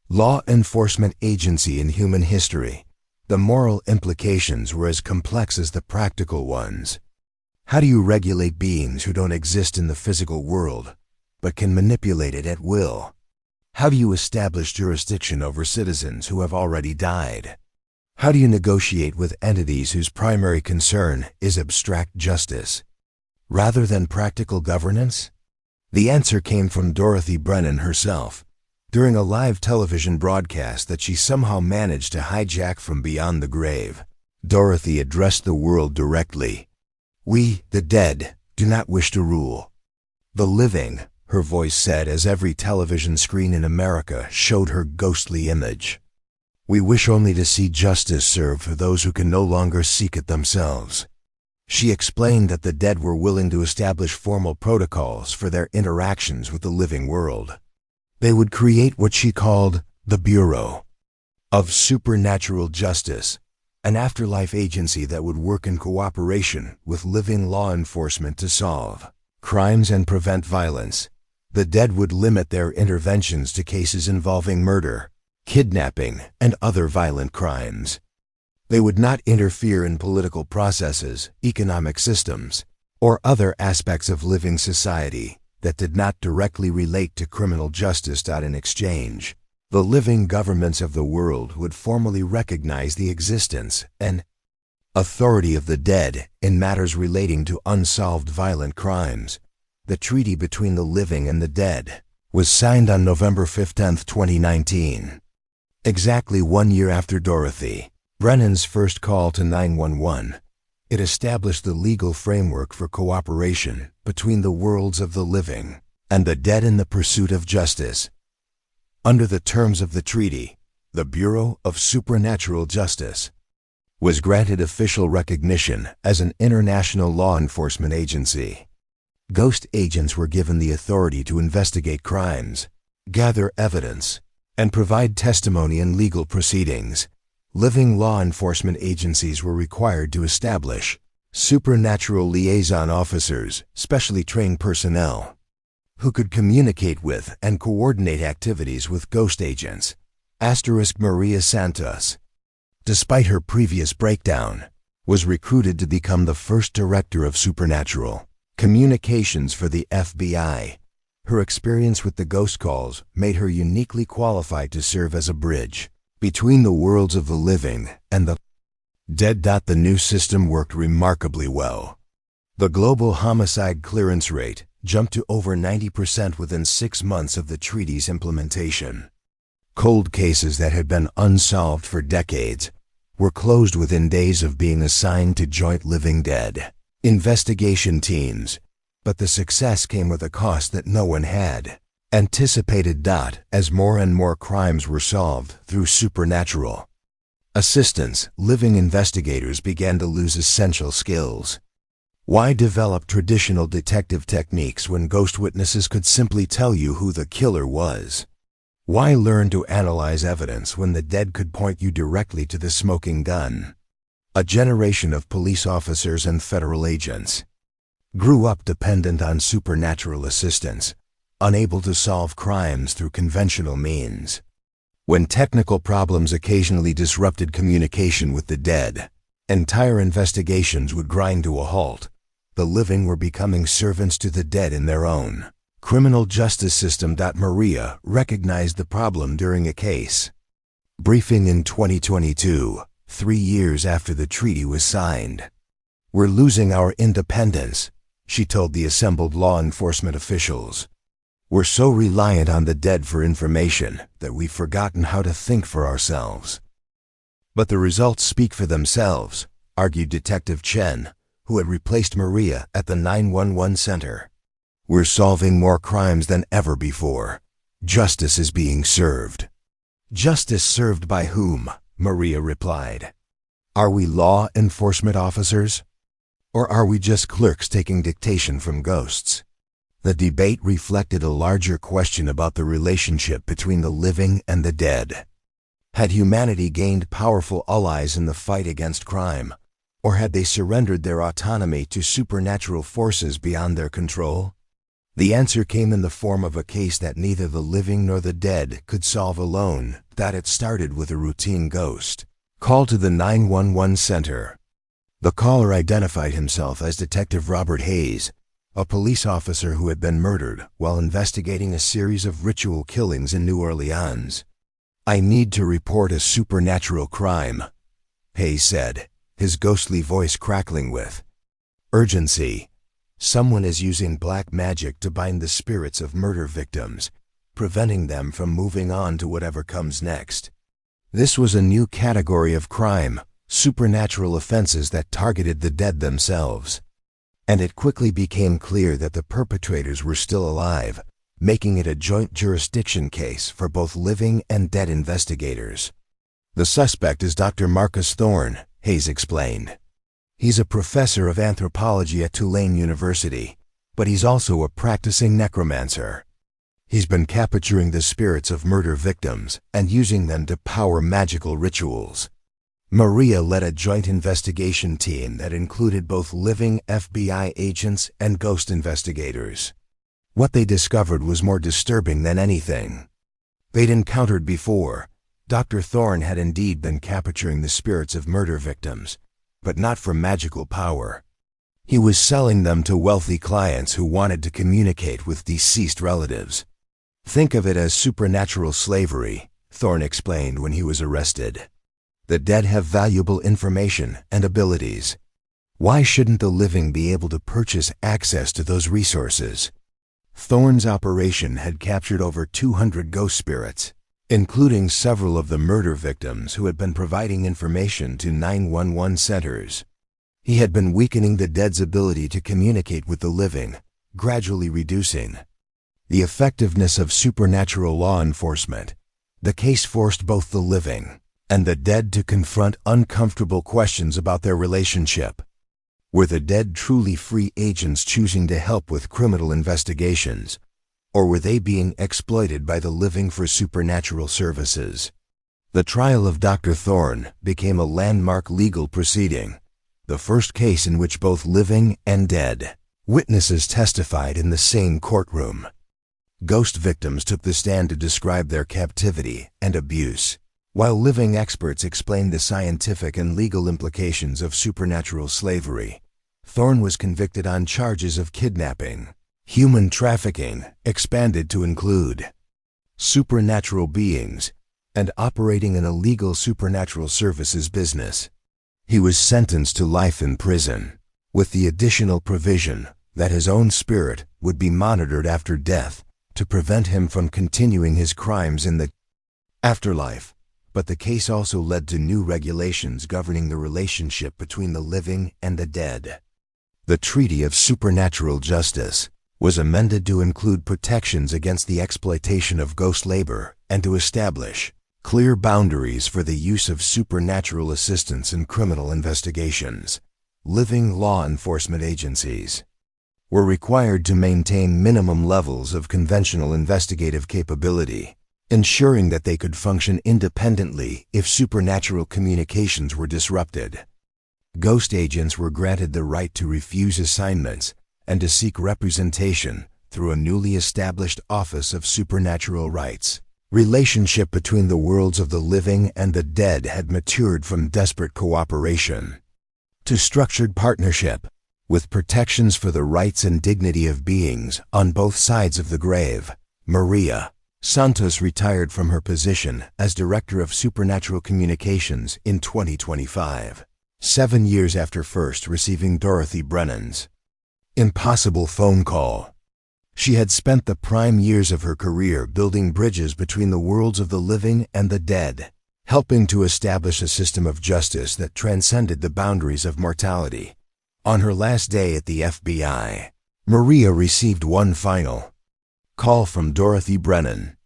law enforcement agency in human history. The moral implications were as complex as the practical ones. How do you regulate beings who don't exist in the physical world, but can manipulate it at will? How do you establish jurisdiction over citizens who have already died? How do you negotiate with entities whose primary concern is abstract justice, rather than practical governance? The answer came from Dorothy Brennan herself, during a live television broadcast that she somehow managed to hijack from beyond the grave. Dorothy addressed the world directly. "We, the dead, do not wish to rule. The living," her voice said as every television screen in America showed her ghostly image. "We wish only to see justice served for those who can no longer seek it themselves." She explained that the dead were willing to establish formal protocols for their interactions with the living world. They would create what she called the Bureau of Supernatural Justice, an afterlife agency that would work in cooperation with living law enforcement to solve crimes and prevent violence. The dead would limit their interventions to cases involving murder, kidnapping, and other violent crimes. They would not interfere in political processes, economic systems, or other aspects of living society that did not directly relate to criminal justice. In exchange, the living governments of the world would formally recognize the existence and authority of the dead in matters relating to unsolved violent crimes. The treaty between the living and the dead was signed on November 15, 2019. Exactly 1 year after Dorothy Brennan's first call to 911, it established the legal framework for cooperation between the worlds of the living and the dead in the pursuit of justice. Under the terms of the treaty, the Bureau of Supernatural Justice was granted official recognition as an international law enforcement agency. Ghost agents were given the authority to investigate crimes, gather evidence, and provide testimony in legal proceedings. Living law enforcement agencies were required to establish supernatural liaison officers, specially trained personnel, who could communicate with and coordinate activities with ghost agents. Maria Santos, despite her previous breakdown, was recruited to become the first director of supernatural communications for the FBI. Her experience with the ghost calls made her uniquely qualified to serve as a bridge between the worlds of the living and the dead. The new system worked remarkably well. The global homicide clearance rate jumped to over 90% within 6 months of the treaty's implementation. Cold cases that had been unsolved for decades were closed within days of being assigned to joint living dead investigation teams. But the success came with a cost that no one had anticipated. As more and more crimes were solved through supernatural assistance, living investigators began to lose essential skills. Why develop traditional detective techniques when ghost witnesses could simply tell you who the killer was? Why learn to analyze evidence when the dead could point you directly to the smoking gun? A generation of police officers and federal agents grew up dependent on supernatural assistance, unable to solve crimes through conventional means. When technical problems occasionally disrupted communication with the dead, entire investigations would grind to a halt. The living were becoming servants to the dead in their own criminal justice system. Maria recognized the problem during a case briefing in 2022, 3 years after the treaty was signed. "We're losing our independence," she told the assembled law enforcement officials. "We're so reliant on the dead for information that we've forgotten how to think for ourselves." But the results speak for themselves, argued Detective Chen, who had replaced Maria at the 911 center. "We're solving more crimes than ever before. Justice is being served." "Justice served by whom?" Maria replied. "Are we law enforcement officers? Or are we just clerks taking dictation from ghosts?" The debate reflected a larger question about the relationship between the living and the dead. Had humanity gained powerful allies in the fight against crime, or had they surrendered their autonomy to supernatural forces beyond their control? The answer came in the form of a case that neither the living nor the dead could solve alone. That it started with a routine ghost call to the 911 center. The caller identified himself as Detective Robert Hayes, a police officer who had been murdered while investigating a series of ritual killings in New Orleans. "I need to report a supernatural crime," Hayes said, his ghostly voice crackling with urgency. "Someone is using black magic to bind the spirits of murder victims, preventing them from moving on to whatever comes next." This was a new category of crime, supernatural offenses that targeted the dead themselves. And it quickly became clear that the perpetrators were still alive, making it a joint jurisdiction case for both living and dead investigators. "The suspect is Dr. Marcus Thorne," Hayes explained. "He's a professor of anthropology at Tulane University, but he's also a practicing necromancer. He's been capturing the spirits of murder victims and using them to power magical rituals." Maria led a joint investigation team that included both living FBI agents and ghost investigators. What they discovered was more disturbing than anything they'd encountered before. Dr. Thorne had indeed been capturing the spirits of murder victims, but not for magical power. He was selling them to wealthy clients who wanted to communicate with deceased relatives. "Think of it as supernatural slavery," Thorne explained when he was arrested. "The dead have valuable information and abilities. Why shouldn't the living be able to purchase access to those resources?" Thorne's operation had captured over 200 ghost spirits, including several of the murder victims who had been providing information to 911 centers. He had been weakening the dead's ability to communicate with the living, gradually reducing the effectiveness of supernatural law enforcement. The case forced both the living and the dead to confront uncomfortable questions about their relationship. Were the dead truly free agents choosing to help with criminal investigations, or were they being exploited by the living for supernatural services? The trial of Dr. Thorne became a landmark legal proceeding, the first case in which both living and dead witnesses testified in the same courtroom. Ghost victims took the stand to describe their captivity and abuse, while living experts explained the scientific and legal implications of supernatural slavery. Thorne was convicted on charges of kidnapping, human trafficking, expanded to include supernatural beings, and operating an illegal supernatural services business. He was sentenced to life in prison, with the additional provision that his own spirit would be monitored after death to prevent him from continuing his crimes in the afterlife. But the case also led to new regulations governing the relationship between the living and the dead. The Treaty of Supernatural Justice was amended to include protections against the exploitation of ghost labor and to establish clear boundaries for the use of supernatural assistance in criminal investigations. Living law enforcement agencies were required to maintain minimum levels of conventional investigative capability, ensuring that they could function independently if supernatural communications were disrupted. Ghost agents were granted the right to refuse assignments and to seek representation through a newly established Office of Supernatural Rights. Relationship between the worlds of the living and the dead had matured from desperate cooperation to structured partnership, With protections for the rights and dignity of beings on both sides of the grave, Maria Santos retired from her position as Director of Supernatural Communications in 2025, 7 years after first receiving Dorothy Brennan's impossible phone call. She had spent the prime years of her career building bridges between the worlds of the living and the dead, helping to establish a system of justice that transcended the boundaries of mortality. On her last day at the FBI, Maria received one final call from Dorothy Brennan.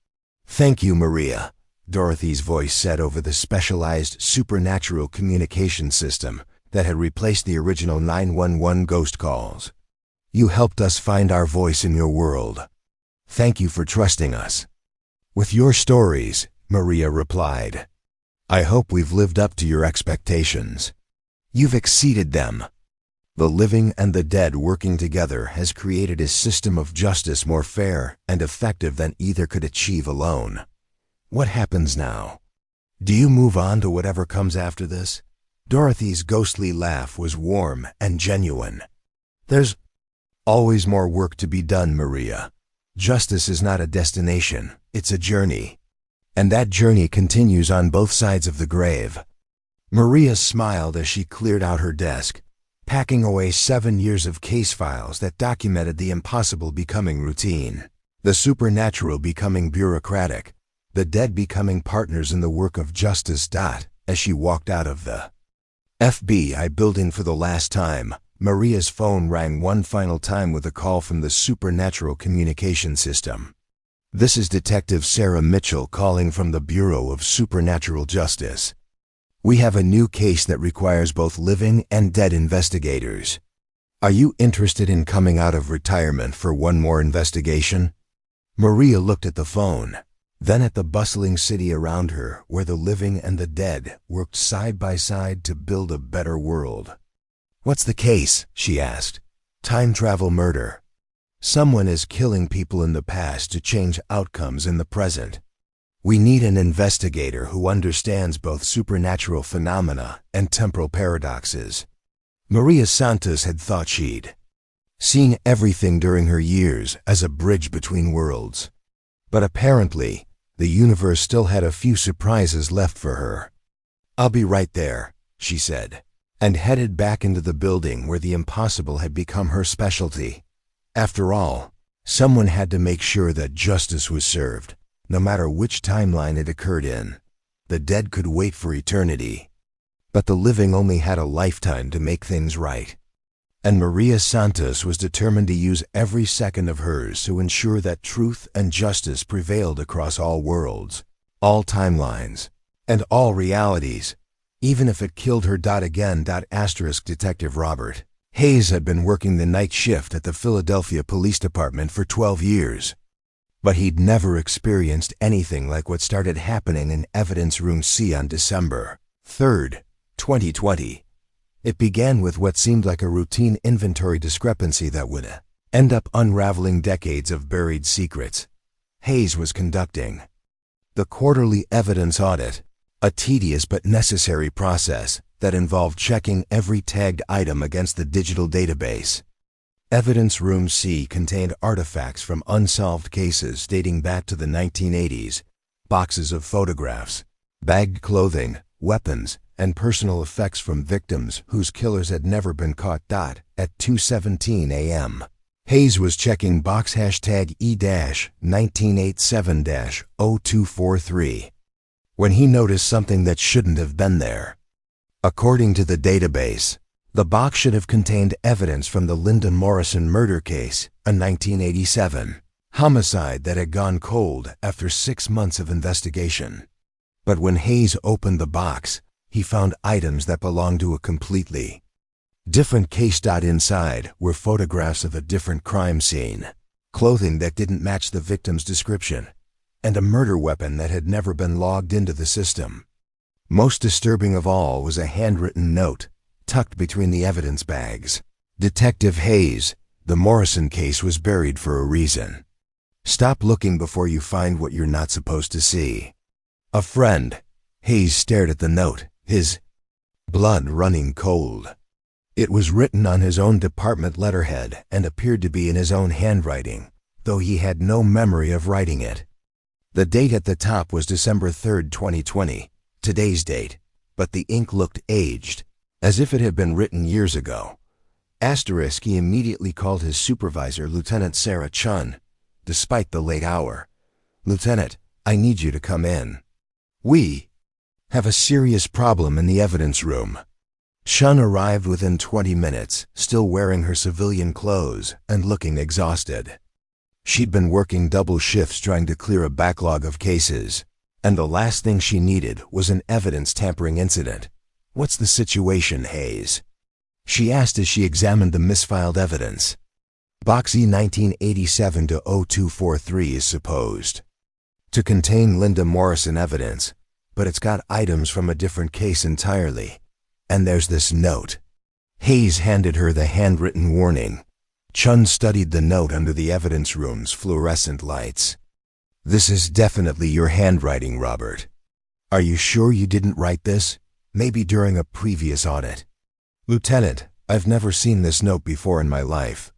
"Thank you, Maria," Dorothy's voice said over the specialized supernatural communication system that had replaced the original 911 ghost calls. "You helped us find our voice in your world. Thank you for trusting us." "With your stories," Maria replied, "I hope we've lived up to your expectations." "You've exceeded them." The living and the dead working together has created a system of justice more fair and effective than either could achieve alone. What happens now? Do you move on to whatever comes after this? Dorothy's ghostly laugh was warm and genuine. "There's always more work to be done, Maria. Justice is not a destination, it's a journey. And that journey continues on both sides of the grave." Maria smiled as she cleared out her desk, packing away 7 years of case files that documented the impossible becoming routine, the supernatural becoming bureaucratic, the dead becoming partners in the work of justice. As she walked out of the FBI building for the last time, Maria's phone rang one final time with a call from the supernatural communication system. "This is Detective Sarah Mitchell calling from the Bureau of Supernatural Justice. We have a new case that requires both living and dead investigators. Are you interested in coming out of retirement for one more investigation?" Maria looked at the phone, then at the bustling city around her where the living and the dead worked side by side to build a better world. "What's the case?" she asked. "Time travel murder. Someone is killing people in the past to change outcomes in the present. We need an investigator who understands both supernatural phenomena and temporal paradoxes." Maria Santos had thought she'd seen everything during her years as a bridge between worlds. But apparently, the universe still had a few surprises left for her. "I'll be right there," she said, and headed back into the building where the impossible had become her specialty. After all, someone had to make sure that justice was served, no matter which timeline it occurred in. The dead could wait for eternity, but the living only had a lifetime to make things right. And Maria Santos was determined to use every second of hers to ensure that truth and justice prevailed across all worlds, all timelines, and all realities, even if it killed her. Detective Robert Hayes had been working the night shift at the Philadelphia Police Department for 12 years. But he'd never experienced anything like what started happening in Evidence Room C on December 3, 2020. It began with what seemed like a routine inventory discrepancy that would end up unraveling decades of buried secrets. Hayes was conducting the quarterly evidence audit, a tedious but necessary process that involved checking every tagged item against the digital database. Evidence Room C contained artifacts from unsolved cases dating back to the 1980s, boxes of photographs, bagged clothing, weapons, and personal effects from victims whose killers had never been caught. At 2:17 a.m., Hayes was checking box #E-1987-0243 when he noticed something that shouldn't have been there. According to the database, the box should have contained evidence from the Linda Morrison murder case, a 1987 homicide that had gone cold after 6 months of investigation. But when Hayes opened the box, he found items that belonged to a completely different case. Inside were photographs of a different crime scene, clothing that didn't match the victim's description, and a murder weapon that had never been logged into the system. Most disturbing of all was a handwritten note tucked between the evidence bags. "Detective Hayes, the Morrison case was buried for a reason. Stop looking before you find what you're not supposed to see. A friend." Hayes stared at the note, his blood running cold. It was written on his own department letterhead and appeared to be in his own handwriting, though he had no memory of writing it. The date at the top was December 3rd, 2020, today's date, but the ink looked aged, as if it had been written years ago. Asterisk, he immediately called his supervisor, Lieutenant Sarah Chun, despite the late hour. "Lieutenant, I need you to come in. We have a serious problem in the evidence room." Chun arrived within 20 minutes, still wearing her civilian clothes and looking exhausted. She'd been working double shifts trying to clear a backlog of cases, and the last thing she needed was an evidence tampering incident. "What's the situation, Hayes?" she asked as she examined the misfiled evidence. Box E 1987-0243 is supposed to contain Linda Morrison evidence, but it's got items from a different case entirely. And there's this note. Hayes handed her the handwritten warning. Chun studied the note under the evidence room's fluorescent lights. "This is definitely your handwriting, Robert. Are you sure you didn't write this? Maybe during a previous audit." "Lieutenant, I've never seen this note before in my life.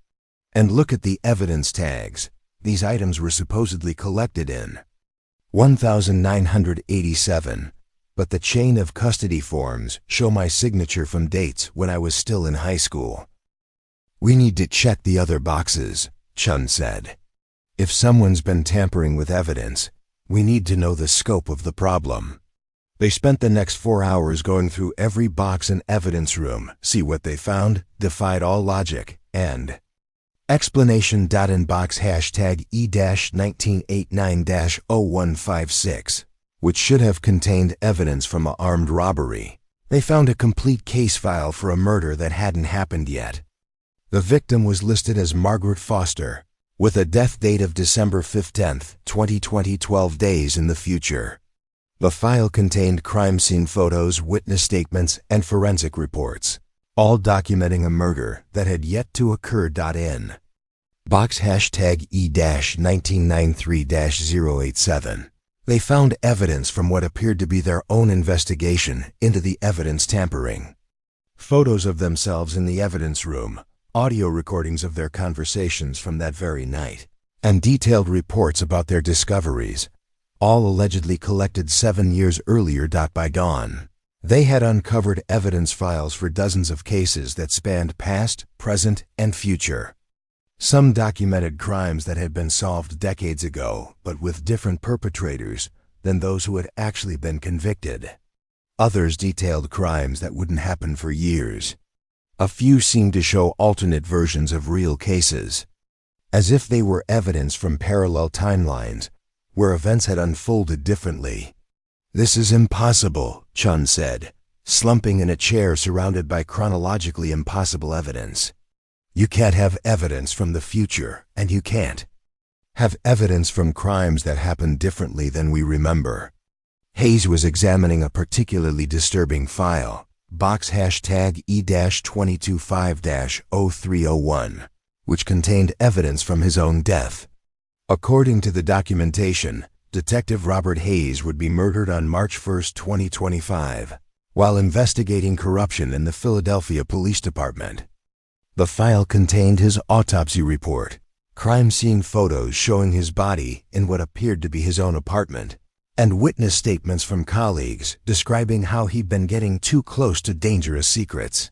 And look at the evidence tags. These items were supposedly collected in 1987, but the chain of custody forms show my signature from dates when I was still in high school." "We need to check the other boxes," Chun said. "If someone's been tampering with evidence, we need to know the scope of the problem." They spent the next 4 hours going through every box and evidence room, see what they found, defied all logic, and explanation. In box hashtag E-1989-0156, which should have contained evidence from an armed robbery, they found a complete case file for a murder that hadn't happened yet. The victim was listed as Margaret Foster, with a death date of December 15th, 2020, 12 days in the future. The file contained crime scene photos, witness statements, and forensic reports, all documenting a murder that had yet to occur. In box hashtag E-1993-087, they found evidence from what appeared to be their own investigation into the evidence tampering. Photos of themselves in the evidence room, audio recordings of their conversations from that very night, and detailed reports about their discoveries, all allegedly collected 7 years earlier. By dawn, they had uncovered evidence files for dozens of cases that spanned past, present, and future. Some documented crimes that had been solved decades ago, but with different perpetrators than those who had actually been convicted. Others detailed crimes that wouldn't happen for years. A few seemed to show alternate versions of real cases, as if they were evidence from parallel timelines where events had unfolded differently. "This is impossible," Chun said, slumping in a chair surrounded by chronologically impossible evidence. "You can't have evidence from the future, and you can't have evidence from crimes that happened differently than we remember." Hayes was examining a particularly disturbing file, box hashtag E-225-0301, which contained evidence from his own death. According to the documentation, Detective Robert Hayes would be murdered on March 1st, 2025, while investigating corruption in the Philadelphia Police Department. The file contained his autopsy report, crime scene photos showing his body in what appeared to be his own apartment, and witness statements from colleagues describing how he'd been getting too close to dangerous secrets.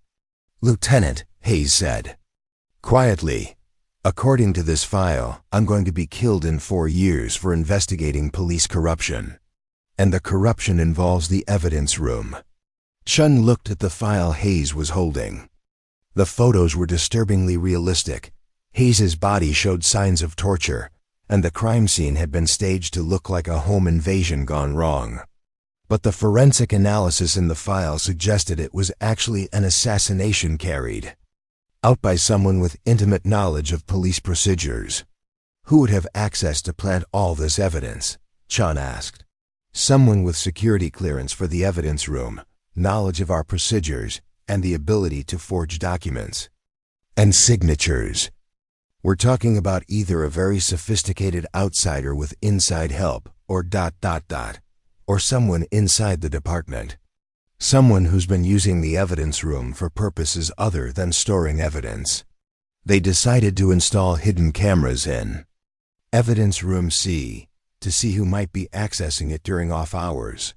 "Lieutenant," Hayes said quietly, "according to this file, I'm going to be killed in 4 years for investigating police corruption. And the corruption involves the evidence room." Chun looked at the file Hayes was holding. The photos were disturbingly realistic. Hayes's body showed signs of torture, and the crime scene had been staged to look like a home invasion gone wrong. But the forensic analysis in the file suggested it was actually an assassination carried out by someone with intimate knowledge of police procedures. "Who would have access to plant all this evidence?" Chun asked. "Someone with security clearance for the evidence room, knowledge of our procedures, and the ability to forge documents and signatures. We're talking about either a very sophisticated outsider with inside help or ... or someone inside the department." Someone who's been using the evidence room for purposes other than storing evidence. They decided to install hidden cameras in Evidence Room C to see who might be accessing it during off hours.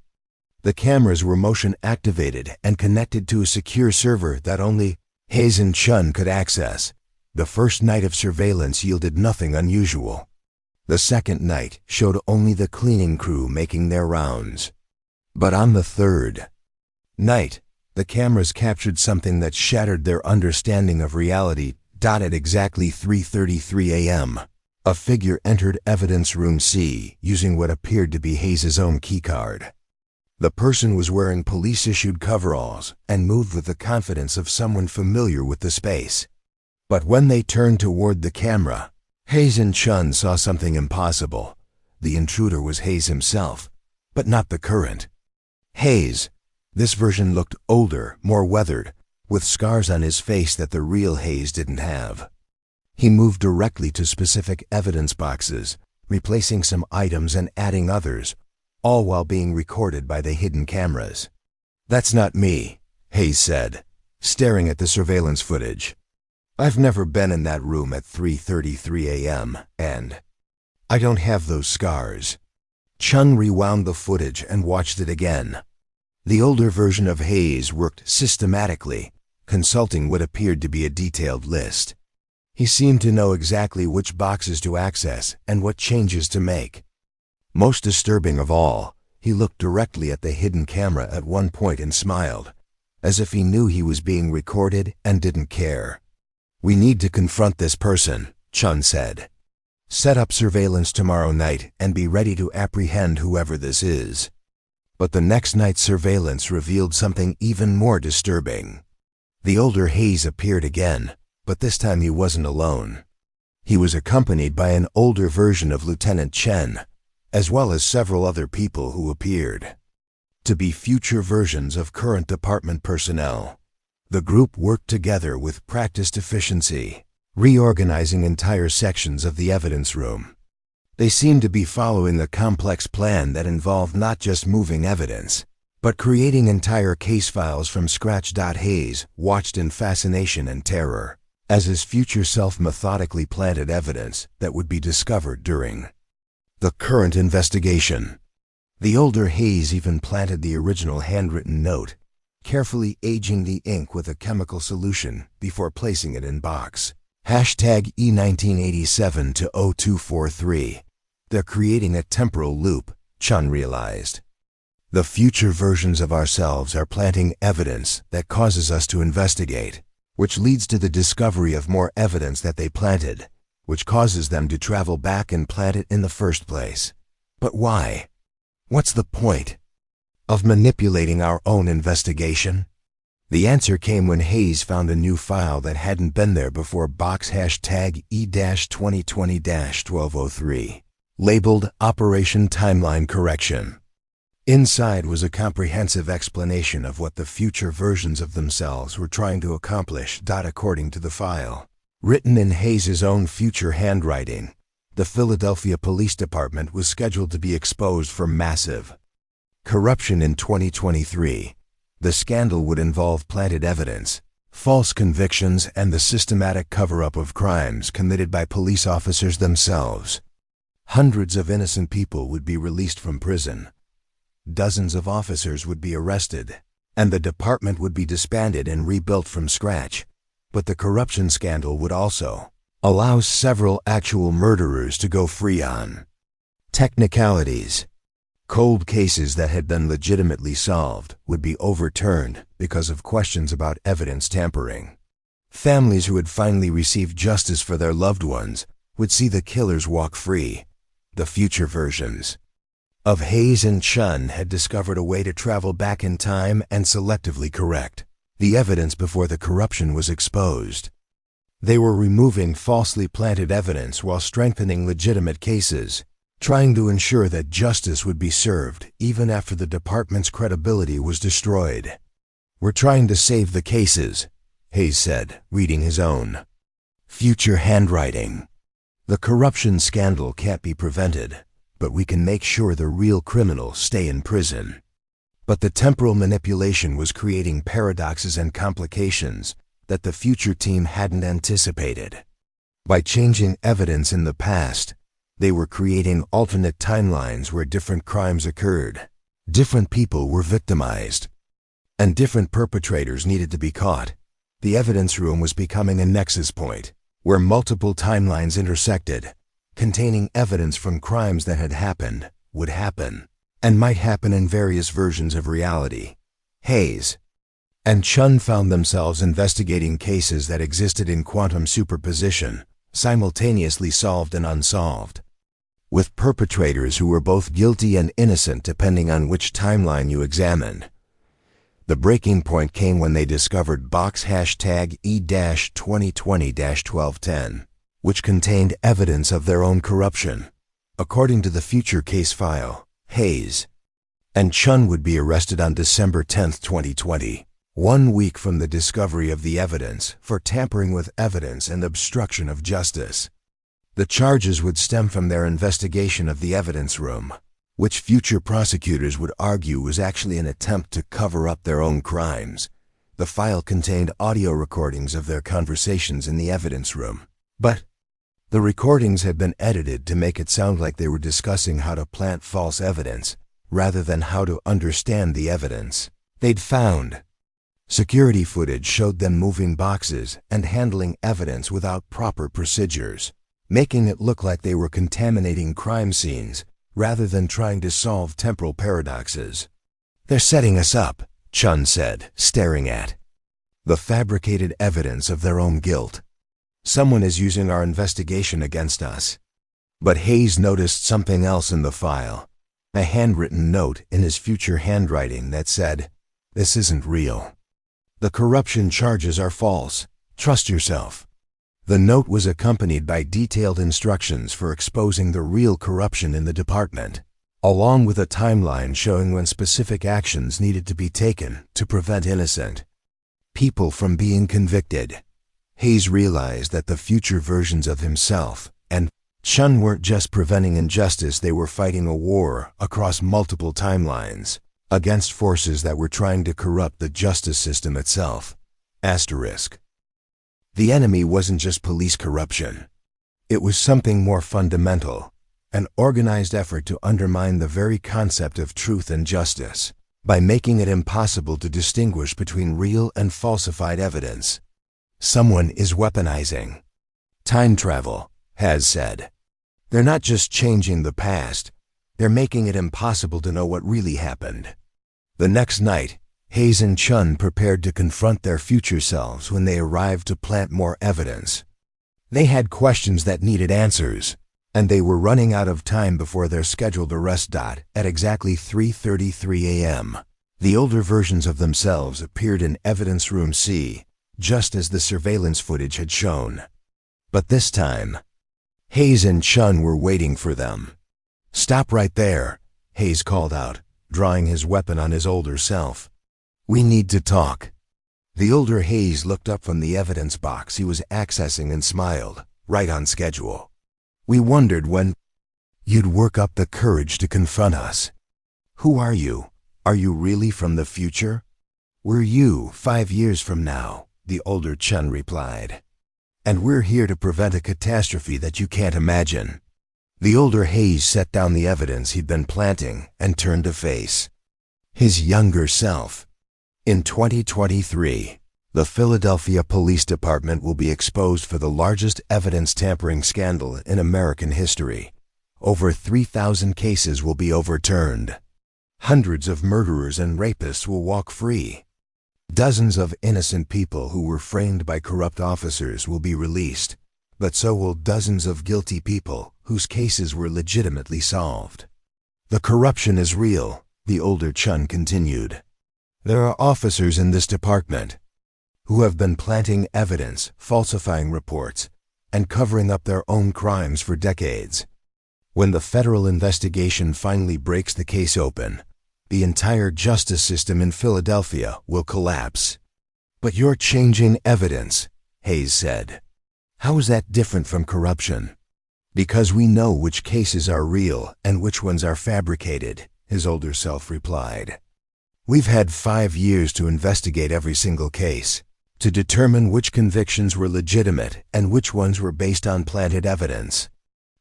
The cameras were motion activated and connected to a secure server that only Hayes and Chun could access. The first night of surveillance yielded nothing unusual. The second night showed only the cleaning crew making their rounds. But on the third night, the cameras captured something that shattered their understanding of reality. At exactly 3:33 a.m., a figure entered Evidence Room C using what appeared to be Hayes' own keycard. The person was wearing police-issued coveralls and moved with the confidence of someone familiar with the space. But when they turned toward the camera, Hayes and Chun saw something impossible. The intruder was Hayes himself, but not the current Hayes. This version looked older, more weathered, with scars on his face that the real Hayes didn't have. He moved directly to specific evidence boxes, replacing some items and adding others, all while being recorded by the hidden cameras. "That's not me," Hayes said, staring at the surveillance footage. "I've never been in that room at 3:33 a.m., and I don't have those scars." Chun rewound the footage and watched it again. The older version of Hayes worked systematically, consulting what appeared to be a detailed list. He seemed to know exactly which boxes to access and what changes to make. Most disturbing of all, he looked directly at the hidden camera at one point and smiled, as if he knew he was being recorded and didn't care. "We need to confront this person," Chun said. "Set up surveillance tomorrow night and be ready to apprehend whoever this is." But the next night's surveillance revealed something even more disturbing. The older Hayes appeared again, but this time he wasn't alone. He was accompanied by an older version of Lieutenant Chen, as well as several other people who appeared to be future versions of current department personnel. The group worked together with practiced efficiency, reorganizing entire sections of the evidence room. They seemed to be following a complex plan that involved not just moving evidence, but creating entire case files from scratch. Hayes watched in fascination and terror as his future self methodically planted evidence that would be discovered during the current investigation. The older Hayes even planted the original handwritten note, carefully aging the ink with a chemical solution before placing it in box. #E1987 to 0243. They're creating a temporal loop, Chun realized. The future versions of ourselves are planting evidence that causes us to investigate, which leads to the discovery of more evidence that they planted, which causes them to travel back and plant it in the first place. But why? What's the point of manipulating our own investigation? The answer came when Hayes found a new file that hadn't been there before. Box #E-2020-1203, labeled Operation Timeline Correction. Inside was a comprehensive explanation of what the future versions of themselves were trying to accomplish. According to the file, written in Hayes' own future handwriting, the Philadelphia Police Department was scheduled to be exposed for massive corruption in 2023. The scandal would involve planted evidence, false convictions, and the systematic cover-up of crimes committed by police officers themselves. Hundreds of innocent people would be released from prison. Dozens of officers would be arrested, and the department would be disbanded and rebuilt from scratch. But the corruption scandal would also allow several actual murderers to go free on technicalities. Cold cases that had been legitimately solved would be overturned because of questions about evidence tampering. Families who had finally received justice for their loved ones would see the killers walk free. The future versions of Hayes and Chun had discovered a way to travel back in time and selectively correct the evidence before the corruption was exposed. They were removing falsely planted evidence while strengthening legitimate cases, trying to ensure that justice would be served even after the department's credibility was destroyed. "We're trying to save the cases," Hayes said, reading his own future handwriting. "The corruption scandal can't be prevented, but we can make sure the real criminals stay in prison." But the temporal manipulation was creating paradoxes and complications that the future team hadn't anticipated. By changing evidence in the past, they were creating alternate timelines where different crimes occurred, different people were victimized, and different perpetrators needed to be caught. The evidence room was becoming a nexus point, where multiple timelines intersected, containing evidence from crimes that had happened, would happen, and might happen in various versions of reality. Hayes and Chun found themselves investigating cases that existed in quantum superposition, simultaneously solved and unsolved, with perpetrators who were both guilty and innocent depending on which timeline you examined. The breaking point came when they discovered box hashtag E-2020-1210, which contained evidence of their own corruption. According to the future case file, Hayes and Chun would be arrested on December 10, 2020, 1 week from the discovery of the evidence, for tampering with evidence and obstruction of justice. The charges would stem from their investigation of the evidence room, which future prosecutors would argue was actually an attempt to cover up their own crimes. The file contained audio recordings of their conversations in the evidence room, but the recordings had been edited to make it sound like they were discussing how to plant false evidence, rather than how to understand the evidence they'd found. Security footage showed them moving boxes and handling evidence without proper procedures, making it look like they were contaminating crime scenes rather than trying to solve temporal paradoxes. "They're setting us up," Chun said, staring at the fabricated evidence of their own guilt. "Someone is using our investigation against us." But Hayes noticed something else in the file, a handwritten note in his future handwriting that said, "This isn't real. The corruption charges are false. Trust yourself." The note was accompanied by detailed instructions for exposing the real corruption in the department, along with a timeline showing when specific actions needed to be taken to prevent innocent people from being convicted. Hayes realized that the future versions of himself and Chun weren't just preventing injustice, they were fighting a war across multiple timelines against forces that were trying to corrupt the justice system itself. Asterisk. The enemy wasn't just police corruption. It was something more fundamental, an organized effort to undermine the very concept of truth and justice by making it impossible to distinguish between real and falsified evidence. "Someone is weaponizing time travel," Hayes said. "They're not just changing the past, they're making it impossible to know what really happened." The next night, Hayes and Chun prepared to confront their future selves when they arrived to plant more evidence. They had questions that needed answers, and they were running out of time before their scheduled arrest date at exactly 3:33 a.m. The older versions of themselves appeared in Evidence Room C, just as the surveillance footage had shown. But this time, Hayes and Chun were waiting for them. "Stop right there," Hayes called out, drawing his weapon on his older self. "We need to talk." The older Hayes looked up from the evidence box he was accessing and smiled, "Right on schedule. We wondered when you'd work up the courage to confront us." "Who are you? Are you really from the future?" "We're you 5 years from now," the older Chun replied. "And we're here to prevent a catastrophe that you can't imagine." The older Hayes set down the evidence he'd been planting and turned to face his younger self. In 2023, the Philadelphia Police Department will be exposed for the largest evidence tampering scandal in American history. Over 3,000 cases will be overturned. Hundreds of murderers and rapists will walk free. Dozens of innocent people who were framed by corrupt officers will be released, but so will dozens of guilty people whose cases were legitimately solved. "The corruption is real," the older Chun continued. "There are officers in this department who have been planting evidence, falsifying reports, and covering up their own crimes for decades. When the federal investigation finally breaks the case open, the entire justice system in Philadelphia will collapse." "But you're changing evidence," Hayes said. "How is that different from corruption?" "Because we know which cases are real and which ones are fabricated," his older self replied. We've had 5 years to investigate every single case, to determine which convictions were legitimate and which ones were based on planted evidence.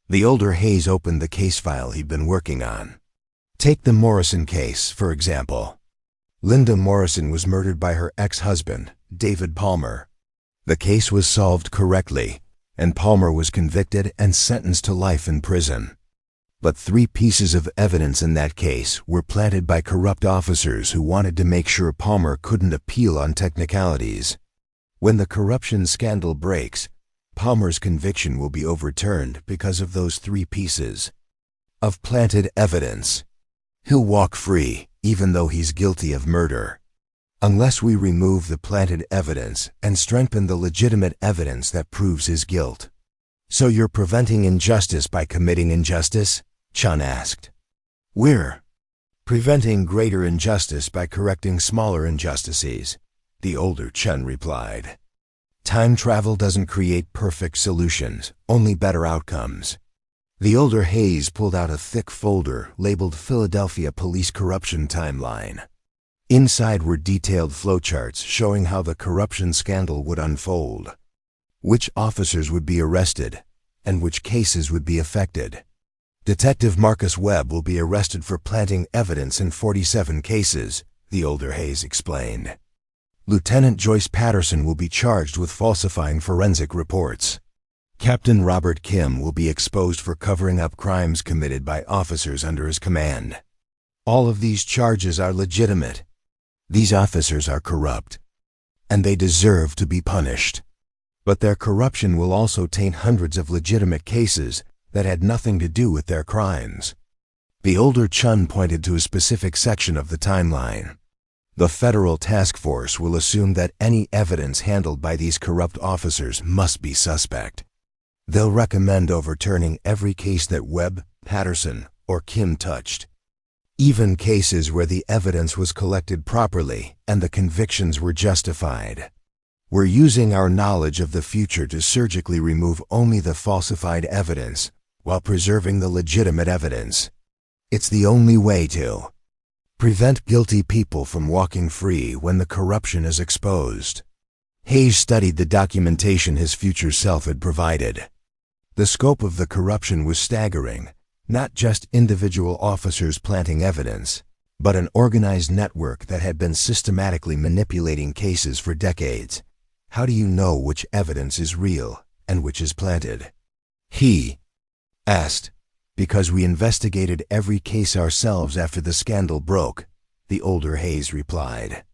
The older Hayes opened the case file he'd been working on. Take the Morrison case, for example. Linda Morrison was murdered by her ex-husband, David Palmer. The case was solved correctly, and Palmer was convicted and sentenced to life in prison. But 3 pieces of evidence in that case were planted by corrupt officers who wanted to make sure Palmer couldn't appeal on technicalities. When the corruption scandal breaks, Palmer's conviction will be overturned because of those 3 pieces of planted evidence. He'll walk free, even though he's guilty of murder, unless we remove the planted evidence and strengthen the legitimate evidence that proves his guilt. So you're preventing injustice by committing injustice? Chun asked. We're preventing greater injustice by correcting smaller injustices, the older Chun replied. Time travel doesn't create perfect solutions, only better outcomes. The older Hayes pulled out a thick folder labeled Philadelphia Police Corruption Timeline. Inside were detailed flowcharts showing how the corruption scandal would unfold, which officers would be arrested, and which cases would be affected. Detective Marcus Webb will be arrested for planting evidence in 47 cases, the older Hayes explained. Lieutenant Joyce Patterson will be charged with falsifying forensic reports. Captain Robert Kim will be exposed for covering up crimes committed by officers under his command. All of these charges are legitimate. These officers are corrupt, and they deserve to be punished. But their corruption will also taint hundreds of legitimate cases that had nothing to do with their crimes. The older Chun pointed to a specific section of the timeline. The federal task force will assume that any evidence handled by these corrupt officers must be suspect. They'll recommend overturning every case that Webb, Patterson, or Kim touched, even cases where the evidence was collected properly and the convictions were justified. We're using our knowledge of the future to surgically remove only the falsified evidence while preserving the legitimate evidence. It's the only way to prevent guilty people from walking free when the corruption is exposed. Hayes studied the documentation his future self had provided. The scope of the corruption was staggering, not just individual officers planting evidence, but an organized network that had been systematically manipulating cases for decades. How do you know which evidence is real and which is planted? He asked. Because we investigated every case ourselves after the scandal broke, the older Hayes replied.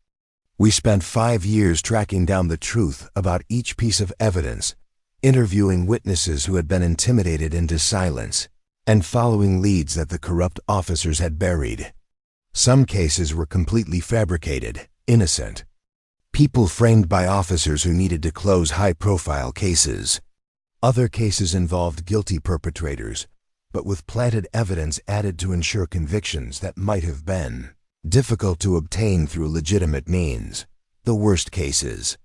We spent 5 years tracking down the truth about each piece of evidence, interviewing witnesses who had been intimidated into silence, and following leads that the corrupt officers had buried. Some cases were completely fabricated, innocent. People framed by officers who needed to close high-profile cases. Other cases involved guilty perpetrators, but with planted evidence added to ensure convictions that might have been difficult to obtain through legitimate means. The worst cases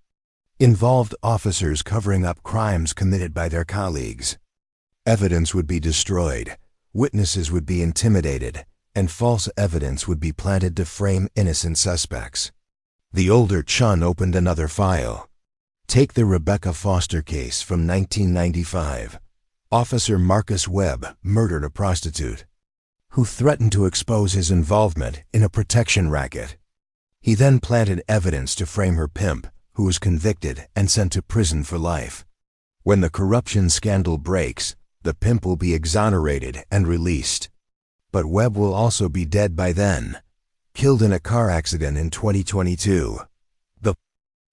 involved officers covering up crimes committed by their colleagues. Evidence would be destroyed, witnesses would be intimidated, and false evidence would be planted to frame innocent suspects. The older Chun opened another file. Take the Rebecca Foster case from 1995. Officer Marcus Webb murdered a prostitute who threatened to expose his involvement in a protection racket. He then planted evidence to frame her pimp, who was convicted and sent to prison for life. When the corruption scandal breaks, the pimp will be exonerated and released. But Webb will also be dead by then, killed in a car accident in 2022. The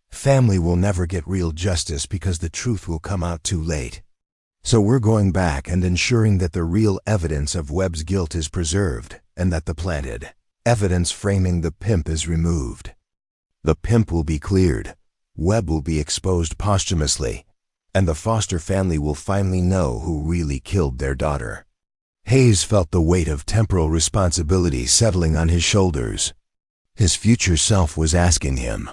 family will never get real justice because the truth will come out too late. So we're going back and ensuring that the real evidence of Webb's guilt is preserved and that the planted evidence framing the pimp is removed. The pimp will be cleared, Webb will be exposed posthumously, and the Foster family will finally know who really killed their daughter. Hayes felt the weight of temporal responsibility settling on his shoulders. His future self was asking him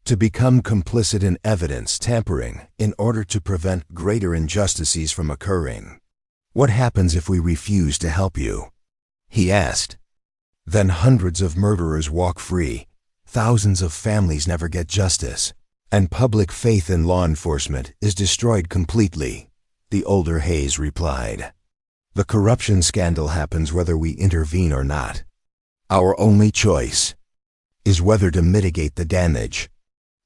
to become complicit in evidence tampering in order to prevent greater injustices from occurring. What happens if we refuse to help you? He asked. Then hundreds of murderers walk free, thousands of families never get justice, and public faith in law enforcement is destroyed completely, the older Hayes replied. The corruption scandal happens whether we intervene or not. Our only choice is whether to mitigate the damage.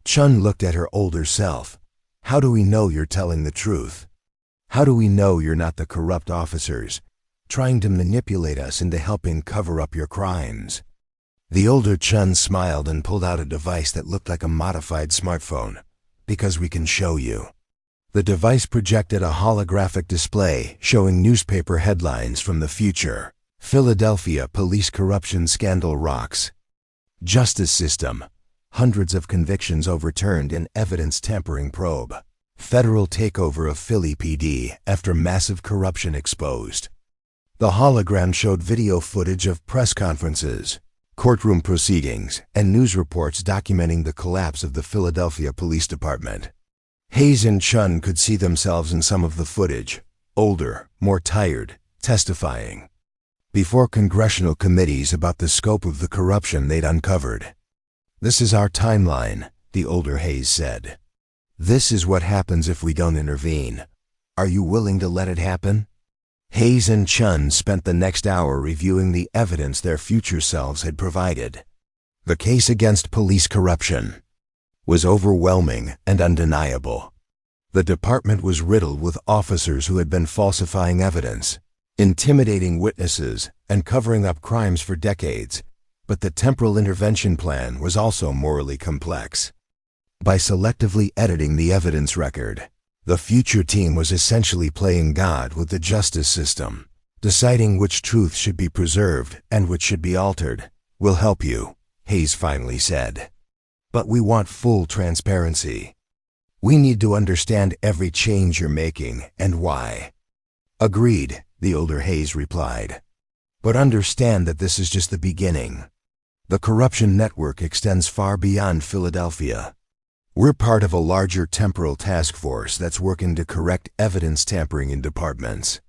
Chun looked at her older self. How do we know you're telling the truth? How do we know you're not the corrupt officers, trying to manipulate us into helping cover up your crimes? The older Chun smiled and pulled out a device that looked like a modified smartphone. Because we can show you. The device projected a holographic display showing newspaper headlines from the future. Philadelphia police corruption scandal rocks. Justice system. Hundreds of convictions overturned in evidence tampering probe. Federal takeover of Philly PD after massive corruption exposed. The hologram showed video footage of press conferences, courtroom proceedings, and news reports documenting the collapse of the Philadelphia Police Department. Hayes and Chun could see themselves in some of the footage, older, more tired, testifying before congressional committees about the scope of the corruption they'd uncovered. This is our timeline, the older Hayes said. This is what happens if we don't intervene. Are you willing to let it happen? Hayes and Chun spent the next hour reviewing the evidence their future selves had provided. The case against police corruption was overwhelming and undeniable. The department was riddled with officers who had been falsifying evidence, intimidating witnesses, and covering up crimes for decades. But the temporal intervention plan was also morally complex. By selectively editing the evidence record, the future team was essentially playing God with the justice system, deciding which truth should be preserved and which should be altered. We'll help you, Hayes finally said. But we want full transparency. We need to understand every change you're making and why. Agreed, the older Hayes replied. But understand that this is just the beginning. The corruption network extends far beyond Philadelphia. We're part of a larger temporal task force that's working to correct evidence tampering in departments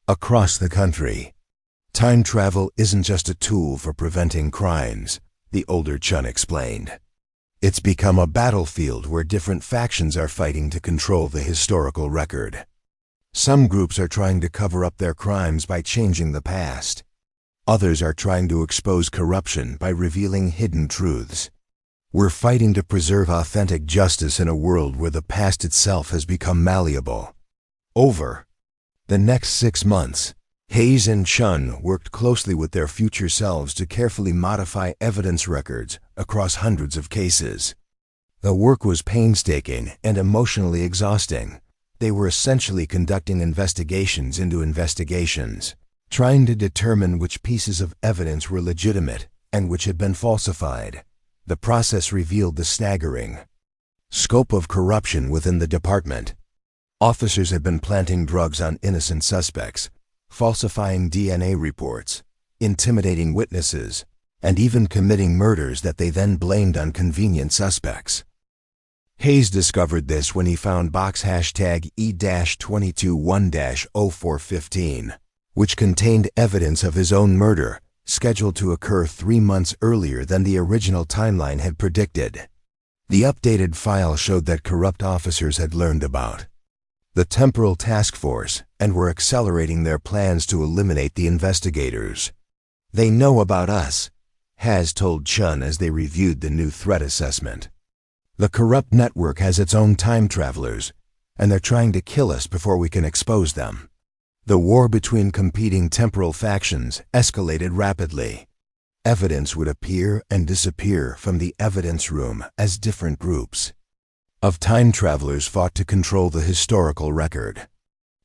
across the country. Time travel isn't just a tool for preventing crimes, the older Chun explained. It's become a battlefield where different factions are fighting to control the historical record. Some groups are trying to cover up their crimes by changing the past. Others are trying to expose corruption by revealing hidden truths. We're fighting to preserve authentic justice in a world where the past itself has become malleable. Over the next 6 months, Hayes and Chun worked closely with their future selves to carefully modify evidence records across hundreds of cases. The work was painstaking and emotionally exhausting. They were essentially conducting investigations into investigations, trying to determine which pieces of evidence were legitimate and which had been falsified. The process revealed the staggering scope of corruption within the department. Officers had been planting drugs on innocent suspects, falsifying DNA reports, intimidating witnesses, and even committing murders that they then blamed on convenient suspects. Hayes discovered this when he found box hashtag E-221-0415, which contained evidence of his own murder, scheduled to occur 3 months earlier than the original timeline had predicted. The updated file showed that corrupt officers had learned about the temporal task force and were accelerating their plans to eliminate the investigators. They know about us, Hayes told Chun as they reviewed the new threat assessment. The corrupt network has its own time travelers, and they're trying to kill us before we can expose them. The war between competing temporal factions escalated rapidly. Evidence would appear and disappear from the evidence room as different groups of time travelers fought to control the historical record.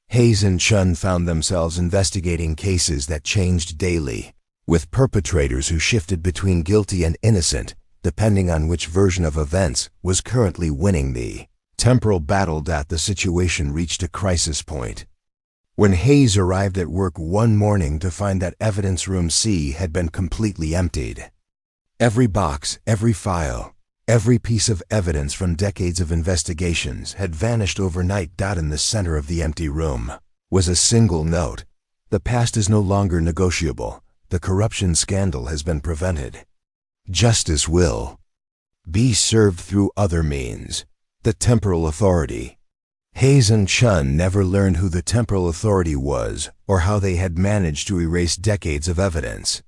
Hayes and Chun found themselves investigating cases that changed daily, with perpetrators who shifted between guilty and innocent, depending on which version of events was currently winning the temporal battle. The situation reached a crisis point when Hayes arrived at work one morning to find that evidence room C had been completely emptied. Every box, every file, every piece of evidence from decades of investigations had vanished overnight. In the center of the empty room was a single note. The past is no longer negotiable. the corruption scandal has been prevented. Justice will be served through other means. The temporal authority. Hayes and Chun never learned who the temporal authority was or how they had managed to erase decades of evidence.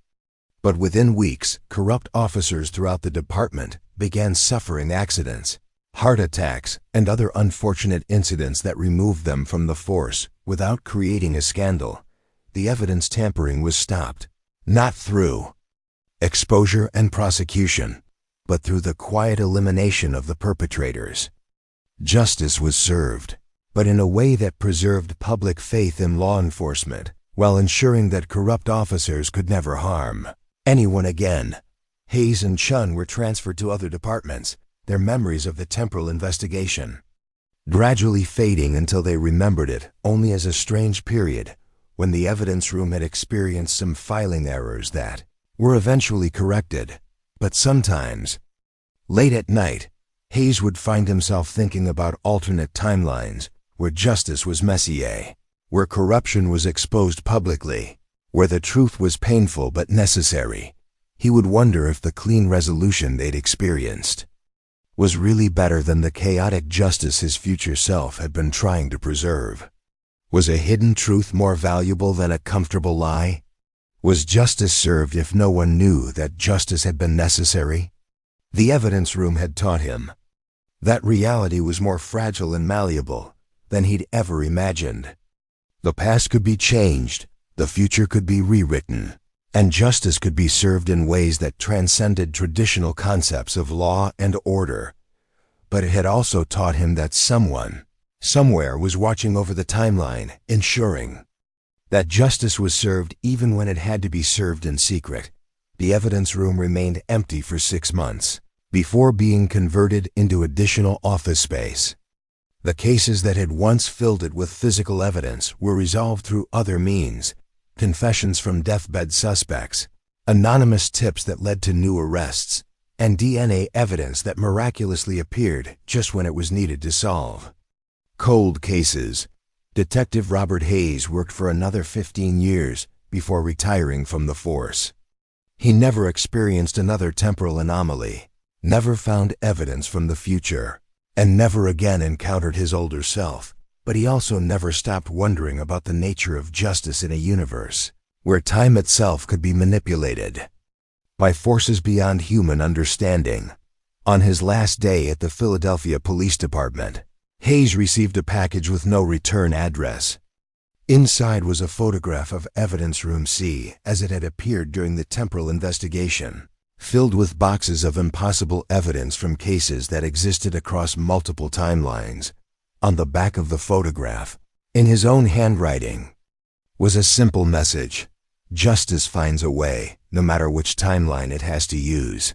But within weeks, corrupt officers throughout the department began suffering accidents, heart attacks, and other unfortunate incidents that removed them from the force without creating a scandal. The evidence tampering was stopped, not through exposure and prosecution, but through the quiet elimination of the perpetrators. Justice was served, but in a way that preserved public faith in law enforcement, while ensuring that corrupt officers could never harm anyone again. Hayes and Chun were transferred to other departments, their memories of the temporal investigation gradually fading until they remembered it only as a strange period when the evidence room had experienced some filing errors that were eventually corrected. But sometimes, late at night, Hayes would find himself thinking about alternate timelines where justice was messier, where corruption was exposed publicly, where the truth was painful but necessary. He would wonder if the clean resolution they'd experienced was really better than the chaotic justice his future self had been trying to preserve. Was a hidden truth more valuable than a comfortable lie? Was justice served if no one knew that justice had been necessary? The evidence room had taught him that reality was more fragile and malleable than he'd ever imagined. The past could be changed, the future could be rewritten, and justice could be served in ways that transcended traditional concepts of law and order. But it had also taught him that someone, somewhere, was watching over the timeline, ensuring that justice was served even when it had to be served in secret. The evidence room remained empty for 6 months before being converted into additional office space. The cases that had once filled it with physical evidence were resolved through other means: confessions from deathbed suspects, anonymous tips that led to new arrests, and DNA evidence that miraculously appeared just when it was needed to solve cold cases. Detective Robert Hayes worked for another 15 years before retiring from the force. He never experienced another temporal anomaly, never found evidence from the future, and never again encountered his older self. But he also never stopped wondering about the nature of justice in a universe where time itself could be manipulated by forces beyond human understanding. On his last day at the Philadelphia Police Department, Hayes received a package with no return address. Inside was a photograph of Evidence Room C as it had appeared during the temporal investigation, filled with boxes of impossible evidence from cases that existed across multiple timelines. On the back of the photograph, in his own handwriting, was a simple message: justice finds a way, no matter which timeline it has to use.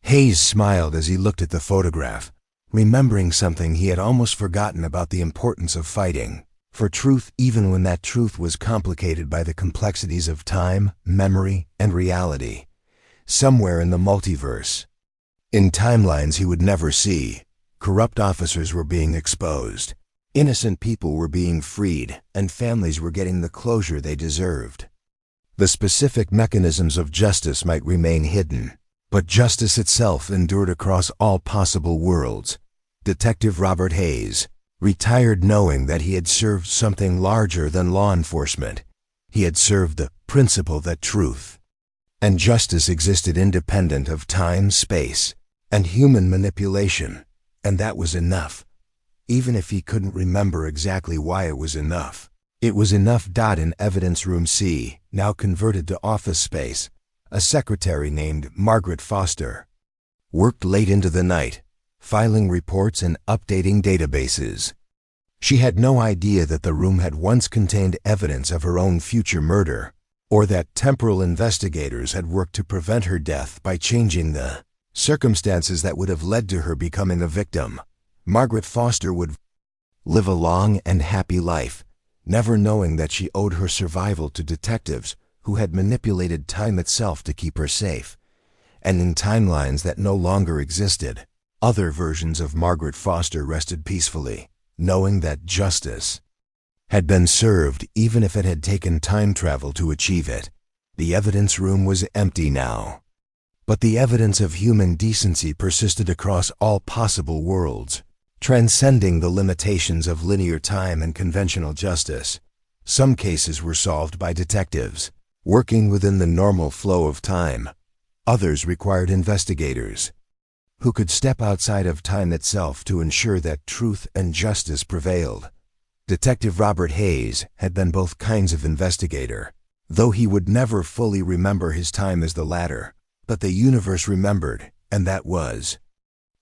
Hayes smiled as he looked at the photograph, remembering something he had almost forgotten about: the importance of fighting for truth, even when that truth was complicated by the complexities of time, memory, and reality. Somewhere in the multiverse, in timelines he would never see, corrupt officers were being exposed, innocent people were being freed, and families were getting the closure they deserved. The specific mechanisms of justice might remain hidden, but justice itself endured across all possible worlds. Detective Robert Hayes retired knowing that he had served something larger than law enforcement. He had served the principle that truth and justice existed independent of time, space, and human manipulation. And that was enough. Even if he couldn't remember exactly why it was enough, it was enough. In Evidence Room C, now converted to office space, a secretary named Margaret Foster worked late into the night, filing reports and updating databases. She had no idea that the room had once contained evidence of her own future murder, or that temporal investigators had worked to prevent her death by changing the circumstances that would have led to her becoming a victim. Margaret Foster would live a long and happy life, never knowing that she owed her survival to detectives who had manipulated time itself to keep her safe. And in timelines that no longer existed, other versions of Margaret Foster rested peacefully, knowing that justice had been served even if it had taken time travel to achieve it. The evidence room was empty now. But the evidence of human decency persisted across all possible worlds, transcending the limitations of linear time and conventional justice. Some cases were solved by detectives, working within the normal flow of time. Others required investigators who could step outside of time itself to ensure that truth and justice prevailed. Detective Robert Hayes had been both kinds of investigator, though he would never fully remember his time as the latter. But the universe remembered, and that was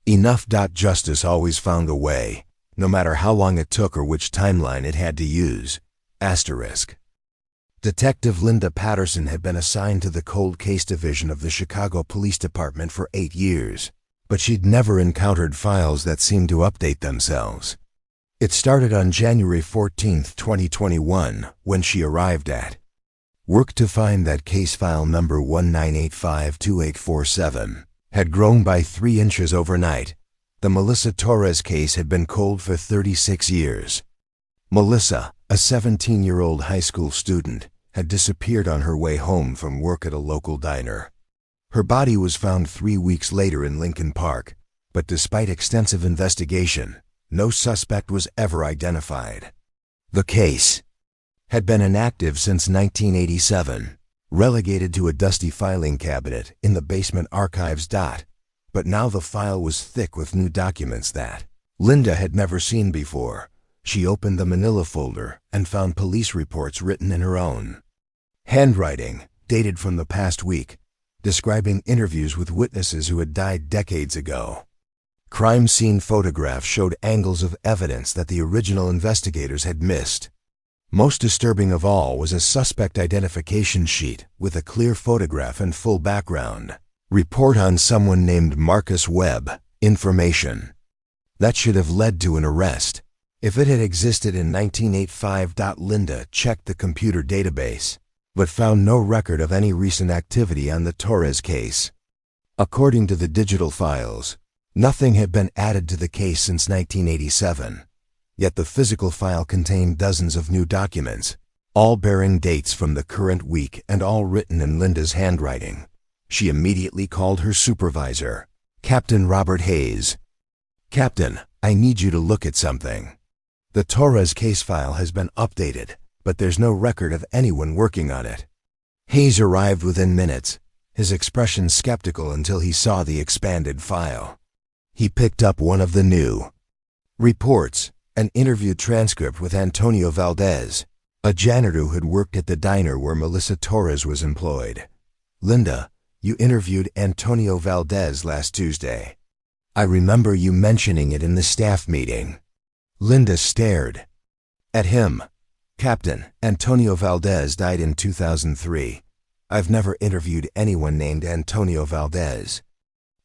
enough. Justice always found a way, no matter how long it took or which timeline it had to use. Asterisk. Detective Linda Patterson had been assigned to the Cold Case Division of the Chicago Police Department for 8 years, but she'd never encountered files that seemed to update themselves. It started on January 14, 2021, when she arrived at work to find that case file number 19852847 had grown by 3 inches overnight. The Melissa Torres case had been cold for 36 years. Melissa, a 17-year-old high school student, had disappeared on her way home from work at a local diner. Her body was found 3 weeks later in Lincoln Park, but despite extensive investigation, no suspect was ever identified. The case had been inactive since 1987, relegated to a dusty filing cabinet in the basement archives. But now the file was thick with new documents that Linda had never seen before. She opened the manila folder and found police reports written in her own handwriting, dated from the past week, describing interviews with witnesses who had died decades ago. Crime scene photographs showed angles of evidence that the original investigators had missed. Most disturbing of all was a suspect identification sheet with a clear photograph and full background. Report on someone named Marcus Webb. Information that should have led to an arrest if it had existed in 1985. Linda checked the computer database, but found no record of any recent activity on the Torres case. According to the digital files, nothing had been added to the case since 1987. Yet the physical file contained dozens of new documents, all bearing dates from the current week and all written in Linda's handwriting. She immediately called her supervisor, Captain Robert Hayes. "Captain, I need you to look at something. The Torres case file has been updated, but there's no record of anyone working on it." Hayes arrived within minutes, his expression skeptical until he saw the expanded file. He picked up one of the new reports, an interview transcript with Antonio Valdez, a janitor who had worked at the diner where Melissa Torres was employed. "Linda, you interviewed Antonio Valdez last Tuesday. I remember you mentioning it in the staff meeting." Linda stared at him. "Captain, Antonio Valdez died in 2003. I've never interviewed anyone named Antonio Valdez."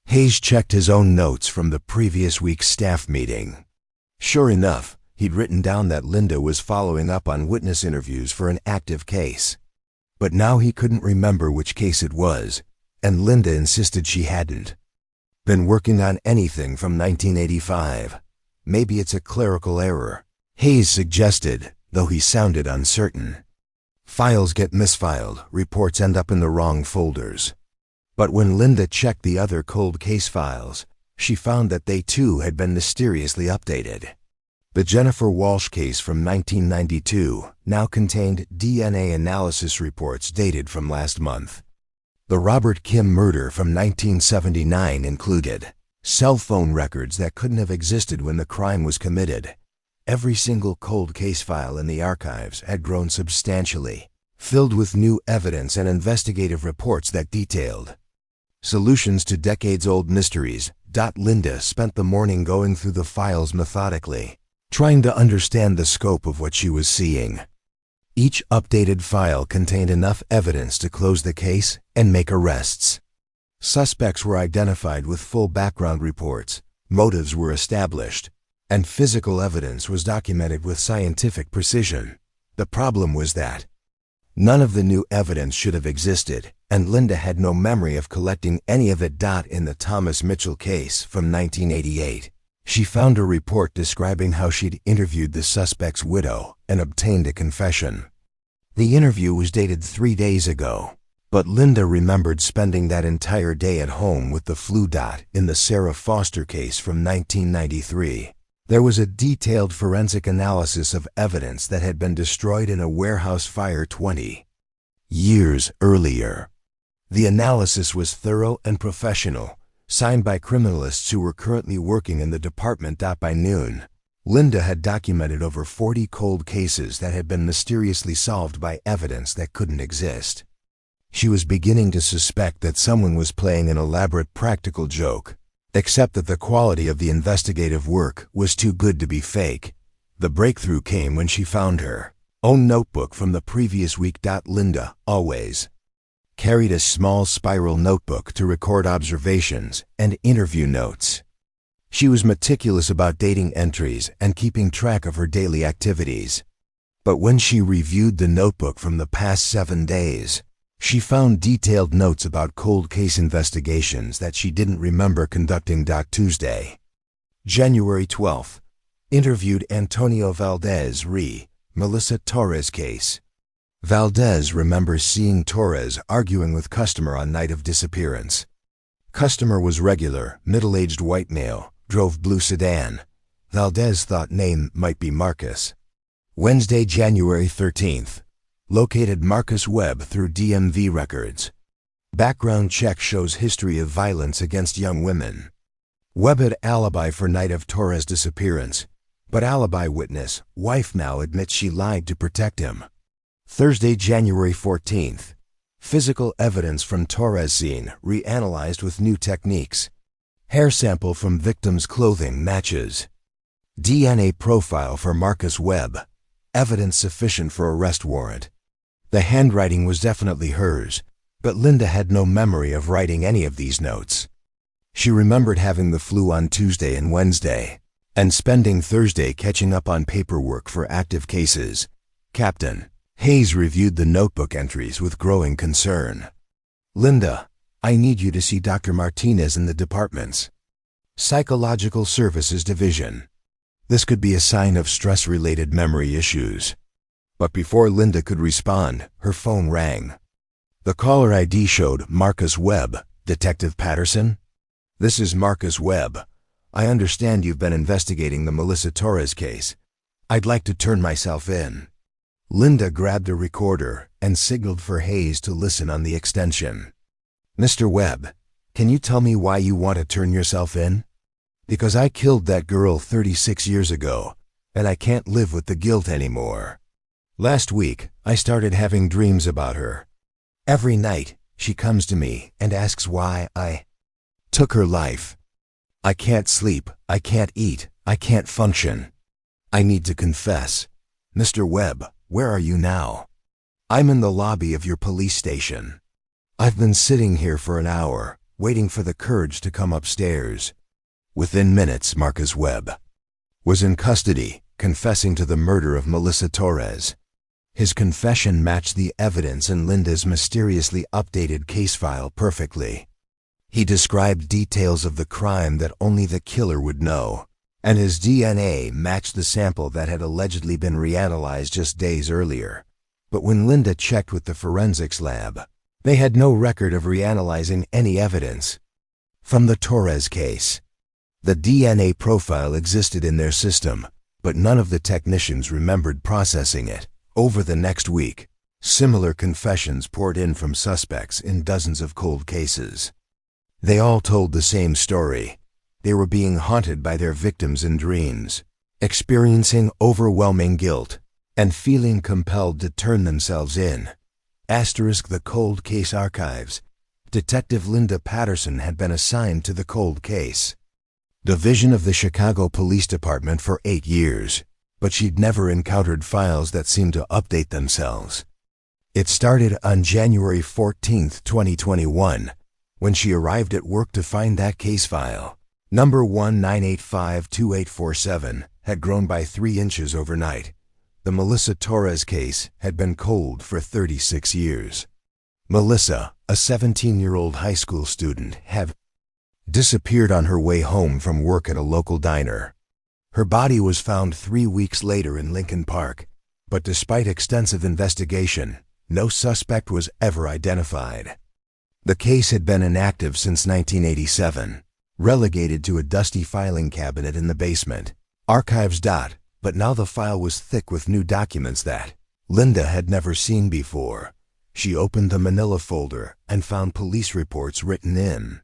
Hayes checked his own notes from the previous week's staff meeting. Sure enough, he'd written down that Linda was following up on witness interviews for an active case. But now he couldn't remember which case it was, and Linda insisted she hadn't been working on anything from 1985. "Maybe it's a clerical error," Hayes suggested, though he sounded uncertain. "Files get misfiled, reports end up in the wrong folders." But when Linda checked the other cold case files, she found that they too had been mysteriously updated. The Jennifer Walsh case from 1992 now contained DNA analysis reports dated from last month. The Robert Kim murder from 1979 included cell phone records that couldn't have existed when the crime was committed. Every single cold case file in the archives had grown substantially, filled with new evidence and investigative reports that detailed solutions to decades-old mysteries. Linda spent the morning going through the files methodically, trying to understand the scope of what she was seeing. Each updated file contained enough evidence to close the case and make arrests. Suspects were identified with full background reports, motives were established, and physical evidence was documented with scientific precision. The problem was that none of the new evidence should have existed, and Linda had no memory of collecting any of it. In the Thomas Mitchell case from 1988, she found a report describing how she'd interviewed the suspect's widow and obtained a confession. The interview was dated 3 days ago, But Linda remembered spending that entire day at home with the flu dot in the Sarah Foster case from 1993. There was a detailed forensic analysis of evidence that had been destroyed in a warehouse fire 20 years earlier. The analysis was thorough and professional, signed by criminalists who were currently working in the department. By noon, Linda had documented over 40 cold cases that had been mysteriously solved by evidence that couldn't exist. She was beginning to suspect that someone was playing an elaborate practical joke, except that the quality of the investigative work was too good to be fake. The breakthrough came when she found her own notebook from the previous week. Linda always carried a small spiral notebook to record observations and interview notes. She was meticulous about dating entries and keeping track of her daily activities. But when she reviewed the notebook from the past 7 days, she found detailed notes about cold case investigations that she didn't remember conducting. Tuesday, January 12th, interviewed Antonio Valdez re Melissa Torres case. Valdez remembers seeing Torres arguing with customer on night of disappearance. Customer was regular, middle-aged white male, drove blue sedan. Valdez thought name might be Marcus. Wednesday, January 13th. Located Marcus Webb through DMV records. Background check shows history of violence against young women. Webb had alibi for night of Torres' disappearance, but alibi witness, wife now admits she lied to protect him. Thursday, January 14th. Physical evidence from Torres scene reanalyzed with new techniques. Hair sample from victim's clothing matches. DNA profile for Marcus Webb. Evidence sufficient for arrest warrant. The handwriting was definitely hers, but Linda had no memory of writing any of these notes. She remembered having the flu on Tuesday and Wednesday, and spending Thursday catching up on paperwork for active cases. Captain Hayes reviewed the notebook entries with growing concern. Linda, I need you to see Dr. Martinez in the department's Psychological Services Division. This could be a sign of stress-related memory issues. But before Linda could respond, her phone rang. The caller ID showed Marcus Webb. Detective Patterson? This is Marcus Webb. I understand you've been investigating the Melissa Torres case. I'd like to turn myself in. Linda grabbed a recorder and signaled for Hayes to listen on the extension. Mr. Webb, can you tell me why you want to turn yourself in? Because I killed that girl 36 years ago, and I can't live with the guilt anymore. Last week, I started having dreams about her. Every night, she comes to me and asks why I took her life. I can't sleep, I can't eat, I can't function. I need to confess. Mr. Webb, where are you now? I'm in the lobby of your police station. I've been sitting here for an hour, waiting for the courage to come upstairs. Within minutes, Marcus Webb was in custody, confessing to the murder of Melissa Torres. His confession matched the evidence in Linda's mysteriously updated case file perfectly. He described details of the crime that only the killer would know, and his DNA matched the sample that had allegedly been reanalyzed just days earlier. But when Linda checked with the forensics lab, they had no record of reanalyzing any evidence from the Torres case. The DNA profile existed in their system, but none of the technicians remembered processing it. Over the next week, similar confessions poured in from suspects in dozens of cold cases. They all told the same story. They were being haunted by their victims in dreams, experiencing overwhelming guilt, and feeling compelled to turn themselves in. The cold case archives. Detective Linda Patterson had been assigned to the cold case division of the Chicago Police Department for 8 years, but she'd never encountered files that seemed to update themselves. It started on January 14, 2021, when she arrived at work to find that case file. Number 19852847 had grown by 3 inches overnight. The Melissa Torres case had been cold for 36 years. Melissa, a 17-year-old high school student, had disappeared on her way home from work at a local diner. Her body was found 3 weeks later in Lincoln Park, but despite extensive investigation, no suspect was ever identified. The case had been inactive since 1987, relegated to a dusty filing cabinet in the basement. Archives. But now the file was thick with new documents that Linda had never seen before. She opened the manila folder and found police reports written in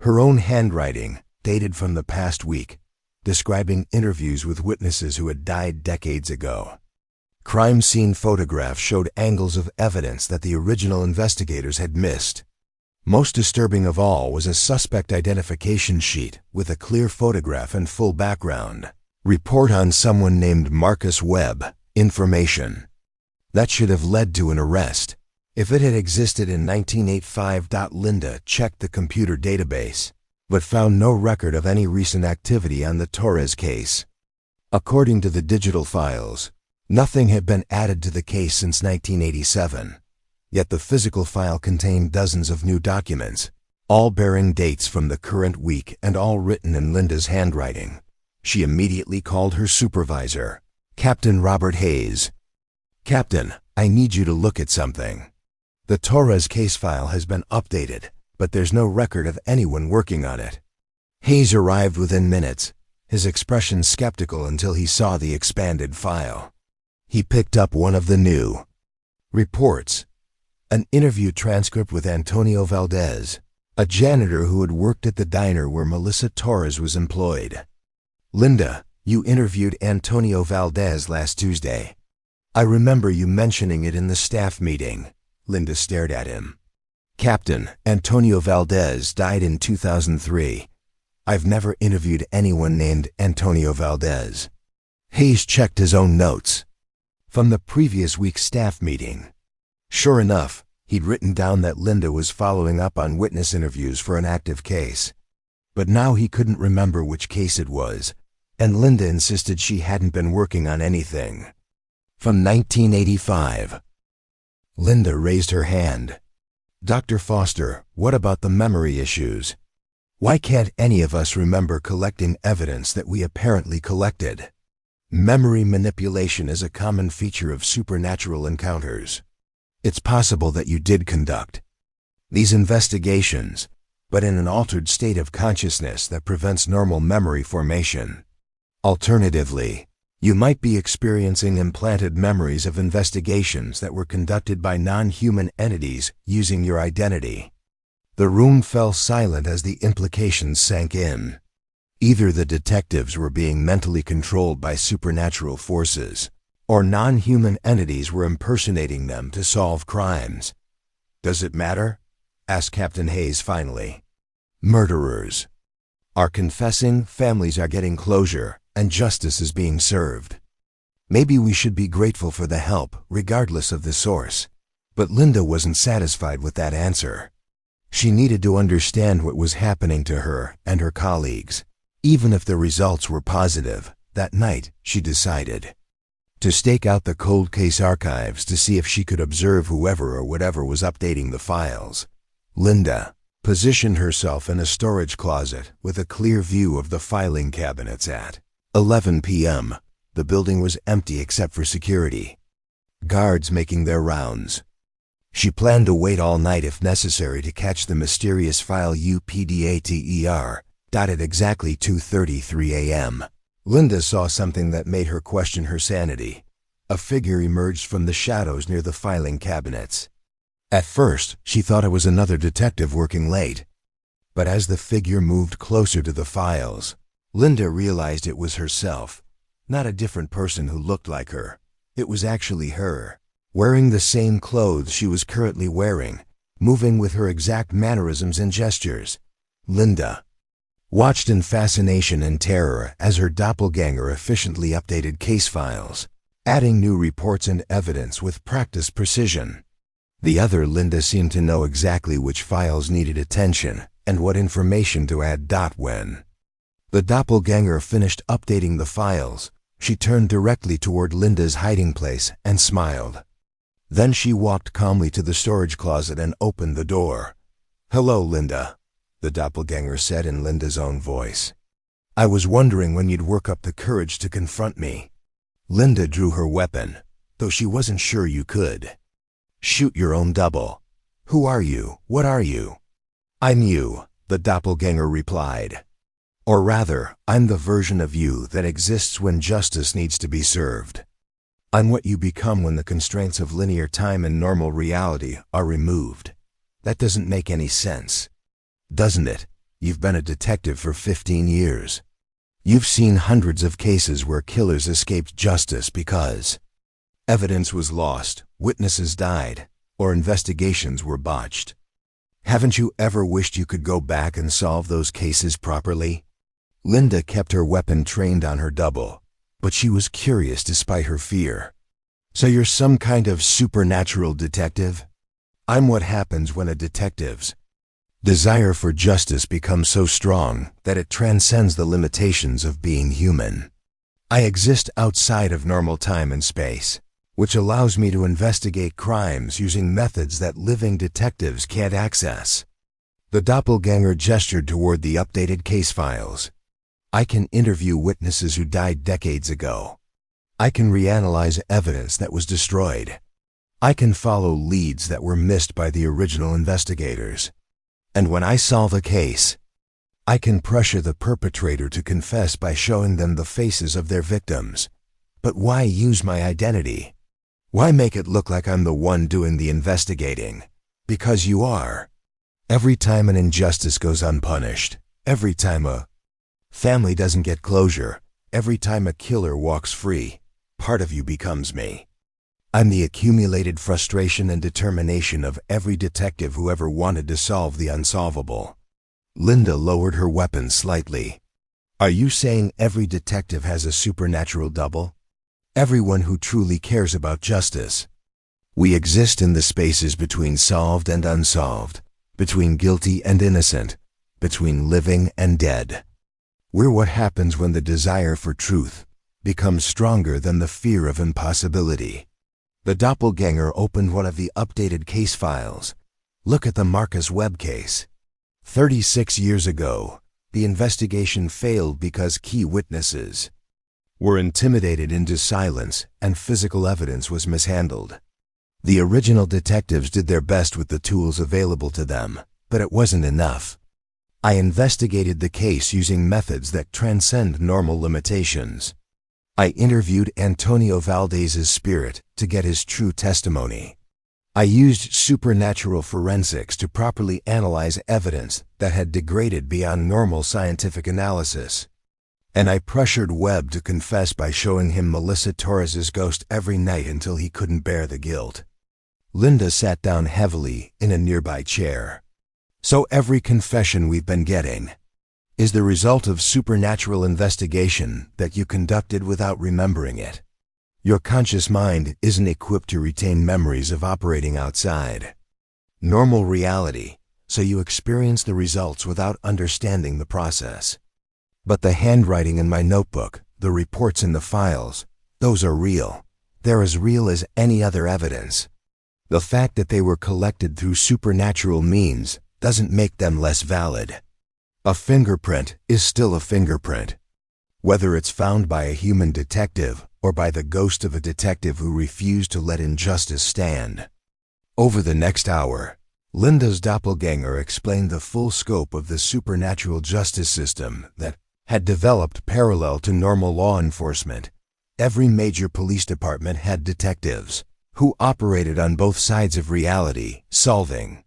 her own handwriting, dated from the past week, describing interviews with witnesses who had died decades ago. Crime scene photographs showed angles of evidence that the original investigators had missed. Most disturbing of all was a suspect identification sheet with a clear photograph and full background. Report on someone named Marcus Webb. Information. That should have led to an arrest if it had existed in 1985. Linda checked the computer database, but found no record of any recent activity on the Torres case. According to the digital files, nothing had been added to the case since 1987, yet the physical file contained dozens of new documents, all bearing dates from the current week and all written in Linda's handwriting. She immediately called her supervisor, Captain Robert Hayes. "Captain, I need you to look at something. The Torres case file has been updated, but there's no record of anyone working on it." Hayes arrived within minutes, his expression skeptical until he saw the expanded file. He picked up one of the new reports, an interview transcript with Antonio Valdez, a janitor who had worked at the diner where Melissa Torres was employed. "Linda, you interviewed Antonio Valdez last Tuesday. I remember you mentioning it in the staff meeting." Linda stared at him. "Captain, Antonio Valdez died in 2003. I've never interviewed anyone named Antonio Valdez." Hayes checked his own notes from the previous week's staff meeting. Sure enough, he'd written down that Linda was following up on witness interviews for an active case. But now he couldn't remember which case it was, and Linda insisted she hadn't been working on anything from 1985. Linda raised her hand. "Dr. Foster, what about the memory issues? Why can't any of us remember collecting evidence that we apparently collected?" Memory manipulation is a common feature of supernatural encounters. It's possible that you did conduct these investigations, but in an altered state of consciousness that prevents normal memory formation. Alternatively, you might be experiencing implanted memories of investigations that were conducted by non-human entities using your identity. The room fell silent as the implications sank in. Either the detectives were being mentally controlled by supernatural forces, or non-human entities were impersonating them to solve crimes. "Does it matter?" asked Captain Hayes finally. "Murderers are confessing, families are getting closure, and justice is being served. Maybe we should be grateful for the help, regardless of the source." But Linda wasn't satisfied with that answer. She needed to understand what was happening to her and her colleagues. Even if the results were positive, that night she decided to stake out the cold case archives to see if she could observe whoever or whatever was updating the files. Linda positioned herself in a storage closet with a clear view of the filing cabinets at 11 p.m. The building was empty except for security guards making their rounds. She planned to wait all night if necessary to catch the mysterious file UPDATER. At exactly 2:33 a.m. Linda saw something that made her question her sanity. A figure emerged from the shadows near the filing cabinets. At first, she thought it was another detective working late. But as the figure moved closer to the files, Linda realized it was herself, not a different person who looked like her. It was actually her, wearing the same clothes she was currently wearing, moving with her exact mannerisms and gestures. Linda watched in fascination and terror as her doppelganger efficiently updated case files, adding new reports and evidence with practiced precision. The other Linda seemed to know exactly which files needed attention and what information to add. When the doppelganger finished updating the files, she turned directly toward Linda's hiding place and smiled. Then she walked calmly to the storage closet and opened the door. "Hello, Linda," the doppelganger said in Linda's own voice. "I was wondering when you'd work up the courage to confront me." Linda drew her weapon, though she wasn't sure you could. Shoot your own double. Who are you? What are you? I'm you, the doppelganger replied. Or rather, I'm the version of you that exists when justice needs to be served. I'm what you become when the constraints of linear time and normal reality are removed. That doesn't make any sense, doesn't it? You've been a detective for 15 years. You've seen hundreds of cases where killers escaped justice because evidence was lost, witnesses died, or investigations were botched. Haven't you ever wished you could go back and solve those cases properly? Linda kept her weapon trained on her double, but she was curious despite her fear. So you're some kind of supernatural detective? I'm what happens when a detective's desire for justice becomes so strong that it transcends the limitations of being human. I exist outside of normal time and space, which allows me to investigate crimes using methods that living detectives can't access. The doppelganger gestured toward the updated case files. I can interview witnesses who died decades ago. I can reanalyze evidence that was destroyed. I can follow leads that were missed by the original investigators. And when I solve a case, I can pressure the perpetrator to confess by showing them the faces of their victims. But why use my identity? Why make it look like I'm the one doing the investigating? Because you are. Every time an injustice goes unpunished, every time a family doesn't get closure, every time a killer walks free, part of you becomes me. I'm the accumulated frustration and determination of every detective who ever wanted to solve the unsolvable. Linda lowered her weapon slightly. Are you saying every detective has a supernatural double? Everyone who truly cares about justice. We exist in the spaces between solved and unsolved, between guilty and innocent, between living and dead. We're what happens when the desire for truth becomes stronger than the fear of impossibility. The doppelganger opened one of the updated case files. Look at the Marcus Webb case. 36 years ago, the investigation failed because key witnesses were intimidated into silence and physical evidence was mishandled. The original detectives did their best with the tools available to them, but it wasn't enough. I investigated the case using methods that transcend normal limitations. I interviewed Antonio Valdez's spirit to get his true testimony. I used supernatural forensics to properly analyze evidence that had degraded beyond normal scientific analysis. And I pressured Webb to confess by showing him Melissa Torres's ghost every night until he couldn't bear the guilt. Linda sat down heavily in a nearby chair. So every confession we've been getting is the result of supernatural investigation that you conducted without remembering it. Your conscious mind isn't equipped to retain memories of operating outside normal reality, so you experience the results without understanding the process. But the handwriting in my notebook, the reports in the files, those are real. They're as real as any other evidence. The fact that they were collected through supernatural means doesn't make them less valid. A fingerprint is still a fingerprint, whether it's found by a human detective or by the ghost of a detective who refused to let injustice stand. Over the next hour, Linda's doppelganger explained the full scope of the supernatural justice system that had developed parallel to normal law enforcement. Every major police department had detectives who operated on both sides of reality, solving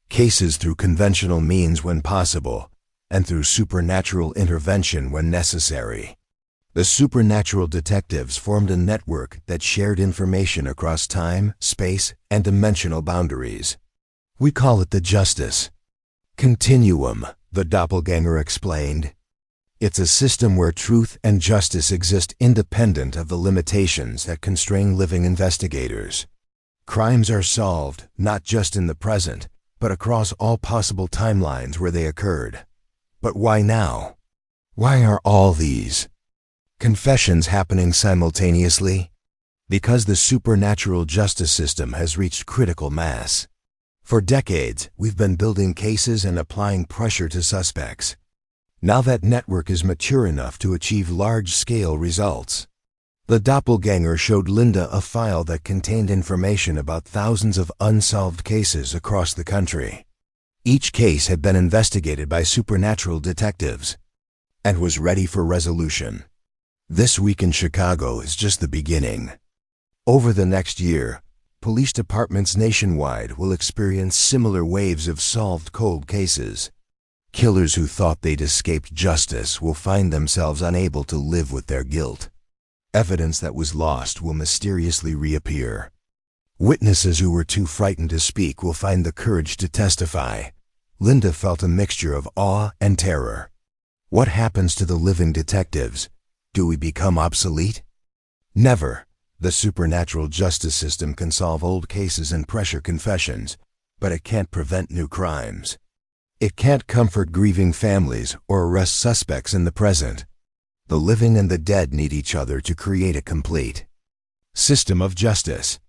cases through conventional means when possible, and through supernatural intervention when necessary. The supernatural detectives formed a network that shared information across time, space, and dimensional boundaries. We call it the Justice Continuum, the doppelganger explained. It's a system where truth and justice exist independent of the limitations that constrain living investigators. Crimes are solved not just in the present, but across all possible timelines where they occurred. But why now? Why are all these confessions happening simultaneously? Because the supernatural justice system has reached critical mass. For decades, we've been building cases and applying pressure to suspects. Now that network is mature enough to achieve large-scale results. The doppelganger showed Linda a file that contained information about thousands of unsolved cases across the country. Each case had been investigated by supernatural detectives and was ready for resolution. This week in Chicago is just the beginning. Over the next year, police departments nationwide will experience similar waves of solved cold cases. Killers who thought they'd escaped justice will find themselves unable to live with their guilt. Evidence that was lost will mysteriously reappear. Witnesses who were too frightened to speak will find the courage to testify. Linda felt a mixture of awe and terror. What happens to the living detectives? Do we become obsolete? Never. The supernatural justice system can solve old cases and pressure confessions, but it can't prevent new crimes. It can't comfort grieving families or arrest suspects in the present. The living and the dead need each other to create a complete system of justice.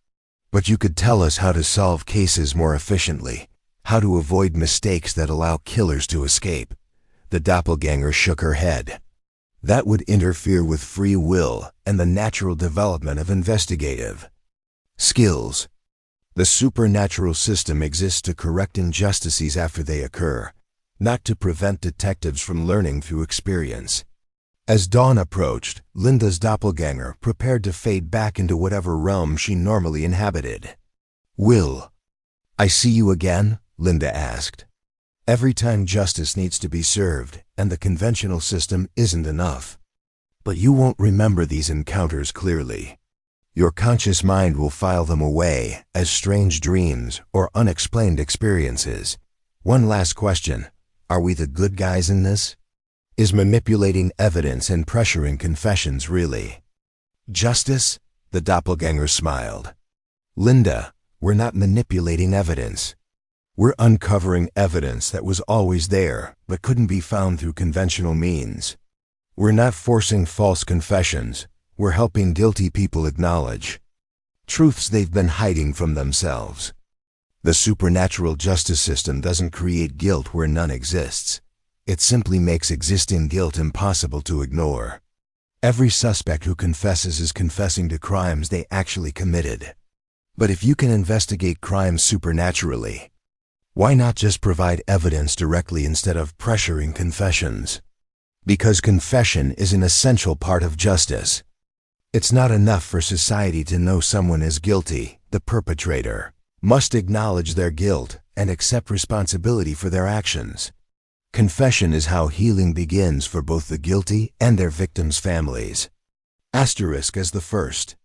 But you could tell us how to solve cases more efficiently, how to avoid mistakes that allow killers to escape. The doppelganger shook her head. That would interfere with free will and the natural development of investigative skills. The supernatural system exists to correct injustices after they occur, not to prevent detectives from learning through experience. As dawn approached, Linda's doppelganger prepared to fade back into whatever realm she normally inhabited. "Will I see you again?" Linda asked. "Every time justice needs to be served, and the conventional system isn't enough. But you won't remember these encounters clearly. Your conscious mind will file them away as strange dreams or unexplained experiences. One last question. Are we the good guys in this? Is manipulating evidence and pressuring confessions really justice?" The doppelganger smiled. "Linda, we're not manipulating evidence. We're uncovering evidence that was always there but couldn't be found through conventional means. We're not forcing false confessions. We're helping guilty people acknowledge truths they've been hiding from themselves. The supernatural justice system doesn't create guilt where none exists. It simply makes existing guilt impossible to ignore. Every suspect who confesses is confessing to crimes they actually committed. But if you can investigate crimes supernaturally, why not just provide evidence directly instead of pressuring confessions? Because confession is an essential part of justice. It's not enough for society to know someone is guilty. The perpetrator must acknowledge their guilt and accept responsibility for their actions. Confession is how healing begins for both the guilty and their victims' families. Asterisk as the first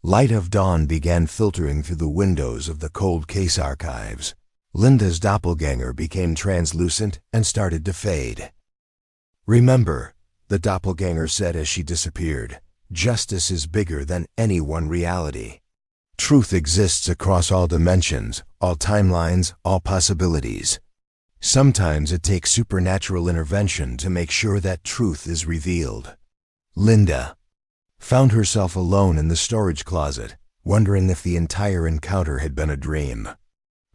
light of dawn began filtering through the windows of the cold case archives. Linda's doppelganger became translucent and started to fade. "Remember," the doppelganger said as she disappeared, "justice is bigger than any one reality. Truth exists across all dimensions, all timelines, all possibilities. Sometimes it takes supernatural intervention to make sure that truth is revealed." Linda found herself alone in the storage closet, wondering if the entire encounter had been a dream.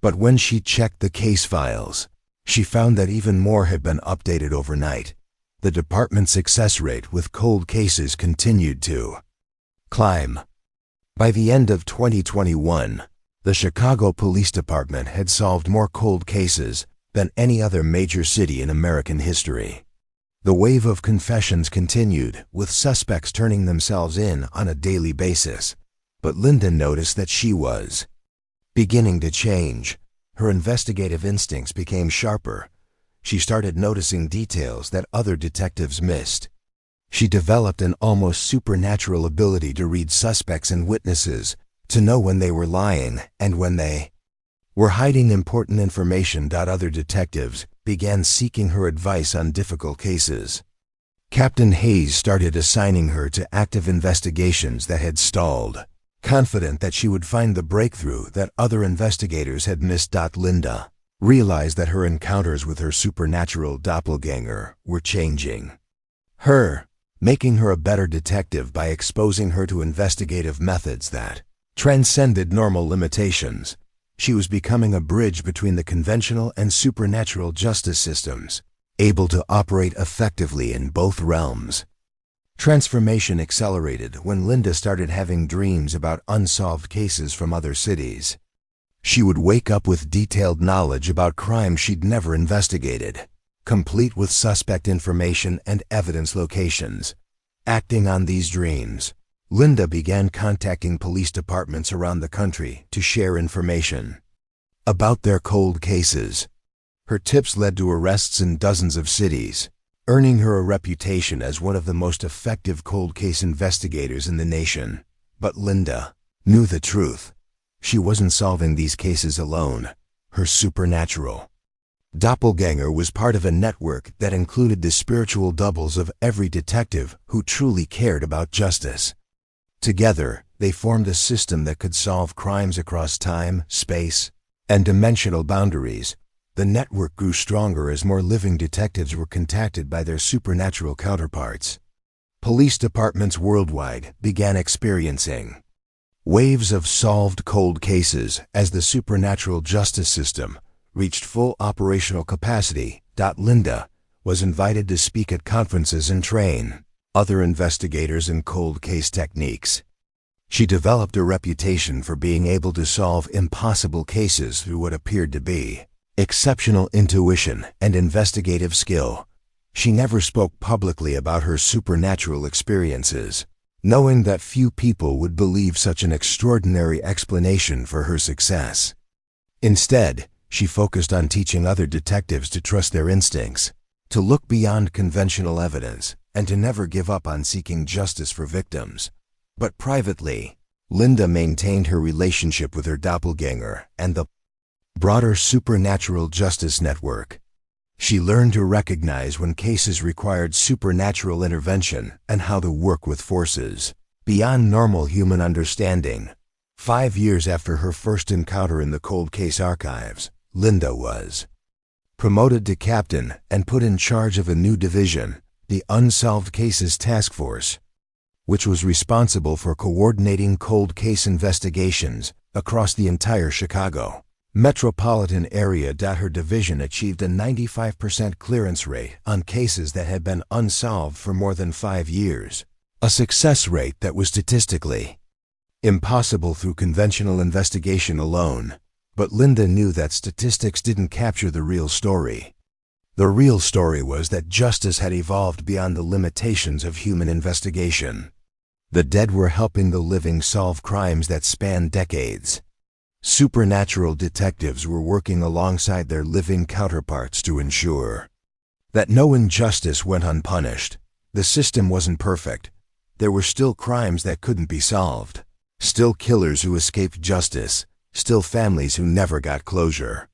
But when she checked the case files, she found that even more had been updated overnight. The department's success rate with cold cases continued to climb. By the end of 2021, the Chicago Police Department had solved more cold cases than any other major city in American history. The wave of confessions continued, with suspects turning themselves in on a daily basis. But Linda noticed that she was beginning to change. Her investigative instincts became sharper. She started noticing details that other detectives missed. She developed an almost supernatural ability to read suspects and witnesses, to know when they were lying and when they were hiding important information. Other detectives began seeking her advice on difficult cases. Captain Hayes started assigning her to active investigations that had stalled, confident that she would find the breakthrough that other investigators had missed. Linda realized that her encounters with her supernatural doppelganger were changing her, making her a better detective by exposing her to investigative methods that transcended normal limitations. She was becoming a bridge between the conventional and supernatural justice systems, able to operate effectively in both realms. Transformation accelerated when Linda started having dreams about unsolved cases from other cities. She would wake up with detailed knowledge about crimes she'd never investigated, complete with suspect information and evidence locations. Acting on these dreams, Linda began contacting police departments around the country to share information about their cold cases. Her tips led to arrests in dozens of cities, earning her a reputation as one of the most effective cold case investigators in the nation. But Linda knew the truth. She wasn't solving these cases alone. Her supernatural doppelganger was part of a network that included the spiritual doubles of every detective who truly cared about justice. Together, they formed a system that could solve crimes across time, space, and dimensional boundaries. The network grew stronger as more living detectives were contacted by their supernatural counterparts. Police departments worldwide began experiencing waves of solved cold cases as the supernatural justice system reached full operational capacity. Linda was invited to speak at conferences and train other investigators in cold case techniques. She developed a reputation for being able to solve impossible cases through what appeared to be exceptional intuition and investigative skill. She never spoke publicly about her supernatural experiences, knowing that few people would believe such an extraordinary explanation for her success. Instead, she focused on teaching other detectives to trust their instincts, to look beyond conventional evidence, and to never give up on seeking justice for victims. But privately, Linda maintained her relationship with her doppelganger and the broader supernatural justice network. She learned to recognize when cases required supernatural intervention and how to work with forces beyond normal human understanding. 5 years after her first encounter in the cold case archives, Linda was promoted to captain and put in charge of a new division, the Unsolved Cases Task Force, which was responsible for coordinating cold case investigations across the entire Chicago metropolitan area. Her division achieved a 95% clearance rate on cases that had been unsolved for more than 5 years, a success rate that was statistically impossible through conventional investigation alone. But Linda knew that statistics didn't capture the real story. The real story was that justice had evolved beyond the limitations of human investigation. The dead were helping the living solve crimes that spanned decades. Supernatural detectives were working alongside their living counterparts to ensure that no injustice went unpunished. The system wasn't perfect. There were still crimes that couldn't be solved, still killers who escaped justice, still families who never got closure.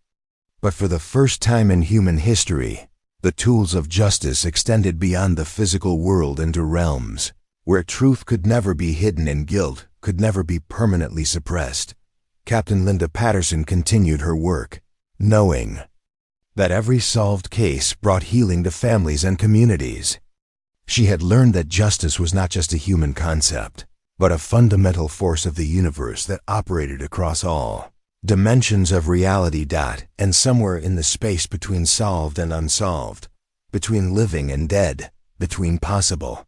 But for the first time in human history, the tools of justice extended beyond the physical world into realms where truth could never be hidden and guilt could never be permanently suppressed. Captain Linda Patterson continued her work, knowing that every solved case brought healing to families and communities. She had learned that justice was not just a human concept, but a fundamental force of the universe that operated across all dimensions of reality. And somewhere in the space between solved and unsolved, between living and dead, between possible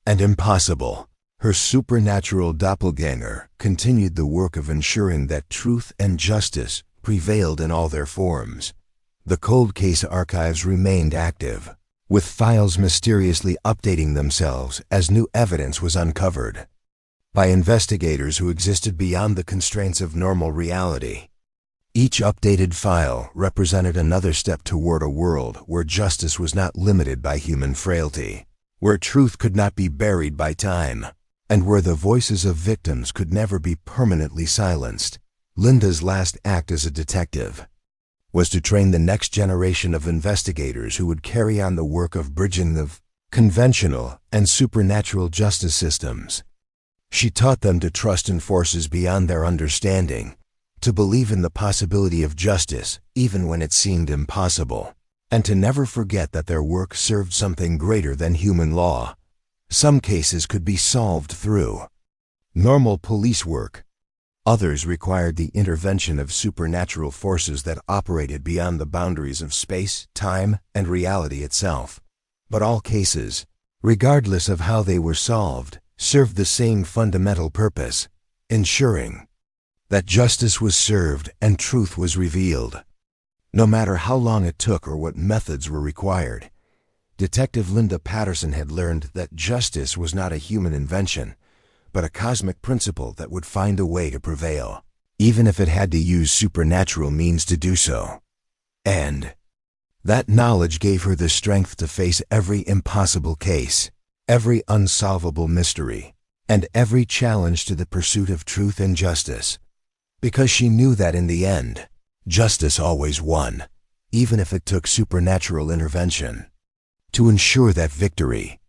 and impossible, her supernatural doppelganger continued the work of ensuring that truth and justice prevailed in all their forms. The cold case archives remained active, with files mysteriously updating themselves as new evidence was uncovered by investigators who existed beyond the constraints of normal reality. Each updated file represented another step toward a world where justice was not limited by human frailty, where truth could not be buried by time, and where the voices of victims could never be permanently silenced. Linda's last act as a detective was to train the next generation of investigators who would carry on the work of bridging the conventional and supernatural justice systems. She taught them to trust in forces beyond their understanding, to believe in the possibility of justice even when it seemed impossible, and to never forget that their work served something greater than human law. Some cases could be solved through normal police work. Others required the intervention of supernatural forces that operated beyond the boundaries of space, time, and reality itself. But all cases regardless of how they were solved, served the same fundamental purpose, ensuring that justice was served and truth was revealed. No matter how long it took or what methods were required, Detective Linda Patterson had learned that justice was not a human invention, but a cosmic principle that would find a way to prevail, even if it had to use supernatural means to do so. And that knowledge gave her the strength to face every impossible case, every unsolvable mystery, and every challenge to the pursuit of truth and justice, because she knew that in the end, justice always won, even if it took supernatural intervention. To ensure that victory,